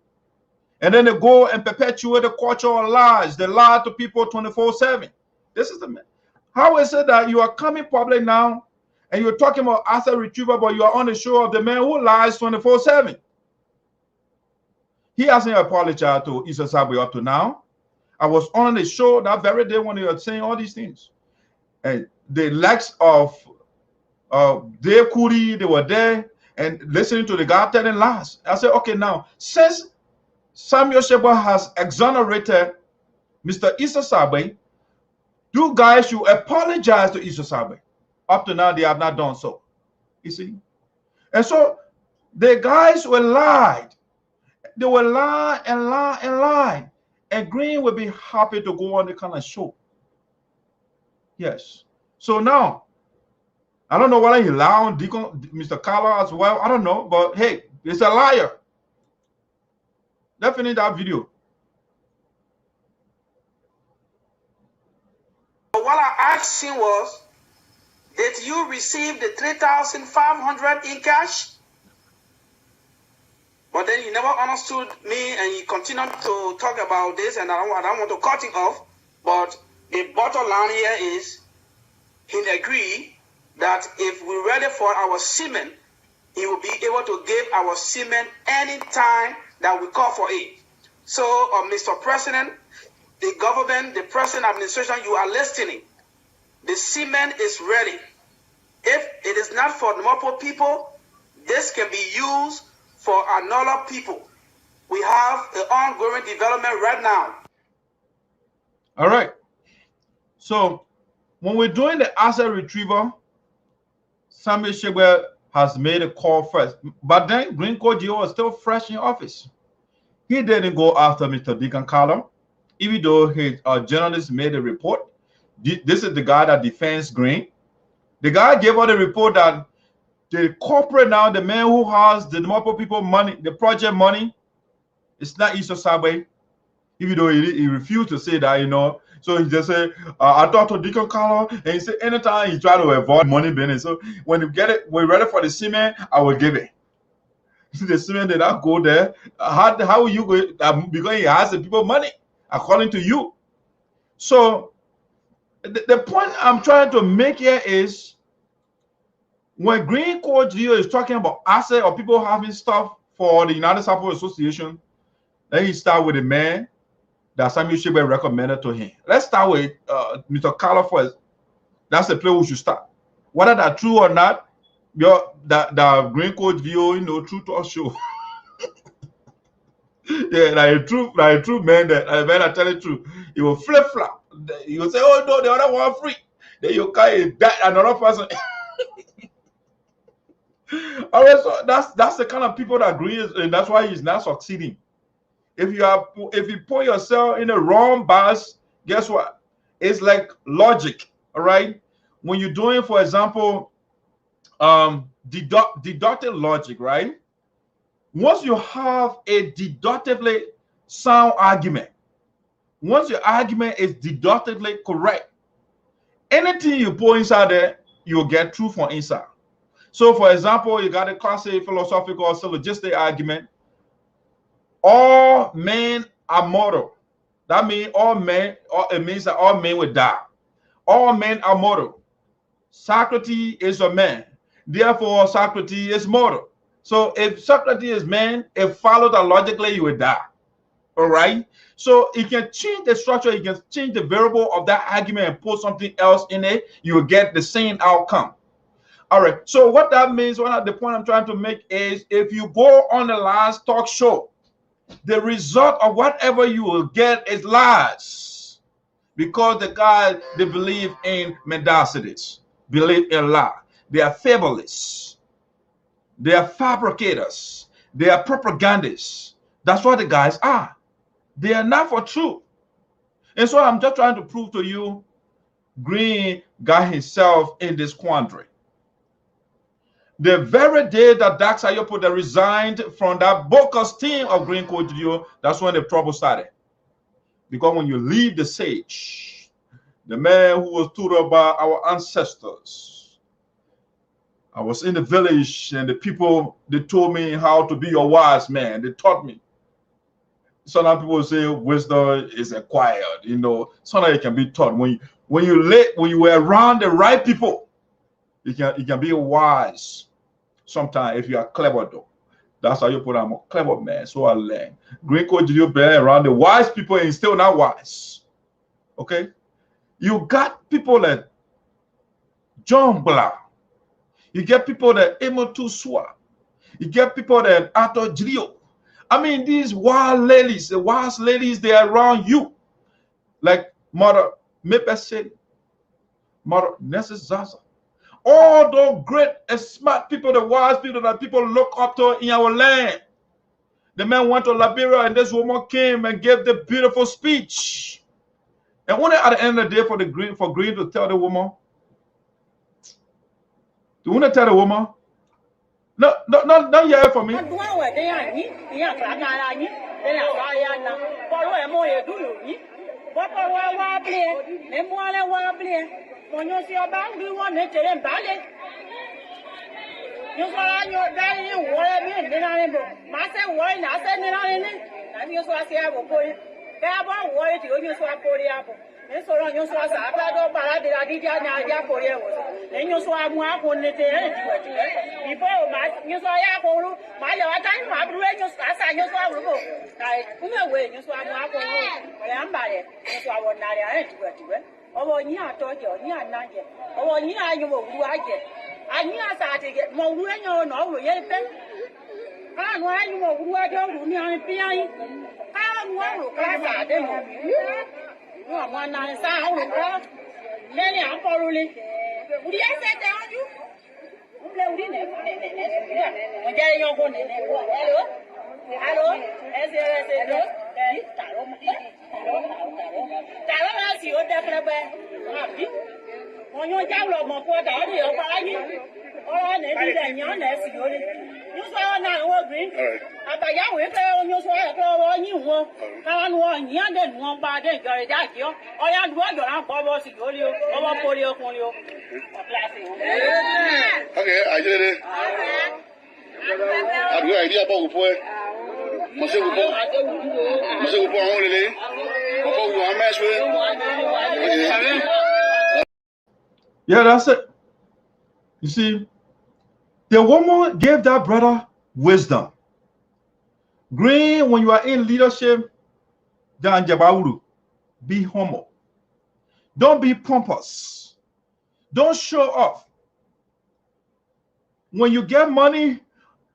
And then they go and perpetuate the culture of lies. They lie to people 24/7. This is the man. How is it that you are coming public now and you're talking about asset retrieval, but you are on the show of the man who lies 24/7? He hasn't apologized to Esau Sargbeh up to now. I was on the show that very day when they were saying all these things. And the likes of Dave Kuri, they were there and listening to the guy telling lies. I said, okay, now, since Samuel Sheba has exonerated Mr. Esau Sargbeh, you guys should apologize to Esau Sargbeh. Up to now, they have not done so. You see? And so the guys were lied. They were lie and lie and lie. And Greene would be happy to go on the kind of show. Yes. So now, I don't know whether he allowed Mr. Carla as well. I don't know. But hey, he's a liar. Definitely that video. What I asked him was, did you receive the 3,500 in cash? But then he never understood me, and he continued to talk about this, and I don't want to cut it off. But the bottom line here is, he agreed that if we're ready for our semen, he will be able to give our semen any time that we call for it. So, Mr. President, the government, the present administration, you are listening. The semen is ready. If it is not for Norfolk people, this can be used for another people. We have an ongoing development right now. All right. So when we're doing the asset retrieval, Samuel Sargbeh has made a call first. But then Green Code Geo was still fresh in office. He didn't go after Mr. Deacon Carter, even though his journalist made a report. This is the guy that defends Greene. The guy gave out a report that the corporate now, the man who has the Norfolk people money, the project money, it's not Esau Sargbeh, even though he refused to say that, you know. So he just said, I talked to Deacon Carter, and he said anytime he tried to avoid money business. So when you get it, we're ready for the semen, I will give it. The semen did not go there. How will you go? Because he has the people money, according to you. So the point I'm trying to make here is, when Green Code Geo is talking about asset or people having stuff for the United Sarpo Association, then he start with the man that Samuel Sargbeh recommended to him. Let's start with Mr. Carla first. That's the place we should start. Whether that's true or not, the Green Code Geo, you know, true talk show. Yeah, like a true man, that a man that tell the truth. He will flip flop. He will say, "Oh no, the other one free." Then you carry that another person. All right, so that's the kind of people that Greene is, and that's why he's not succeeding. If you put yourself in the wrong box, guess what? It's like logic. All right, when you're doing, for example, deductive logic, right? Once you have a deductively sound argument, once your argument is deductively correct, anything you put inside there, you'll get truth from inside. So, for example, you got a classic philosophical syllogistic argument. All men are mortal. That means it means that all men will die. All men are mortal. Socrates is a man. Therefore, Socrates is mortal. So, if Socrates is man, it follows that logically you will die. All right? So, you can change the structure, you can change the variable of that argument and put something else in it, you will get the same outcome. All right, so what that means, the point I'm trying to make is, if you go on the last talk show, the result of whatever you will get is lies, because the guys, they believe in mendacities, believe in lie. They are fabulous, they are fabricators, they are propagandists. That's what the guys are. They are not for truth. And so I'm just trying to prove to you, Greene got himself in this quandary. The very day that Dax Ayopo resigned from that bogus team of Green Code Geo, that's when the trouble started. Because when you leave the sage, the man who was taught by our ancestors, I was in the village and the people, they told me how to be a wise man. They taught me. Some people say wisdom is acquired, you know. Sometimes it can be taught. When you were around the right people, you can be wise. Sometimes if you are clever though, that's how you put I'm a clever man. So I learn. Green Code Geo be around the wise people and still not wise. Okay, you got people like John Blah. You get people that Emotu Swa. You get people that Ato Geleo. I mean, these wild ladies, the wise ladies, they are around you. Like Mother Mepese, Mother Nessus Zaza. All those great and smart people, the wise people that people look up to in our land. The man went to Liberia, and this woman came and gave the beautiful speech. And only at the end of the day for Greene to tell the woman, you want to tell the woman, no, yeah for me. Okay, I did it. I've got idea about before. Yeah, that's it. You see, the woman gave that brother wisdom. Greene, when you are in leadership, be humble. Don't be pompous. Don't show off. When you get money,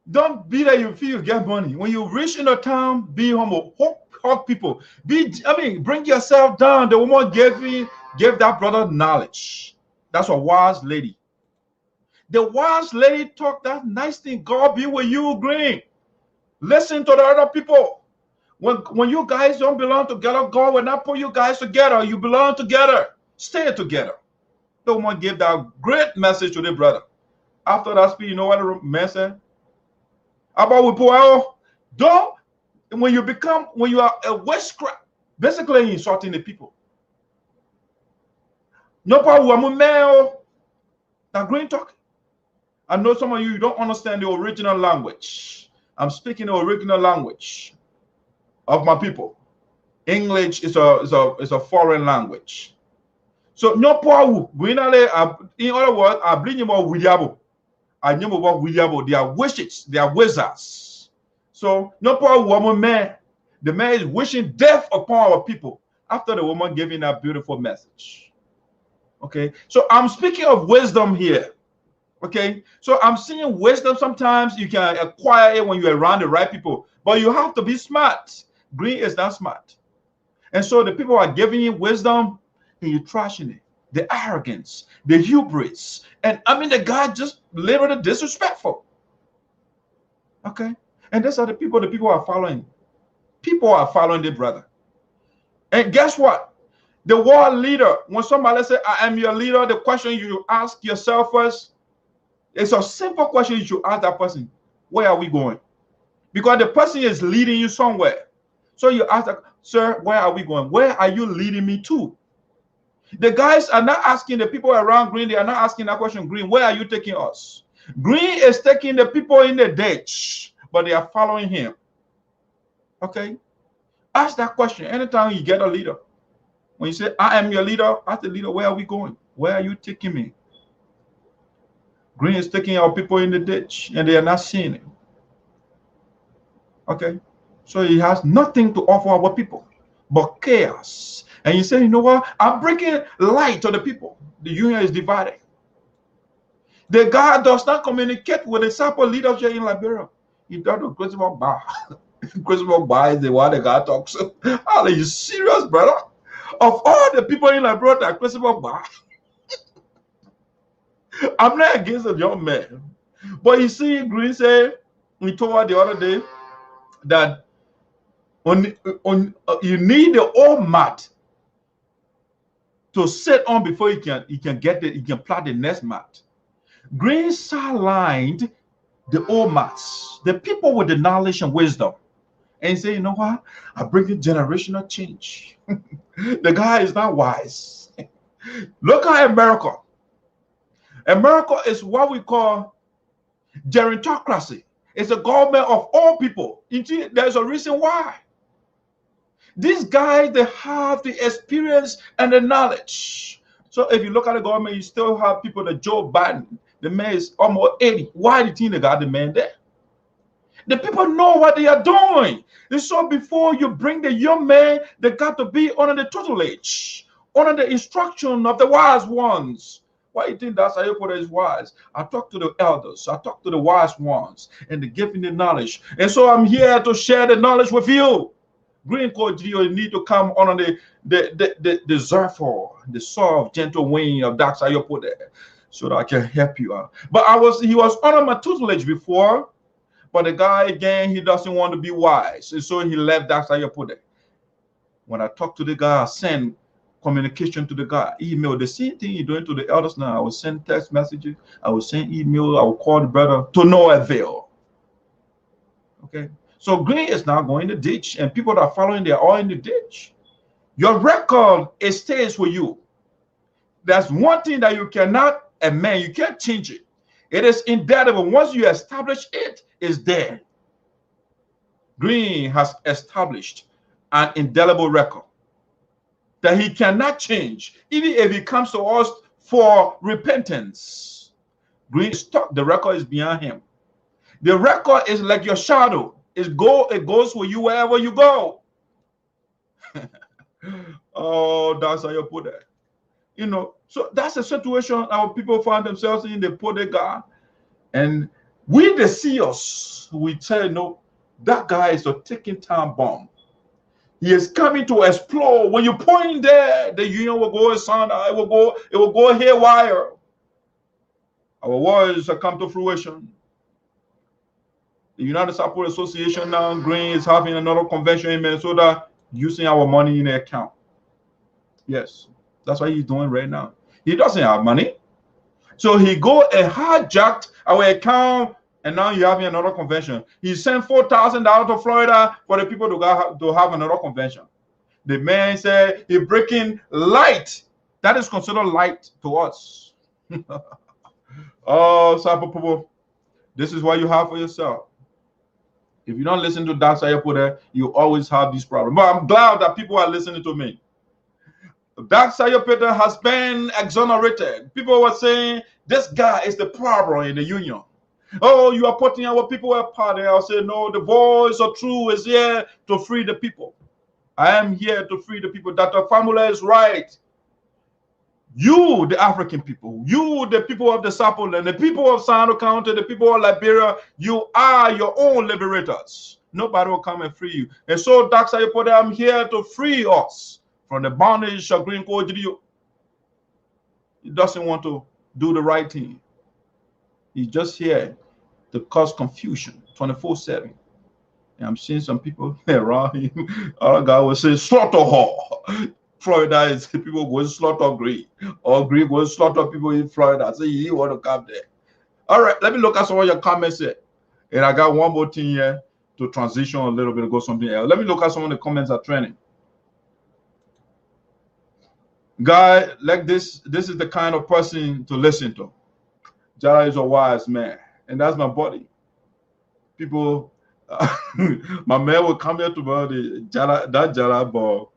don't be that you feel you get money. When you reach in a town, be humble. Hug people. Bring yourself down. The woman gave that brother knowledge. That's a wise lady. The wise lady talked that nice thing. God be with you, Greene. Listen to the other people. When you guys don't belong together, God will not put you guys together. You belong together. Stay together. The woman gave that great message to the brother. After that speech, you know what the man said? About don't, when you are a witchcraft, basically insulting the people. No problem, male. Now Greene talking. I know some of you don't understand the original language. I'm speaking the original language of my people. English is a foreign language. So no problem. In other words, I bring you more Williabo. I know about Williabo. They are witches. They are wizards. So no problem, man. The man is wishing death upon our people after the woman giving that beautiful message. Okay, so I'm speaking of wisdom here. Okay, so I'm seeing wisdom. Sometimes you can acquire it when you're around the right people, but you have to be smart. Greene is not smart, and so the people are giving you wisdom and you're trashing it. The arrogance, the hubris, and the guy just literally disrespectful. Okay, and these are the people are following. People are following the brother, and guess what? The world leader, when somebody says, I am your leader, the question you ask yourself first, it's a simple question you should ask that person. Where are we going? Because the person is leading you somewhere. So you ask, sir, where are we going? Where are you leading me to? The guys are not asking the people around Greene. They are not asking that question, Greene, where are you taking us? Greene is taking the people in the ditch, but they are following him. Okay? Ask that question anytime you get a leader. When you say, I am your leader, ask the leader, where are we going? Where are you taking me? Greene is taking our people in the ditch, and they are not seeing it. Okay? So he has nothing to offer our people but chaos. And you say, you know what? I'm bringing light to the people. The union is divided. The guy does not communicate with the Sarpo leadership in Liberia. He does the Christopher Bar. Christopher Bar is the one the guy talks to. Are you serious, brother? Of all the people in Liberia that Christopher Bar, I'm not against a young man. But you see, Greene said, we told her the other day, that you need the old mat to sit on before you can plant the next mat. Greene sidelined the old mats, the people with the knowledge and wisdom, and say, you know what? I bring in generational change. The guy is not wise. Look at America. America is what we call gerontocracy. It's a government of all people. There's a reason why. These guys, they have the experience and the knowledge. So if you look at the government, you still have people like Joe Biden. The man is almost 80. Why do you think they got the man there? The people know what they are doing. And so before you bring the young man, they got to be under the tutelage, under the instruction of the wise ones. Why do you think that's how you put it is wise? I talk to the elders. I talk to the wise ones, and they give me the knowledge. And so I'm here to share the knowledge with you. Greene Coach, you need to come on the Zarpo, the soft, gentle wing of Dax Ayopo there, so that I can help you out. But he was under my tutelage before, but the guy again, he doesn't want to be wise, and so he left Dax Ayopo there. When I talk to the guy, I send communication to the guy, email, the same thing you're doing to the elders now. I will send text messages, I will send email, I will call the brother, to no avail. Okay. So Greene is now going to ditch, and people that are following, they're all in the ditch. Your record, it stays with you. There's one thing that you cannot amend, you can't change it. It is indelible. Once you establish it, it's there. Greene has established an indelible record that he cannot change, even if he comes to us for repentance. Greene is stuck. The record is behind him. The record is like your shadow. It goes with you wherever you go. Oh, that's how you put it. You know, so that's a situation our people find themselves in. They put a guy, and we, the seers, we say, no, that guy is a ticking time bomb. He is coming to explode. When you point there, the union will go asunder. It will go haywire. Our words have come to fruition. The United Sarpo Association now, Greene, is having another convention in Minnesota using our money in the account. Yes, that's what he's doing right now. He doesn't have money. So he go and hijacked our account, and now you're having another convention. He sent $4,000 to Florida for the people to have another convention. The man said he's breaking light. That is considered light to us. Oh, Sarpo people, this is what you have for yourself. If you don't listen to that Sayapo there, you always have these problems. But I'm glad that people are listening to me. That Sayapo has been exonerated. People were saying this guy is the problem in the union. Oh, you are putting our people apart. I'll say, no, the voice of truth is here to free the people. I am here to free the people. Dr. Famula is right. You, the African people, you, the people of the Sarpo land, the people of SINOE County, the people of Liberia, you are your own liberators. Nobody will come and free you. And so, Dr. Sayapo, I'm here to free us from the bondage of Greene Coach. He doesn't want to do the right thing. He's just here to cause confusion 24/7. And I'm seeing some people around him. Our guy will say, slaughter hall. Florida is people going to slaughter Greene, or Greene going to slaughter people in Florida. So you want to come there. All right, let me look at some of your comments here. And I got one more thing here to transition a little bit and go something else. Let me look at some of the comments are trending. Guy, like this is the kind of person to listen to. Jala is a wise man, and that's my buddy. People, my man will come here to the Jala ball.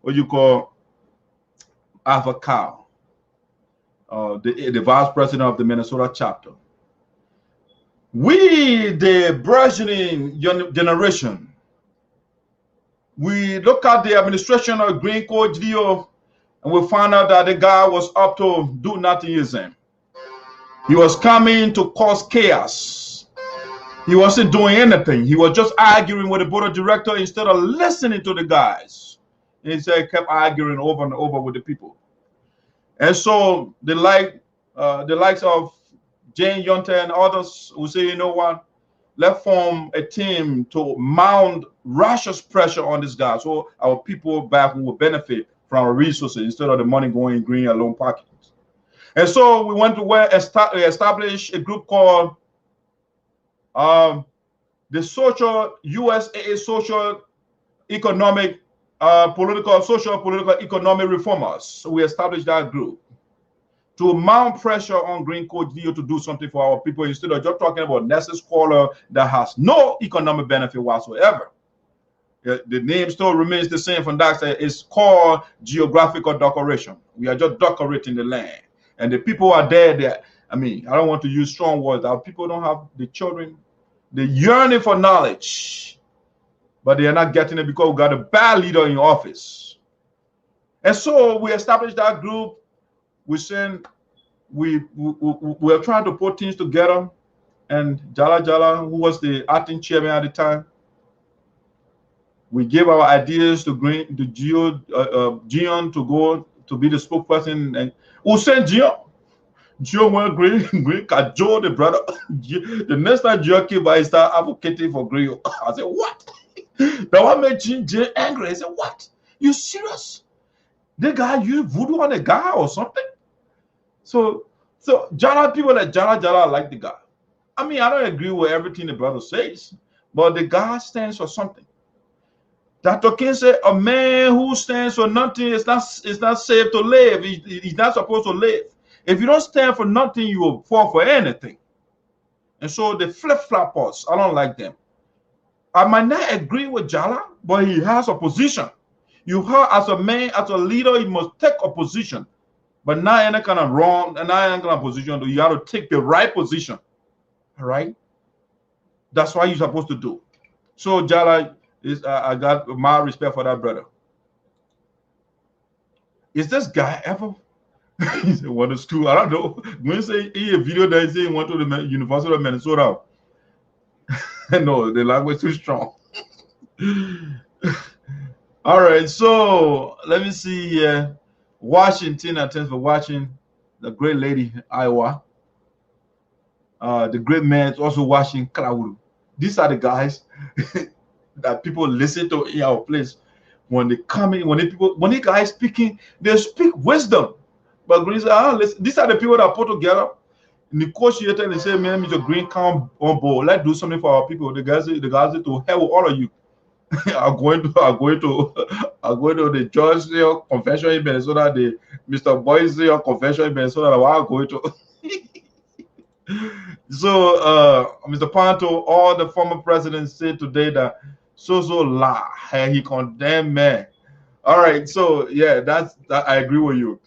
What you call Alpha Cow, the vice president of the Minnesota chapter. We, the burgeoning generation, we look at the administration of Greene Coach Geleo, and we find out that the guy was up to do nothingism. He was coming to cause chaos. He wasn't doing anything. He was just arguing with the board of directors instead of listening to the guys. And he said, kept arguing over and over with the people. And so the likes of Jane Yonta and others who say, you know what, let's form a team to mount righteous pressure on this guy, so our people back will benefit from our resources instead of the money going in Greene alone pockets. And so we went to establish a group called the USAA Social Economic Political Economic Reformers. So we established that group to mount pressure on Greene Coach Geo to do something for our people instead of just talking about Nessus Scholar that has no economic benefit whatsoever. The name still remains the same from that. It's called geographical decoration. We are just decorating the land. And the people are there. I mean, I don't want to use strong words. Our people don't have the children, the yearning for knowledge, but they are not getting it because we got a bad leader in office. And so we established that group. We are trying to put things together, and Jala, who was the acting chairman at the time, we gave our ideas to Gion to go to be the spokesperson, and who sent Gion? Gion went Greene cajoled the brother. The next time Gion came by, he started advocating for Greene. I said, what? That one made Gion angry. I said, what? You serious? The guy used voodoo on a guy or something? So Jala, people like Jala like the guy. I mean, I don't agree with everything the brother says, but the guy stands for something. Dr. King said, a man who stands for nothing is not safe to live. He's not supposed to live. If you don't stand for nothing, you will fall for anything. And so the flip-floppers, I don't like them. I might not agree with Jala, but he has a position. You heard, as a man, as a leader, you must take a position. But not any kind of wrong, and not any kind of position. You got to take the right position. All right? That's what you're supposed to do. So Jala, I got my respect for that brother. Is this guy ever? He said, what is true? I don't know. When you say a video that he went to the University of Minnesota, no, the language is too strong. All right, so let me see. Washington, thanks for watching. The great lady, Iowa. The great man is also watching Kalawuru. These are the guys that people listen to in our place. When they come in, when the guys speaking, they speak wisdom. But Greene said, listen, these are the people that put together, negotiate, and they say, man, Mr. Greene, come on board. Let's do something for our people. The guys say to hell with all of you. I'm going to the Georgia convention in Minnesota, the Mr. Boise convention in Minnesota. I'm going to. So, Mr. Panto, all the former presidents said today that la, and he condemned man. All right, so yeah, that I agree with you.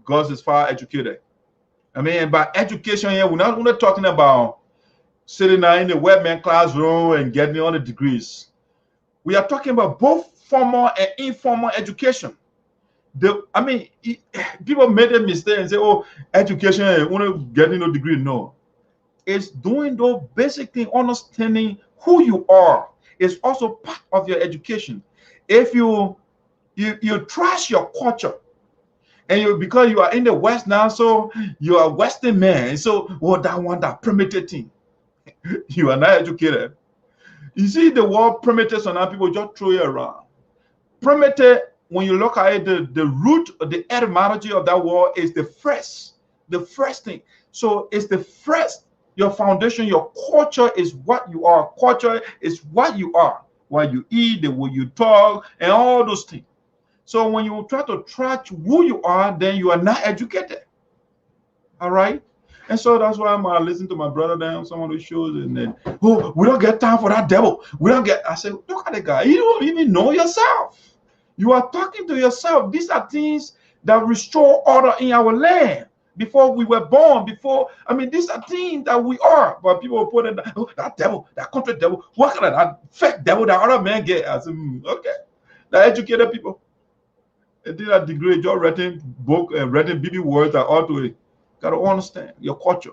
God is far educated. I mean, by education here, we're not talking about sitting there in the webman classroom and getting all the degrees. We are talking about both formal and informal education. People made a mistake and say, oh, education, only getting no degree. No. It's doing those basic things, understanding who you are. It's also part of your education. If you trash your culture, and because you are in the West now, so you are a Western man. So, that primitive thing. You are not educated. You see the word primitive, so now people just throw it around. Primitive, when you look at it, the root, the etymology of that word is the fresh thing. So it's the fresh, your foundation, your culture is what you are. Culture is what you are. What you eat, the way you talk, and all those things. So when you try to track who you are, then you are not educated. All right? And so that's why I'm listening to my brother down some of those shows, and then, oh, we don't get time for that devil. I said, look at the guy. You don't even know yourself. You are talking to yourself. These are things that restore order in our land before we were born. These are things that we are. But people put it, oh, that devil, that country devil, what kind of that fake devil that other man get? I said, okay. The educated people. They did a degree, just writing book and writing BB words that ought to. Got to understand your culture.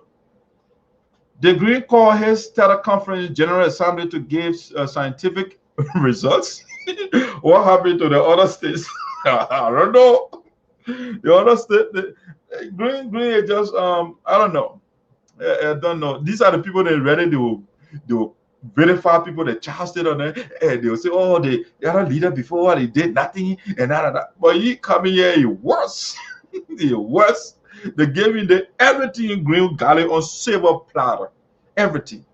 The Greene called his teleconference General Assembly to give scientific results. What happened to the other states? I don't know. The other state, Greene just I don't know. I don't know. These are the people that ready to they will verify people, the child state on there, and they will say, oh, the other leader before, they did nothing, and that. But he coming here, he worse. He worse. They gave him everything in Greene Galley on silver platter. Everything.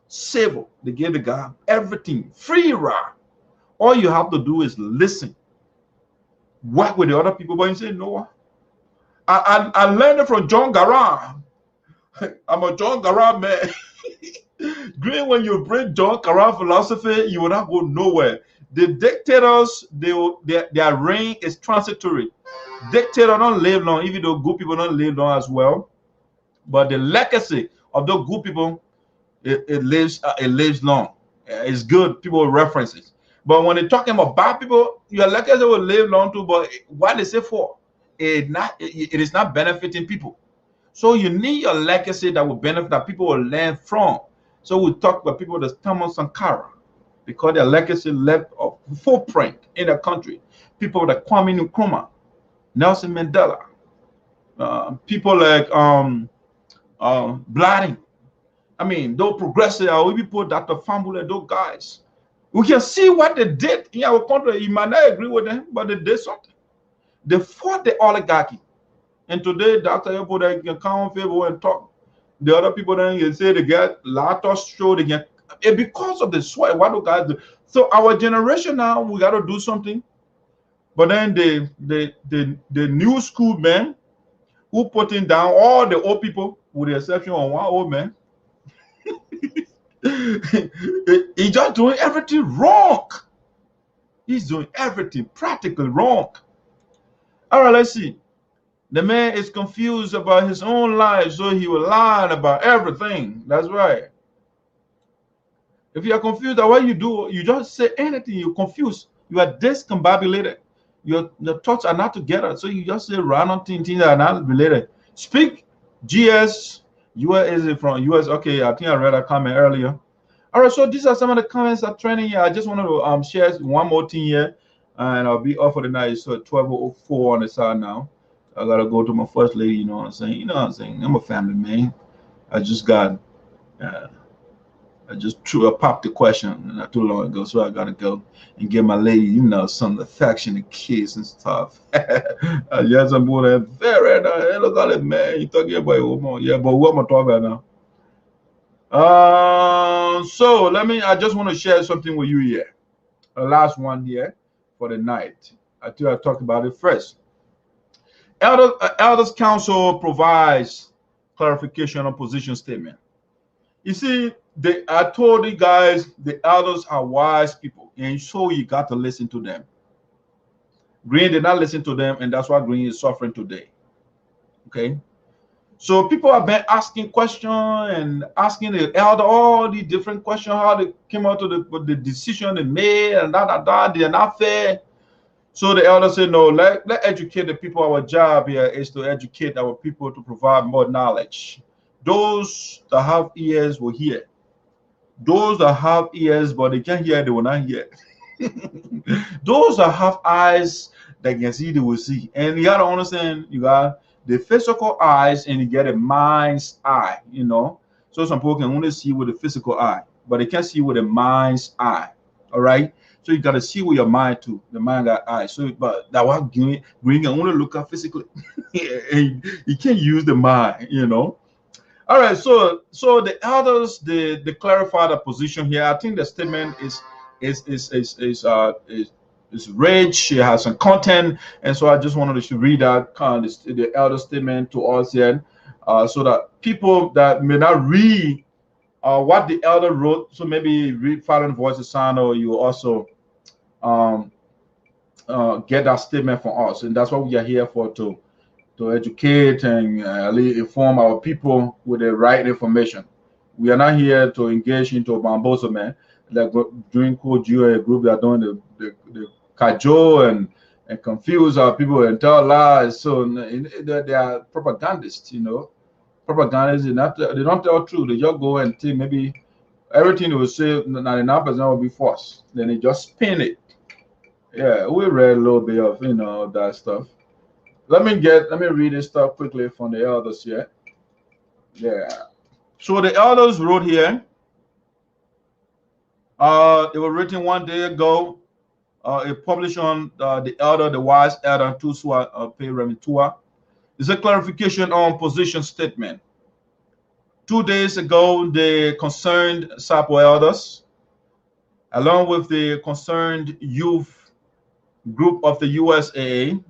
Silver. They gave the guy everything. Free ride. All you have to do is listen. Work with the other people. But you say, no. I learned it from John Garang. I'm a John Garang man. Greene, when you bring John Garang philosophy, you will not go nowhere. The dictators, their reign is transitory. Dictator don't live long, even though good people don't live long as well. But the legacy of those good people, it lives long. It's good. People reference it. But when they're talking about bad people, your legacy will live long too. But what is it for? It is not benefiting people. So you need your legacy that will benefit, that people will learn from. So we talk about people that Thomas Sankara, because their legacy left a footprint in the country. People like Kwame Nkrumah, Nelson Mandela, people like Blading. I mean, those progressive, we people, Dr. Fambula, those guys. We can see what they did in our country. You might not agree with them, but they did something. They fought the oligarchy. And today, Dr. Epo, they can come on favor and talk. The other people then you say they get lot of show, they get because of the sweat. What do guys do? So our generation now, we got to do something. But then the new school men who putting down all the old people, with the exception of one old man, he's just doing everything wrong. He's doing everything practically wrong. All right, let's see. The man is confused about his own life, so he will lie about everything. That's right. If you are confused about what you do, you don't say anything. You're confused. You are discombobulated. Your thoughts are not together. So you just say random things that are not related. Speak GS. US is it from US? Okay, I think I read a comment earlier. All right, so these are some of the comments that are trending here. I just want to share one more thing here, and I'll be off for the night. So 12:04 on the side now. I gotta go to my first lady. You know what I'm saying? You know what I'm saying? I'm a family man. I just got. I just popped the question not too long ago, so I gotta go and give my lady, you know, some affectionate kiss and stuff. Yes, I'm going to very look at it, man. You talking about yeah, but what am I talking about now? So I just want to share something with you here. The last one here for the night. I talked about it first. Elders Council provides clarification on position statement. You see, I told you guys the elders are wise people, and so you got to listen to them. Greene did not listen to them, and that's why Greene is suffering today. Okay, so people have been asking questions and asking the elder all these different questions, how they came out to the decision they made, and they're not fair. So the elder said, no, let educate the people. Our job here is to educate our people to provide more knowledge. Those that have ears will hear. Those that have ears but they can't hear, they will not hear. Those that have eyes that can see, they will see. And you gotta understand, you got the physical eyes and you get a mind's eye, you know. So some people can only see with the physical eye, but they can't see with the mind's eye. All right. So you gotta see with your mind too. The mind got eyes. So but that one Greene can only look at physically. And you can't use the mind, you know. All right, so the elders they clarify the position here. I think the statement is rich. It has some content, and so I just wanted to read that the elder statement to us here, so that people that may not read what the elder wrote, so maybe read Following Voices Sound, or you also get that statement from us, and that's what we are here for to educate and inform our people with the right information. We are not here to engage into bamboozle, man. Like during Koju, a group that are doing the cajole and confuse our people and tell lies. So they are propagandists, you know. Propagandists, they don't tell truth. They just go and think maybe everything they will say 99% will be false. Then they just spin it. Yeah, we read a little bit of that stuff. Let me read this stuff quickly from the elders here. Yeah. So the elders wrote here, It was written one day ago. It published on the elder, the wise elder Tusua Remitua. It's a clarification on position statement. 2 days ago, the concerned Sarpo elders, along with the concerned youth group of the USAA,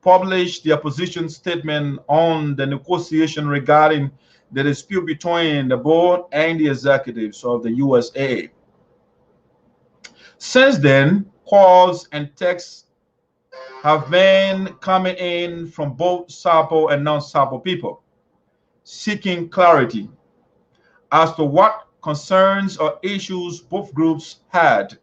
published their position statement on the negotiation regarding the dispute between the board and the executives of the USAA. Since then, calls and texts have been coming in from both Sarpo and non-Sarpo people, seeking clarity as to what concerns or issues both groups had,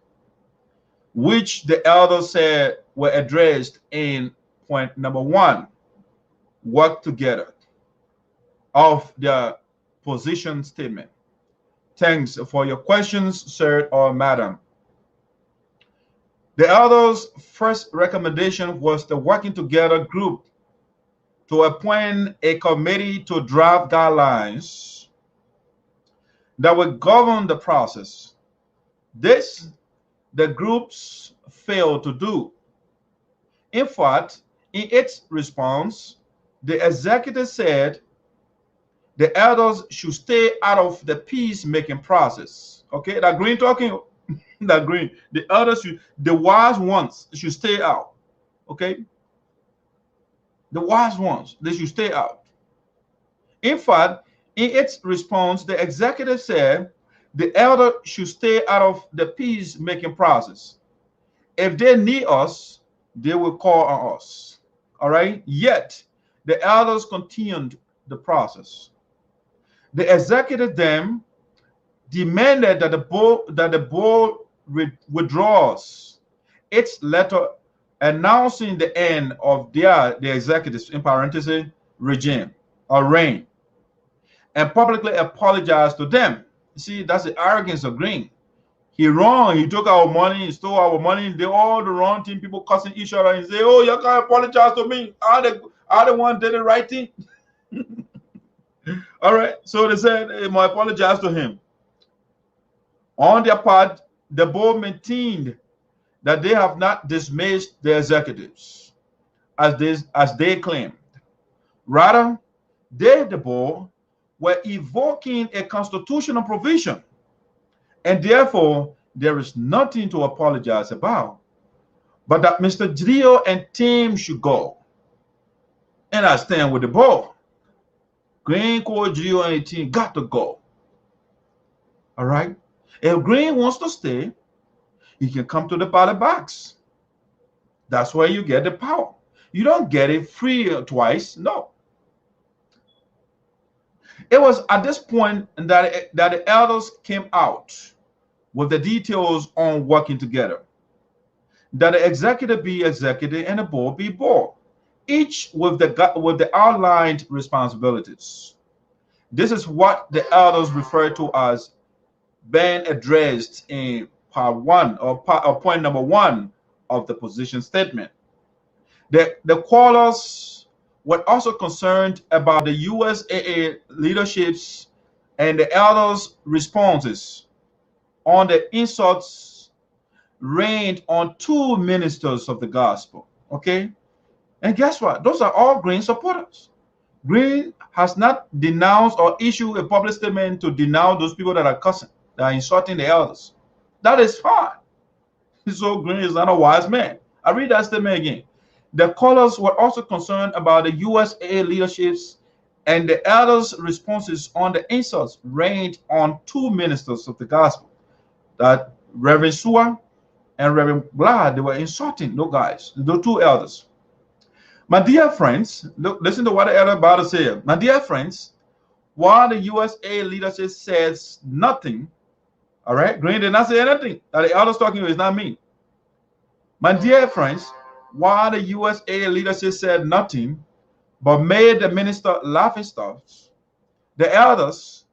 which the elders said were addressed in point number 1, work together, of their position statement. Thanks for your questions, sir or madam. The elders' first recommendation was the working together group to appoint a committee to draft guidelines that would govern the process. This, the groups failed to do. In fact, in its response, the executive said the elders should stay out of the peacemaking process. Okay, that Greene talking, that Greene, the elders should, the wise ones should stay out. Okay, the wise ones, they should stay out. In fact, in its response, the executive said the elder should stay out of the peacemaking process. If they need us, they will call on us. All right. Yet the elders continued the process. The executive then demanded that the board withdraws its letter announcing the end of the executives, in parentheses, regime or reign, and publicly apologize to them. See, that's the arrogance of Greene. He wrong. He took our money. He stole our money. They all the wrong thing. People cussing each other and say, "Oh, you can't apologize to me. I the one did the right thing." All right. So they said they might apologize to him. On their part, the board maintained that they have not dismissed the executives as they claimed. Rather, they, the board, were evoking a constitutional provision, and therefore there is nothing to apologize about, but that Mr. Geleo and team should go. And I stand with the board. Greene, Geleo, and team got to go. All right. If Greene wants to stay, he can come to the ballot box. That's where you get the power. You don't get it free twice. No. It was at this point that the elders came out with the details on working together. That the executive be executive and the board be board, each with the outlined responsibilities. This is what the elders refer to as being addressed in part 1 or point number 1 of the position statement. The callers were also concerned about the USAA leaderships and the elders' responses on the insults rained on 2 ministers of the gospel. Okay, and guess what? Those are all Greene supporters. Greene has not denounced or issued a public statement to denounce those people that are cussing, that are insulting the elders. That is fine. So Greene is not a wise man. I read that statement again. The callers were also concerned about the USAA leaderships and the elders' responses on the insults rained on 2 ministers of the gospel. That Reverend Sua and Reverend Glad, they were insulting those guys, the 2 elders. My dear friends, look, listen to what the elder about to say. My dear friends, while the USAA leadership says nothing, all right, Greene did not say anything. That the elders talking to is not me. My dear friends, while the USAA leadership said nothing, but made the minister laughing stocks, the elders,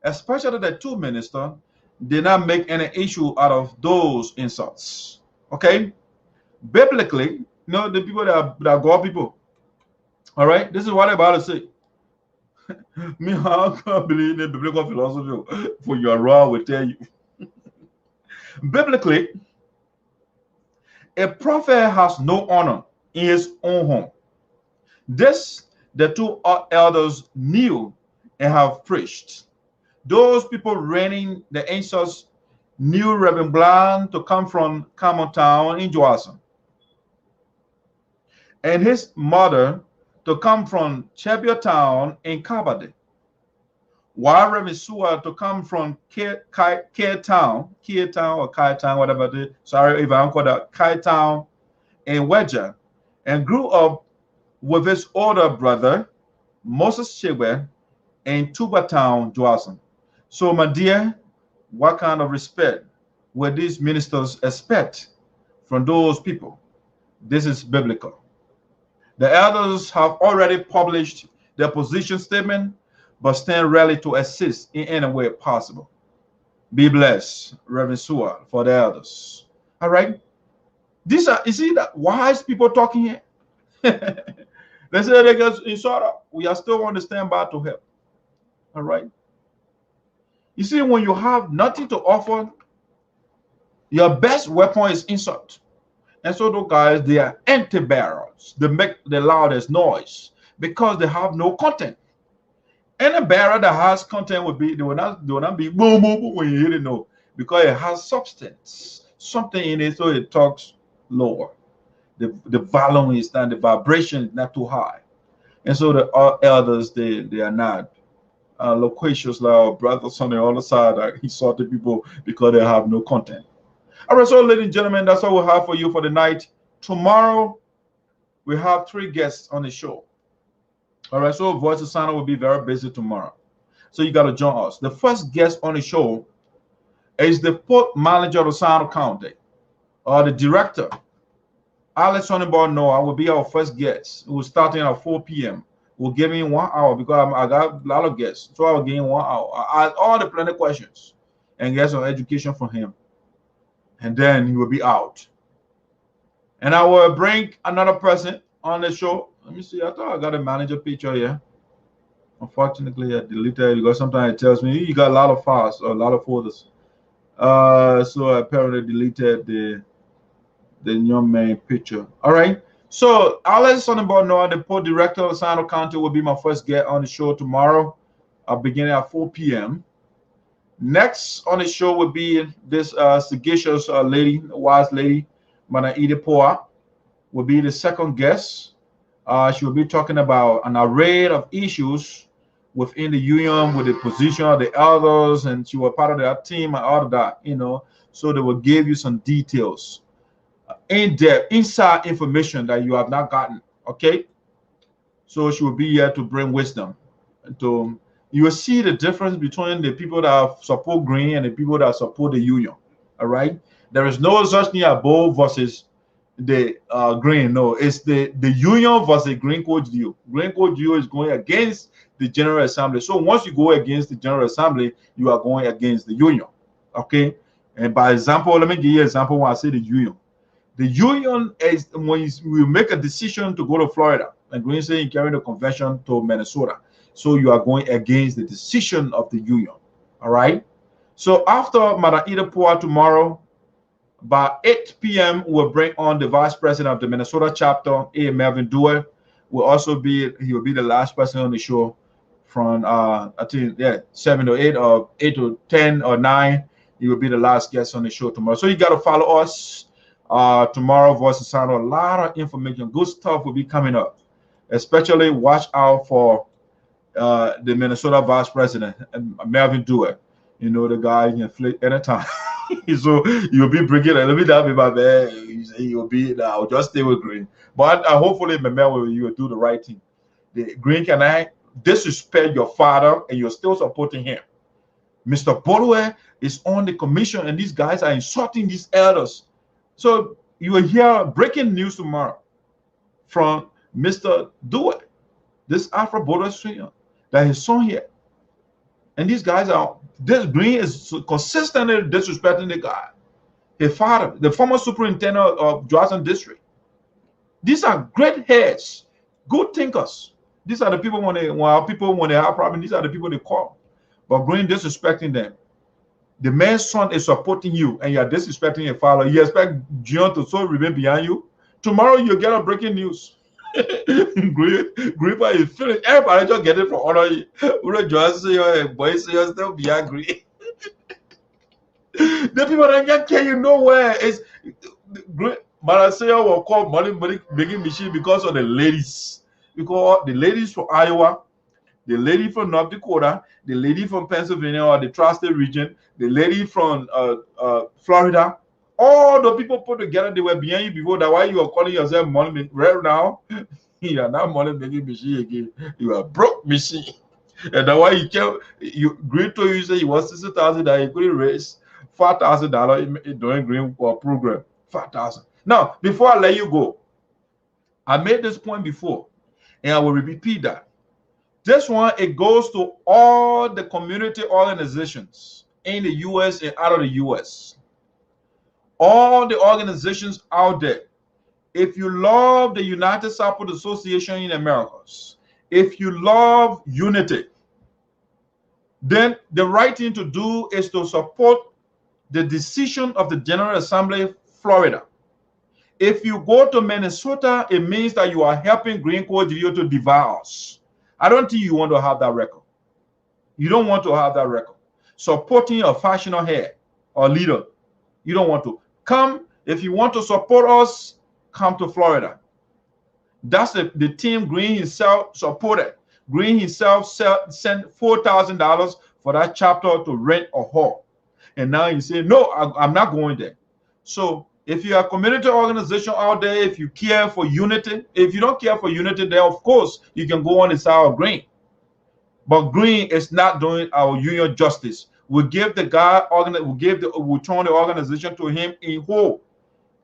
especially the 2 ministers, did not make any issue out of those insults. Okay? Biblically, you know, the people that are God people. All right? This is what I'm about to say. Me, I can't believe in biblical philosophy. For you are wrong, will tell you. Biblically, a prophet has no honor in his own home. This the two elders knew and have preached. Those people reigning the ancestors knew Reverend Bland to come from Town in Johnson, and his mother to come from Chebiot Town in Kabade, while Reverend Sewell to come from Town or Kai Town, whatever it is. Sorry if I call that Kai Town in Wedger, and grew up with his older brother Moses Shigbe in Tuba Town, Johnson. So, my dear, what kind of respect would these ministers expect from those people? This is biblical. The elders have already published their position statement, but stand ready to assist in any way possible. Be blessed, Reverend Sewell, for the elders. All right? These are, you see, that wise people talking here. They say they get in sort of, we are still on the standby to help. All right? You see, when you have nothing to offer, your best weapon is insult. And so those guys, they are empty barrels. They make the loudest noise because they have no content. Any barrel that has content will be, they will not be boom, boom, boom when you hear it, no, because it has substance, something in it, so it talks lower. The volume is not, the vibration is not too high. And so the elders, they are not loquacious like our brothers on the other side that insulted people because they have no content. All right, so ladies and gentlemen, that's all we have for you for the night. Tomorrow, we have 3 guests on the show. All right, so Voice of SINOE will be very busy tomorrow. So you got to join us. The first guest on the show is the port manager of SINOE County, or the director. Alex Honeyball Noah will be our first guest. We're starting at 4 p.m. We'll give him 1 hour because I got a lot of guests. So I'll give him 1 hour. I ask all the plenty questions and get some education from him. And then he will be out. And I will bring another person on the show. Let me see. I thought I got a manager picture here. Unfortunately, I deleted it because sometimes it tells me you got a lot of files or a lot of folders. So I apparently deleted the young man picture. All right. So Alex Honeyball Noah, the port director of SINOE County, will be my first guest on the show tomorrow, beginning at 4 p.m. Next on the show will be this sagacious lady, wise lady, Madam Idepoa, will be the second guest. She will be talking about an array of issues within the union, with the position of the elders, and she was part of that team and all of that, you know. So they will give you some details, in-depth, inside information that you have not gotten. Okay. So she will be here to bring wisdom. You will see the difference between the people that support Greene and the people that support the union. All right. There is no such thing as Bow versus the Greene. No, it's the union versus Greene Code Geo. Greene Code Geo is going against the General Assembly. So once you go against the General Assembly, you are going against the union. Okay. And by example, let me give you an example when I say the union. The union is when you make a decision to go to Florida, and Greene saying you carry the convention to Minnesota. So you are going against the decision of the union. All right. So after Madam Idepoa tomorrow, by 8 p.m., we'll bring on the vice president of the Minnesota chapter, A. Melvin Dewey. He will be the last person on the show from I think 7 to 8 or 8 to 10 or 9. He will be the last guest on the show tomorrow. So you got to follow us tomorrow. Voice of SINOE. A lot of information, good stuff will be coming up. Especially watch out for the Minnesota vice president, Melvin Dewey. You know, the guy can flip anytime. So you'll be bringing a little bit of my man. You'll be now. Just stay with Greene. But hopefully, you will do the right thing. The Greene cannot disrespect your father, and you're still supporting him. Mr. Bolwe is on the commission, and these guys are insulting these elders. So you will hear breaking news tomorrow from Mr. Dewey, this Afro Bolwe senior, that his son here. And these guys are, this Greene is consistently disrespecting the guy, his father, the former superintendent of Johnson District. These are great heads, good thinkers. These are the people when they have problems, these are the people they call. But Greene disrespecting them. The man's son is supporting you and you are disrespecting your father. You expect John to so remain behind you. Tomorrow you get a breaking news. Greenpa is finished. Everybody just get it from honor. Just say your boys still be angry. The people that can't carry you nowhere is Marasea will call money making machine because of the ladies. Because the ladies from Iowa, the lady from North Dakota, the lady from Pennsylvania or the tri-state region, the lady from Florida, all the people put together, they were behind you before. That's why you are calling yourself money right now. You are not money making machine again. You are broke machine. And that's why you Greene told you say you was $60,000 that you couldn't raise $5,000 during Greene program. 5,000. Now, before I let you go, I made this point before, and I will repeat that. This one, it goes to all the community organizations in the U.S. and out of the U.S. All the organizations out there. If you love the United Sarpo Association in Americas, if you love unity, then the right thing to do is to support the decision of the General Assembly, Florida. If you go to Minnesota, it means that you are helping Greene Code Geleo to devour us. I don't think you want to have that record. You don't want to have that record. Supporting a factional head or leader, you don't want to. Come, if you want to support us, come to Florida. That's the team Greene himself supported. Greene himself sent $4,000 for that chapter to rent a hall. And now you say, no, I'm not going there. So if you're a community organization out there, if you care for unity, if you don't care for unity, then of course you can go on the side of Greene. But Greene is not doing our union justice. We give the guy, we turn the organization to him in whole.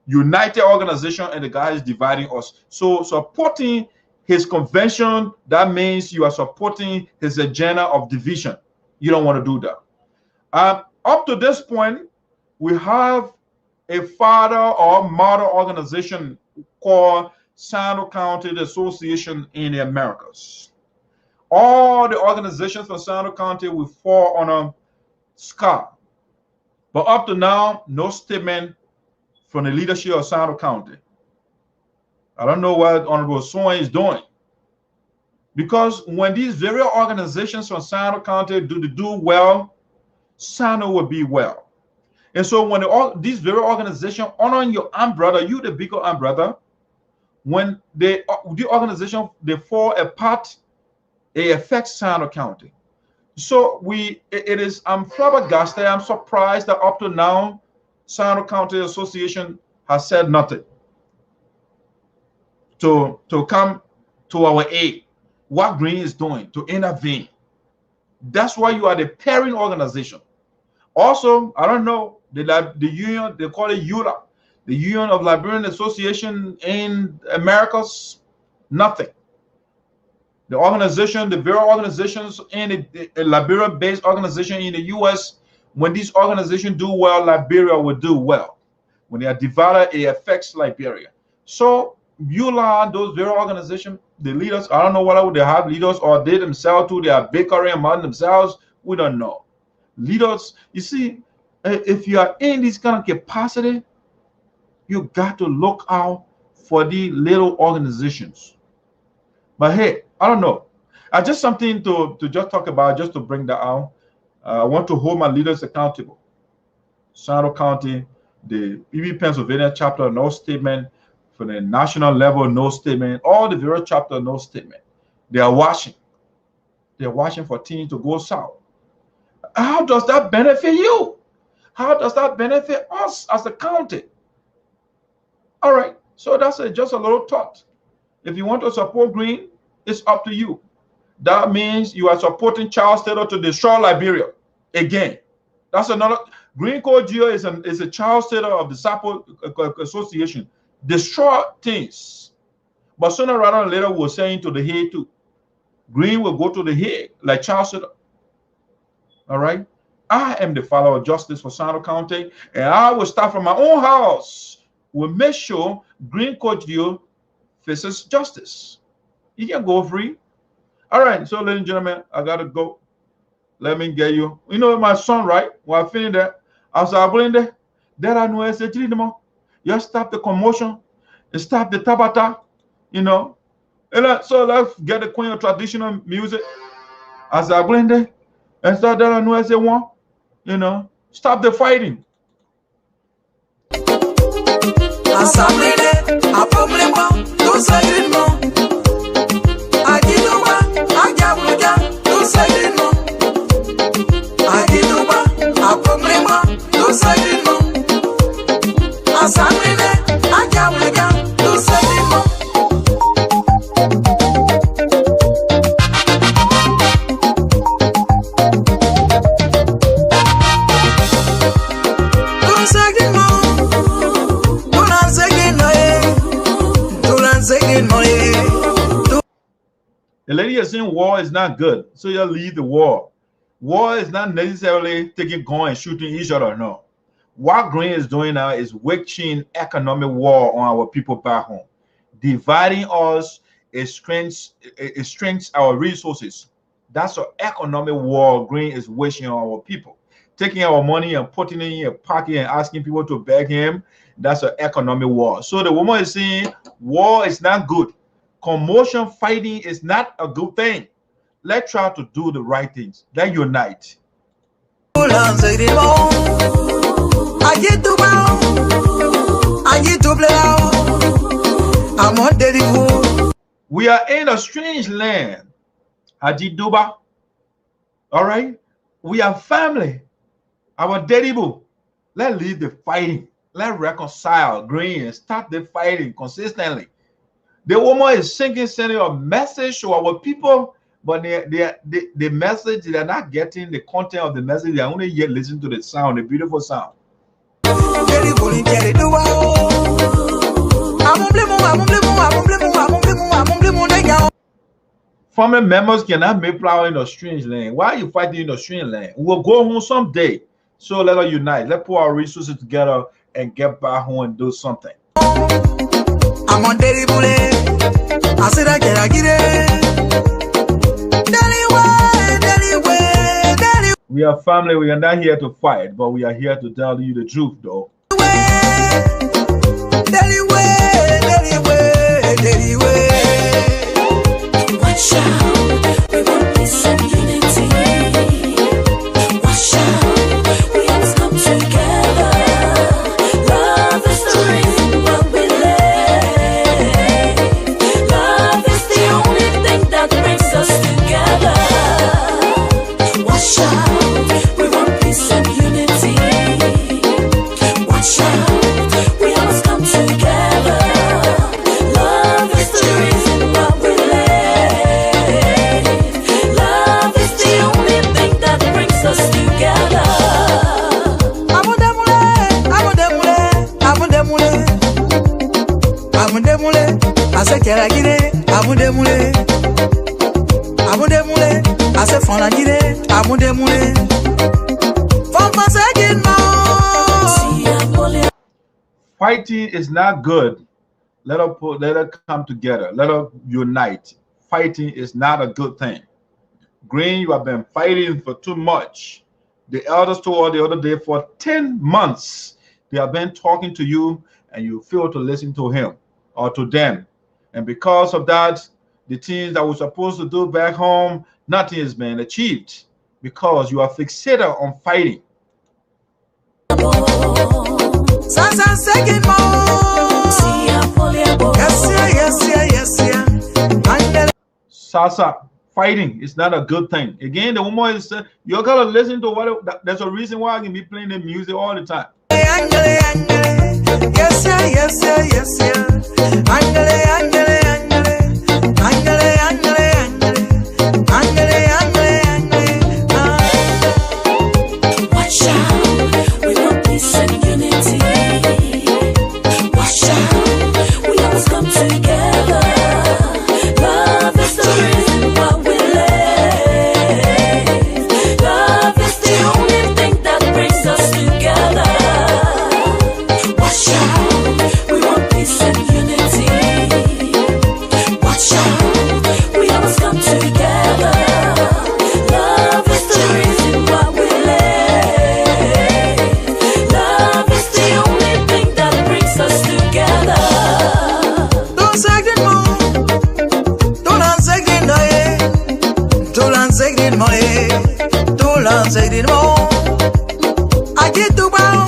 United organization, and the guy is dividing us. So supporting his convention, that means you are supporting his agenda of division. You don't want to do that. Up to this point, we have a father or mother organization called SINOE County Association in the Americas. All the organizations from SINOE County will fall on a SCA. But up to now, no statement from the leadership of SINOE County. I don't know what Honorable Soin is doing. Because when these very organizations from SINOE County do well, SINOE will be well. And so when these very organizations honor your umbrella, you the bigger umbrella, when the organization they fall apart, it affects SINOE County. So I'm flabbergasted, I'm surprised that up to now, SINOE County Association has said nothing to come to our aid. What Greene is doing to intervene. That's why you are the pairing organization. Also, I don't know, the union, they call it ULA, the Union of Liberian Association in Americas, nothing. The organization, the very organizations in the Liberia-based organization in the U.S., when these organizations do well, Liberia will do well. When they are divided, it affects Liberia. So ULA, those very organizations, the leaders, I don't know whether they have leaders or they themselves too, they are bickering among themselves. We don't know. Leaders, you see, if you are in this kind of capacity, you got to look out for the little organizations. But hey, I don't know. Just something to just talk about, just to bring that out. I want to hold my leaders accountable. SINOE County, the EB Pennsylvania chapter, no statement. For the national level, no statement. All the various chapter, no statement. They are watching. They are watching for teams to go south. How does that benefit you? How does that benefit us as a county? All right. So that's just a little thought. If you want to support Greene, it's up to you. That means you are supporting Charles Taylor to destroy Liberia. Again, that's another. Greene Code Geleo is a Charles Taylor of the Sarpo Association. Destroy things. But sooner rather than later, we're saying to the head too. Greene will go to the head, like Charles Taylor. All right? I am the follower of justice for SINOE County, and I will start from my own house. We'll make sure Greene Code Geleo faces justice. You can go free. All right, so ladies and gentlemen, I got to go. Let me get you. You know my son, right? When I finish that, I was like, there are no SAT anymore. Just stop the commotion and stop the tabata, you know. And so let's get the queen of traditional music. As I blend it, and start there are no SAT1, you know. Stop the fighting. The lady is saying war is not good, so you leave the war. War is not necessarily taking gun and shooting each other, no. What Greene is doing now is waging economic war on our people back home. Dividing us, it strengthens our resources. That's an economic war Greene is waging on our people. Taking our money and putting it in a pocket and asking people to beg him, that's an economic war. So the woman is saying war is not good. Commotion fighting is not a good thing. Let's try to do the right things. Let's unite. We are in a strange land. Ajiduba. All right? We are family. Our dedibu. Let's leave the fighting. Let's reconcile, Greene, and stop the fighting consistently. The woman is sending a message to our people, but the message, they're not getting the content of the message. They're only yet listening to the sound, the beautiful sound. Family members cannot make flower in a strange land. Why are you fighting in a strange land? We'll go home someday. So let us unite. Let's put our resources together and get back home and do something. I'm on daily bullet. I said I get it. We are family. We are not here to fight, but we are here to tell you the truth, though. Watch out, we want peace and unity. Watch out, we always come together. Love is the reason why we live. Love is the only thing that brings us together. Watch out, we want peace and unity. Watch out, we always come together. Love is the reason why we live. Love is the only thing that brings us together. Fighting is not good. Let us come together. Let us unite. Fighting is not a good thing. Greene, you have been fighting for too much. The elders told the other day for 10 months they have been talking to you and you fail to listen to him or to them. And because of that, the things that we're supposed to do back home, nothing has been achieved because you are fixated on fighting. Sasa, fighting is not a good thing. Again, the woman is you gotta listen to what. There's a reason why I can be playing the music all the time. Watch out, we want peace and unity. Watch out, we always come together. Love is the reason why we live. Love is the only thing that brings us together. Watch out, we want peace and unity. in my head, to lance it more. I get to bow,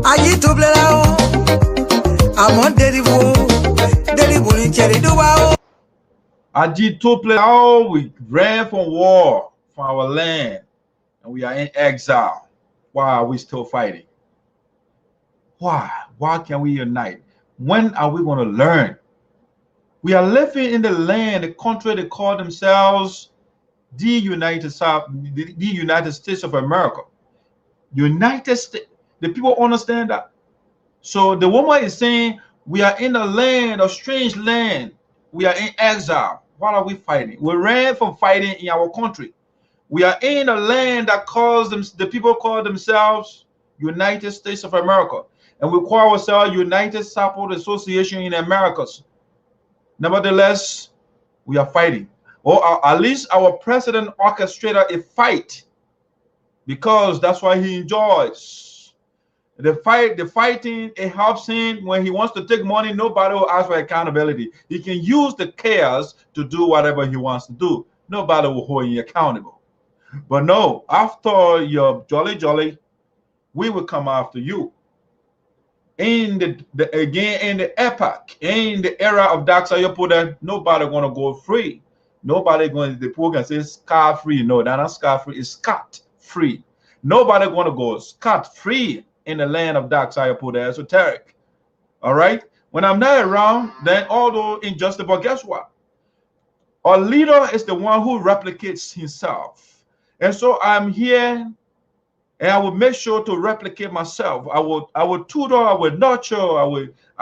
I get to blow out. I'm on deliver in cherry do bow. I did to play out. We ran from war for our land, and we are in exile. Why are we still fighting? Why? Why can't we unite? When are we going to learn? We are living in the land, the country they call themselves the United States of America. United States. The people understand that. So the woman is saying we are in a land, a strange land. We are in exile. Why are we fighting? We ran from fighting in our country. We are in a land that calls them, the people call themselves United States of America. And we call ourselves United Sarpo Association in Americas. Nevertheless, we are fighting. Or at least our president orchestrated a fight, because that's why he enjoys. The fighting, it helps him when he wants to take money. Nobody will ask for accountability. He can use the chaos to do whatever he wants to do. Nobody will hold you accountable. But no, after your jolly, we will come after you. In the epoch, in the era of dark Sayopoda, nobody gonna go free. Nobody going. The poor can say scot free. No, that's not scot free. It's scot free. Nobody gonna go scot free in the land of dark Sayopoda esoteric. All right. When I'm not around, then although injustice, but guess what? Our leader is the one who replicates himself, and so I'm here. And I will make sure to replicate myself. I will tutor, I will nurture, I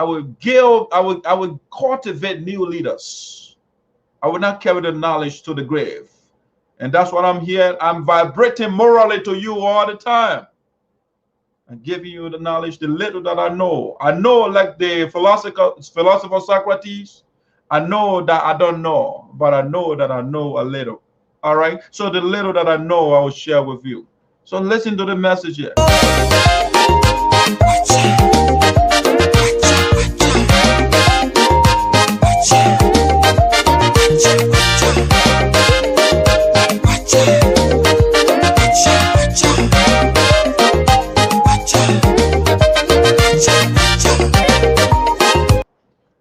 will cultivate new leaders. I will not carry the knowledge to the grave. And that's what I'm here. I'm vibrating morally to you all the time. I'm giving you the knowledge, the little that I know. I know, like the philosopher Socrates, I know that I don't know, but I know that I know a little. All right. So the little that I know, I will share with you. So listen to the message here.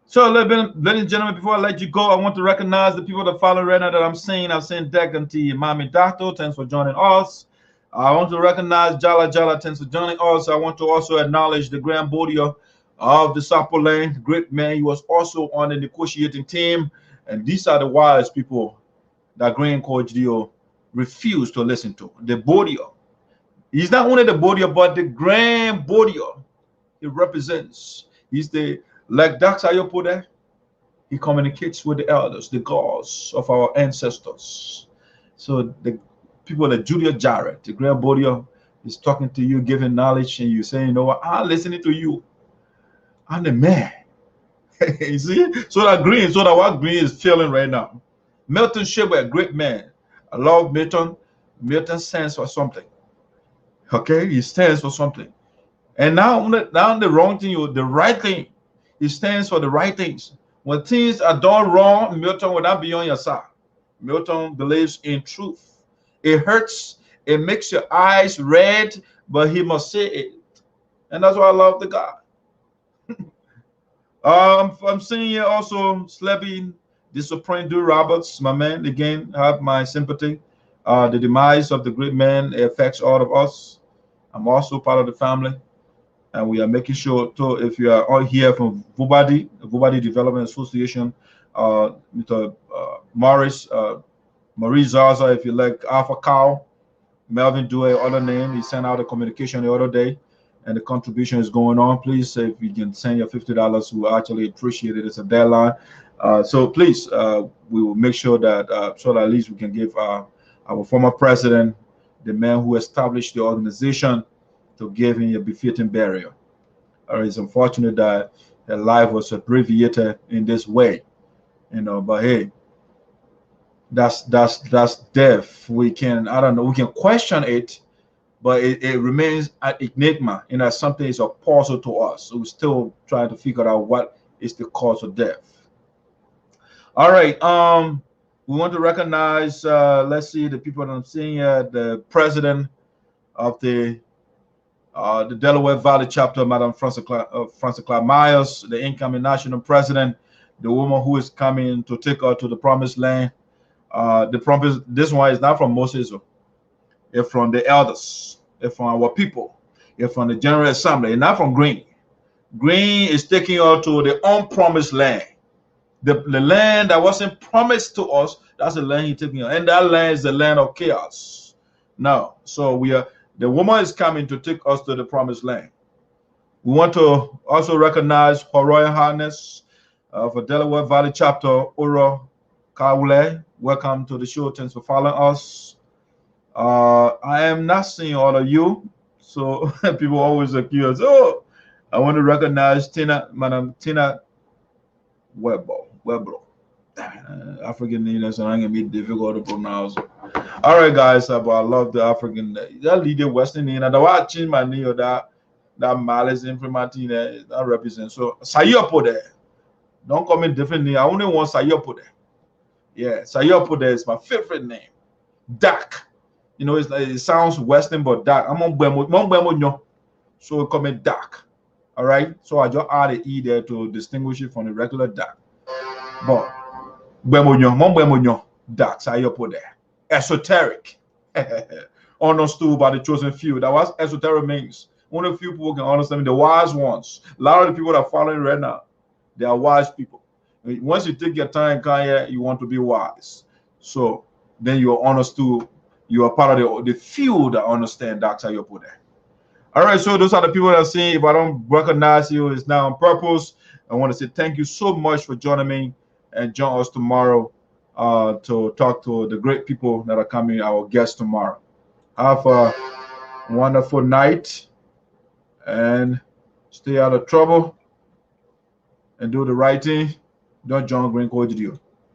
So, ladies and gentlemen, before I let you go, I want to recognize the people that follow right now that I'm seeing. I've seen Deganti, Mami Dato, thanks for joining us. I want to recognize Jala, thanks for joining us. I want to also acknowledge the Grand Bodia of the Sarpo land, great man. He was also on the negotiating team. And these are the wise people that Greene Coach Dio refused to listen to. The Bodia. He's not only the Bodia, but the Grand Bodia. He represents. He's the, like Dr. Ayopode, he communicates with the elders, the gods of our ancestors. So the people like Julia Jarrett, the Grand Bodia, is talking to you, giving knowledge, and you saying, you know what, I'm listening to you. I'm the man. You see? So that Greene, so that what Greene is feeling right now. Milton Sheba, a great man. I love Milton. Milton stands for something. Okay? He stands for something. And now the wrong thing, the right thing. He stands for the right things. When things are done wrong, Milton will not be on your side. Milton believes in truth. It hurts. It makes your eyes red, but he must say it. And that's why I love the guy. I'm seeing here also Slebby, the Supreme Do Roberts, my man, again, have my sympathy. The demise of the great man affects all of us. I'm also part of the family. And we are making sure to, if you are all here from Vubadi Development Association, Mr. Maurice Zaza, if you like, Alpha Cow, Melvin Dewey, other name, he sent out a communication the other day, and the contribution is going on. Please, if you can send your $50, we actually appreciate it. It's a deadline. So please, we will make sure that, so that at least we can give our former president, the man who established the organization, to give him a befitting burial. It's unfortunate that her life was abbreviated in this way, you know. But hey, that's death. We can, I don't know, we can question it, but it remains an enigma. You know, something is a puzzle to us. So we're still trying to figure out what is the cause of death. All right. We want to recognize, let's see, the people that I'm seeing here, the president of the Delaware Valley chapter, Madam Francis Myers, the incoming national president, the woman who is coming to take her to the promised land. The promise, this one is not from Moses, it's from the elders, it's from our people, it's from the General Assembly, it's not from Greene. Greene is taking her to the unpromised land. The land that wasn't promised to us, that's the land he's taking her. And that land is the land of chaos. No, so the woman is coming to take us to the promised land. We want to also recognize Her Royal Highness for Delaware Valley Chapter, Ura Kawule. Welcome to the show. Thanks for following us. I am not seeing all of you, so people always accuse. Oh, I want to recognize Madam Tina Webbo. African name that's going to be difficult to pronounce. All right, guys, but I love the African. That leader Western name, and I watching my name that malice implementing that represents. So Sayopo there. Don't call me different name. I only want Sayopo there. Yeah, Sayopo there is my favorite name. Dark. You know, it sounds Western but dark. I'm on Bemo, so call me dark. All right. So I just add the E there to distinguish it from the regular dark. But Bemo, dark. Sayopo there. Esoteric. Understood by the chosen few. That was esoteric means. Only a few people can understand. The wise ones. A lot of the people that are following right now, they are wise people. Once you take your time, Kanye, you want to be wise. So then you are understood. You are part of the few that understand that's how you put that. All right, so those are the people that are saying, if I don't recognize you, it's now on purpose. I want to say thank you so much for joining me and join us tomorrow to talk to the great people that are coming, our guests tomorrow. Have a wonderful night and stay out of trouble and do the right thing. Don't join Green Code Video.